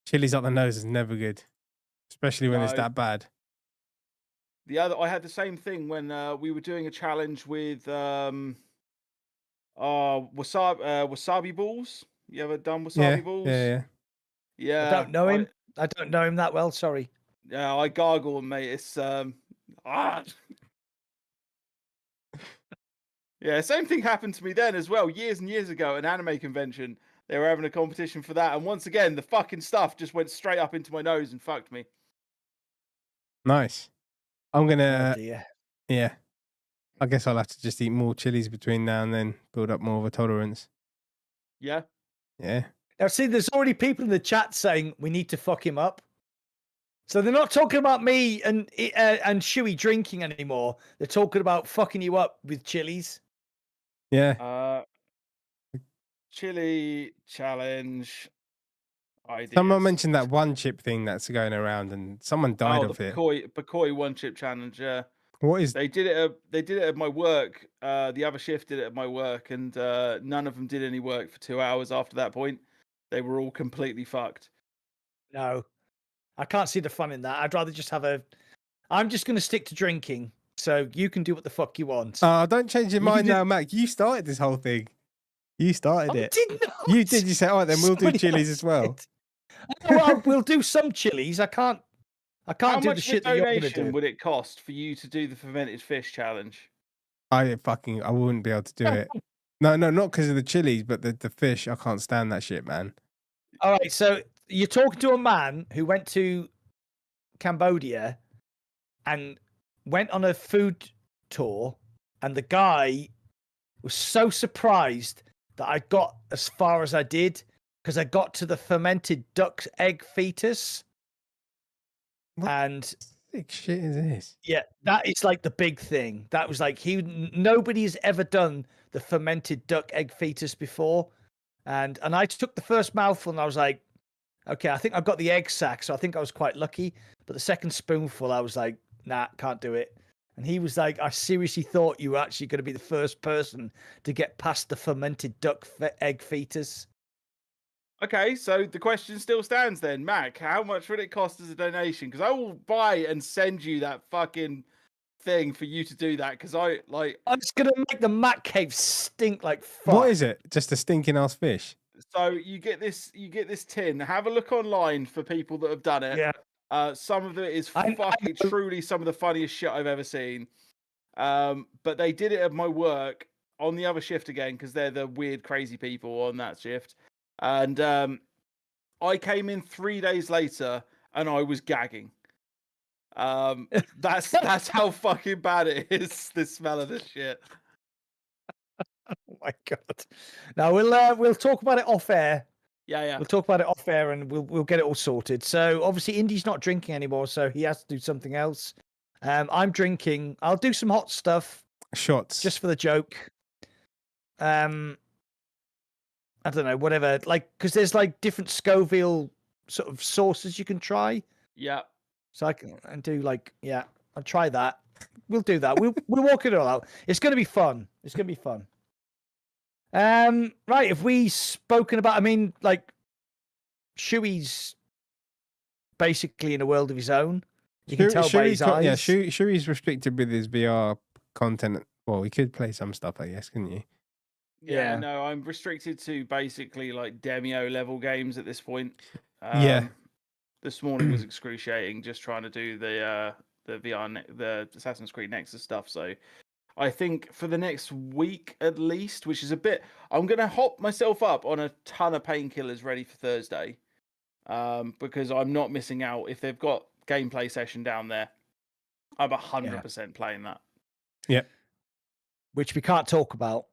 Speaker 2: chilies up the nose is never good, especially when it's that bad.
Speaker 1: I had the same thing when we were doing a challenge with wasabi balls. You ever done wasabi balls? Yeah.
Speaker 3: I don't know him. I don't know him that well. Sorry.
Speaker 1: Yeah, I gargle, mate. It's Yeah, same thing happened to me then as well, years and years ago at an anime convention. They were having a competition for that, and once again, the fucking stuff just went straight up into my nose and fucked me.
Speaker 2: Nice. I'm
Speaker 3: Oh
Speaker 2: gonna,
Speaker 3: dear.
Speaker 2: yeah. I guess I'll have to just eat more chilies between now and then, build up more of a tolerance.
Speaker 1: Yeah.
Speaker 2: Yeah.
Speaker 3: Now, see, there's already people in the chat saying we need to fuck him up. So they're not talking about me and Shuey drinking anymore. They're talking about fucking you up with chilies.
Speaker 2: Yeah.
Speaker 1: Chili challenge ideas.
Speaker 2: Someone mentioned that one chip thing that's going around, and someone died of it.
Speaker 1: Bakoi one chip challenge. Yeah.
Speaker 2: What is?
Speaker 1: They did it at my work. The other shift did it at my work, and none of them did any work for 2 hours after that point. They were all completely fucked.
Speaker 3: No, I can't see the fun in that. I'd rather just have a. I'm just going to stick to drinking, so you can do what the fuck you want.
Speaker 2: Don't change your mind now, Mac. You started this whole thing. You started it.
Speaker 3: I did not.
Speaker 2: You did. You said, "All right, then we'll do chilies as well."
Speaker 3: Well, we'll do some chilies. I can't
Speaker 1: How
Speaker 3: do
Speaker 1: much
Speaker 3: the shit that you're going to do.
Speaker 1: would it cost for you to do the fermented fish challenge?
Speaker 2: I wouldn't be able to do it. No, not because of the chilies, but the fish. I can't stand that shit, man.
Speaker 3: All right, so you're talking to a man who went to Cambodia and went on a food tour, and the guy was so surprised that I got as far as I did because I got to the fermented duck egg fetus.
Speaker 2: What
Speaker 3: And
Speaker 2: sick shit is this?
Speaker 3: yeah, that is like the big thing. That was like nobody's ever done the fermented duck egg fetus before. And I took the first mouthful and I was like, okay, I think I've got the egg sac, so I think I was quite lucky. But the second spoonful, I was like, nah, can't do it. And he was like, I seriously thought you were actually going to be the first person to get past the fermented duck egg fetus.
Speaker 1: Okay, so the question still stands then, Mac. How much would it cost as a donation? Because I will buy and send you that fucking thing for you to do that. Because I'm
Speaker 3: just gonna make the Mac cave stink like fuck.
Speaker 2: What is it? Just a stinking ass fish.
Speaker 1: So you get this tin. Have a look online for people that have done it.
Speaker 3: Yeah.
Speaker 1: Some of it is fucking truly some of the funniest shit I've ever seen. But they did it at my work on the other shift again because they're the weird, crazy people on that shift. And I came in 3 days later and I was gagging. That's how fucking bad it is. The smell of this shit.
Speaker 3: Oh my god! Now we'll talk about it off air.
Speaker 1: Yeah.
Speaker 3: We'll talk about it off air and we'll get it all sorted. So obviously Indy's not drinking anymore, so he has to do something else. I'm drinking. I'll do some hot stuff.
Speaker 2: Shots.
Speaker 3: Just for the joke. I don't know, whatever. Like, because there's like different Scoville sort of sauces you can try.
Speaker 1: Yeah.
Speaker 3: So I can do like, yeah, I'll try that. We'll do that. We'll walk it all out. It's going to be fun. It's going to be fun. Right. Have we spoken about? I mean, like, Shuey's basically in a world of his own. You can tell by his eyes.
Speaker 2: Yeah, Shuey's restricted with his VR content. Well, we could play some stuff, I guess, couldn't you?
Speaker 1: Yeah, no, I'm restricted to basically like Demio level games at this point.
Speaker 2: Yeah.
Speaker 1: This morning was excruciating just trying to do the VR, the Assassin's Creed Nexus stuff. So I think for the next week at least, which is a bit, I'm going to hop myself up on a ton of painkillers ready for Thursday. Because I'm not missing out. If they've got gameplay session down there, I'm 100% playing that.
Speaker 2: Yeah.
Speaker 3: Which we can't talk about.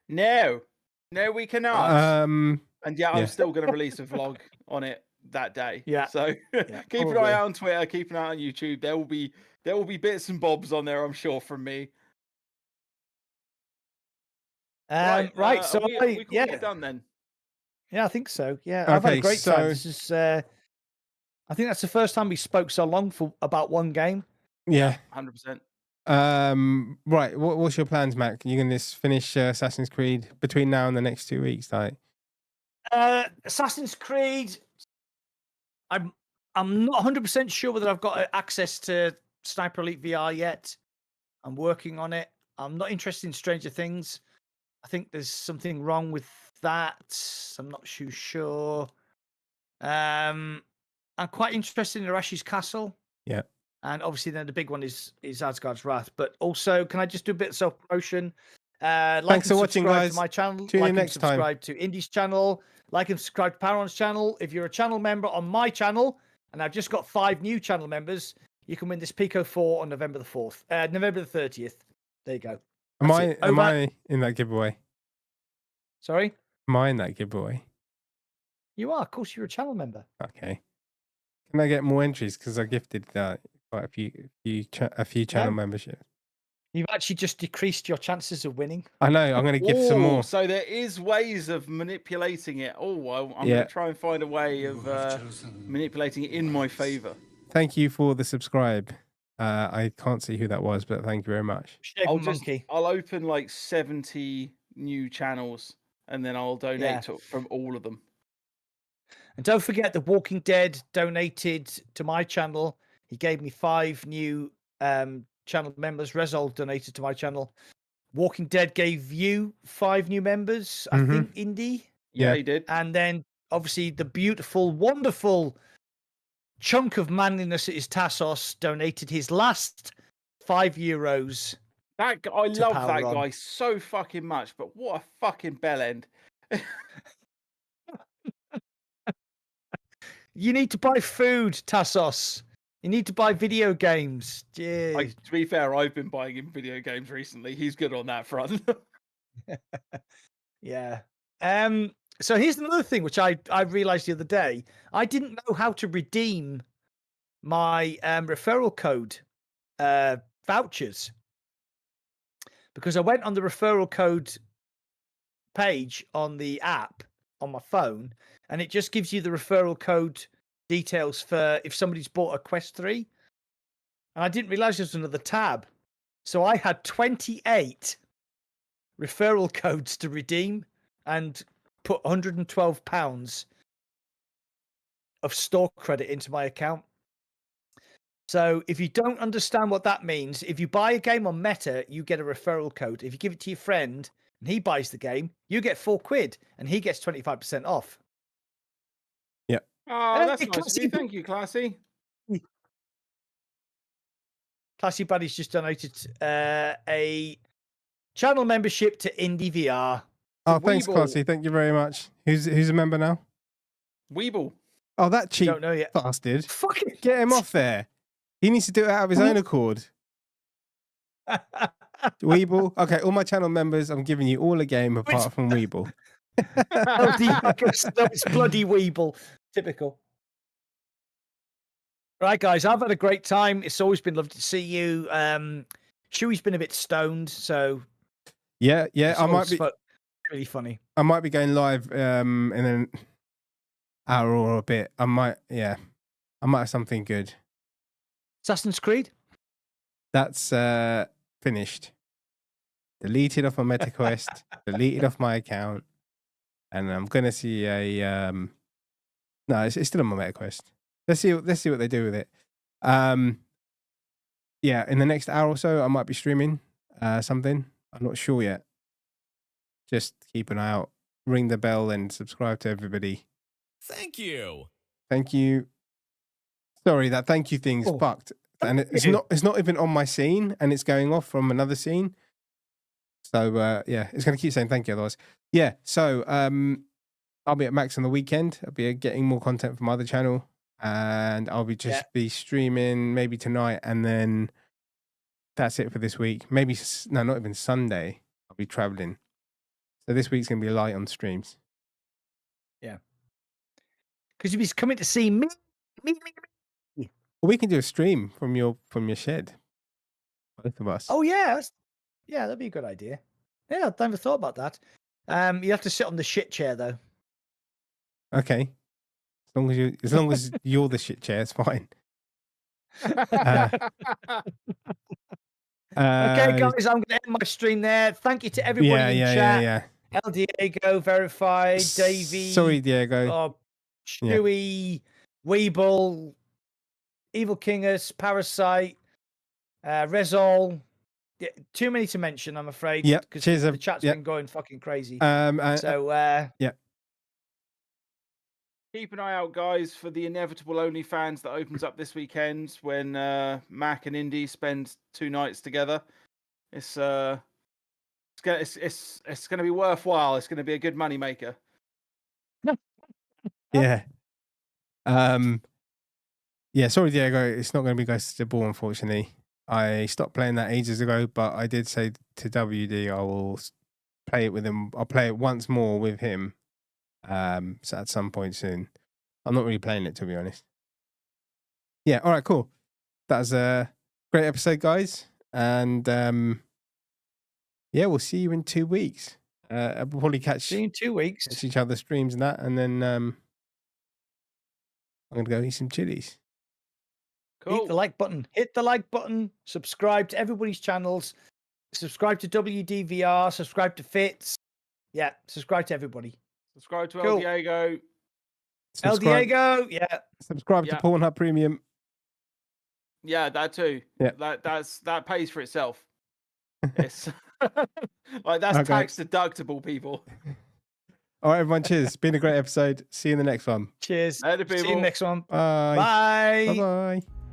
Speaker 1: No, we cannot. I'm still going to release a vlog on it that day.
Speaker 3: Yeah.
Speaker 1: So keep an eye out on Twitter, keep an eye on YouTube. There will be bits and bobs on there, I'm sure, from me.
Speaker 3: Right. So
Speaker 1: we it done then.
Speaker 3: Yeah, I think so. Yeah, I've had a great time. This is. I think that's the first time we spoke so long for about one game.
Speaker 2: Yeah,
Speaker 1: 100%.
Speaker 2: Right. What's your plans, Mac? You gonna finish Assassin's Creed between now and the next 2 weeks, like?
Speaker 3: Assassin's Creed. I'm not 100% sure whether I've got access to Sniper Elite VR yet. I'm working on it. I'm not interested in Stranger Things. I think there's something wrong with that. I'm not too sure. I'm quite interested in Arashi's Castle.
Speaker 2: Yeah.
Speaker 3: And obviously then the big one is Asgard's Wrath. But also, can I just do a bit of self-promotion?
Speaker 2: Thanks for watching, guys.
Speaker 3: To my channel.
Speaker 2: Tune in next time.
Speaker 3: Subscribe to Indy's channel. Like and subscribe to Paron's channel. If you're a channel member on my channel, and I've just got 5 new channel members, you can win this Pico 4 on November the 4th. November the 30th. There you go.
Speaker 2: Am
Speaker 3: That's
Speaker 2: I
Speaker 3: it.
Speaker 2: am
Speaker 3: Over.
Speaker 2: I in that giveaway?
Speaker 3: Sorry?
Speaker 2: Am I in that giveaway?
Speaker 3: You are. Of course, you're a channel member.
Speaker 2: Okay. Can I get more entries? Because I gifted quite a few channel
Speaker 3: No.
Speaker 2: memberships.
Speaker 3: You've actually just decreased your chances of winning.
Speaker 2: I know. I'm going to give some more.
Speaker 1: So there is ways of manipulating it. I'm going to try and find a way of manipulating it in my favor.
Speaker 2: Thank you for the subscribe. I can't see who that was, but thank you very much.
Speaker 1: I'll open like 70 new channels and then I'll donate from all of them.
Speaker 3: And don't forget, The Walking Dead donated to my channel. He gave me 5 new channel members. Resolve donated to my channel. Walking Dead gave you 5 new members. I think Indie.
Speaker 1: Yeah, he did.
Speaker 3: And then obviously the beautiful, wonderful chunk of manliness that is Tassos donated his last €5.
Speaker 1: I love that guy so fucking much, but what a fucking bellend.
Speaker 3: You need to buy food, Tassos. You need to buy video games.
Speaker 1: To be fair, I've been buying him video games recently. He's good on that front.
Speaker 3: Yeah. So here's another thing which I realized the other day. I didn't know how to redeem my referral code vouchers because I went on the referral code page on the app on my phone, and it just gives you the referral code details for if somebody's bought a Quest 3. And I didn't realize there was another tab. So I had 28 referral codes to redeem and put £112 of store credit into my account. So if you don't understand what that means, if you buy a game on Meta, you get a referral code. If you give it to your friend and he buys the game, you get £4 and he gets 25% off.
Speaker 2: Yeah.
Speaker 1: Oh, that's nice of you. Thank you, Classy.
Speaker 3: Classy Buddy's just donated a channel membership to IndieVR.
Speaker 2: Oh, thanks, Classy. Thank you very much. Who's a member now?
Speaker 1: Weeble.
Speaker 2: Oh, that cheap
Speaker 3: Don't know yet.
Speaker 2: bastard.
Speaker 3: Fucking
Speaker 2: Get him off there. He needs to do it out of his own accord. Weeble. Okay, all my channel members, I'm giving you all a game apart from Weeble.
Speaker 3: No, it's bloody Weeble. Typical. Right, guys, I've had a great time. It's always been lovely to see you. Chewy's been a bit stoned, so
Speaker 2: yeah, I might be
Speaker 3: really funny.
Speaker 2: I might be going live in an hour or a bit. I might have something good.
Speaker 3: Assassin's Creed?
Speaker 2: That's finished. Deleted off my MetaQuest, deleted off my account, and I'm gonna see a no, it's still on my MetaQuest. Let's see what they do with it. Yeah, in the next hour or so, I might be streaming something. I'm not sure yet. Just keep an eye out. Ring the bell and subscribe to everybody.
Speaker 4: Thank you.
Speaker 2: Thank you. Sorry, that thank you thing's fucked. And it's not even on my scene, and it's going off from another scene. So yeah, it's gonna keep saying thank you otherwise. Yeah, so I'll be at Max on the weekend. I'll be getting more content from my other channel. And I'll be be streaming maybe tonight, and then that's it for this week. Maybe not even Sunday. I'll be traveling, so this week's gonna be light on streams.
Speaker 3: Yeah, because you'll be coming to see me.
Speaker 2: Well, we can do a stream from your shed, both of us.
Speaker 3: Oh yeah, that'd be a good idea. Yeah, I never thought about that. You have to sit on the shit chair though.
Speaker 2: Okay. As long as you're the shit chair, it's fine.
Speaker 3: Okay, guys, I'm going to end my stream there. Thank you to everybody in chat.
Speaker 2: Yeah.
Speaker 3: El Diego, Verified, Davey.
Speaker 2: Sorry, Diego.
Speaker 3: Stewie, Weeble, Evil Kingus, Parasite, Rezol. Yeah, too many to mention, I'm afraid.
Speaker 2: Yeah,
Speaker 3: because the chat's been going fucking crazy.
Speaker 2: Yeah.
Speaker 1: Keep an eye out, guys, for the inevitable OnlyFans that opens up this weekend when Mac and Indy spend 2 nights together. It's gonna be worthwhile. It's gonna be a good money maker.
Speaker 2: Yeah. Yeah, sorry, Diego. It's not going to be Ghost of the Ball, unfortunately. I stopped playing that ages ago, but I did say to WD I will play it with him. I'll play it once more with him. So at some point soon. I'm not really playing it, to be honest. Yeah, all right, cool. That was a great episode, guys. And yeah, we'll see you in 2 weeks. We'll probably
Speaker 3: See you in 2 weeks.
Speaker 2: catch each other's streams and that. And then I'm going to go eat some chilies.
Speaker 1: Cool.
Speaker 3: Hit the like button. Hit the like button. Subscribe to everybody's channels. Subscribe to WDVR. Subscribe to Fitz. Yeah, subscribe to everybody.
Speaker 1: Subscribe to
Speaker 3: Cool.
Speaker 1: El Diego.
Speaker 3: El Diego. Yeah.
Speaker 2: Subscribe to
Speaker 1: Yeah.
Speaker 2: Pornhub Premium.
Speaker 1: Yeah, that too.
Speaker 2: Yeah.
Speaker 1: That pays for itself. It's like that's
Speaker 2: Okay.
Speaker 1: tax deductible, people.
Speaker 2: All right, everyone. Cheers. It's been a great episode. See you in the next one.
Speaker 3: Cheers.
Speaker 1: Later,
Speaker 3: See you
Speaker 1: people.
Speaker 3: next one.
Speaker 2: Bye.
Speaker 3: Bye.
Speaker 2: Bye-bye.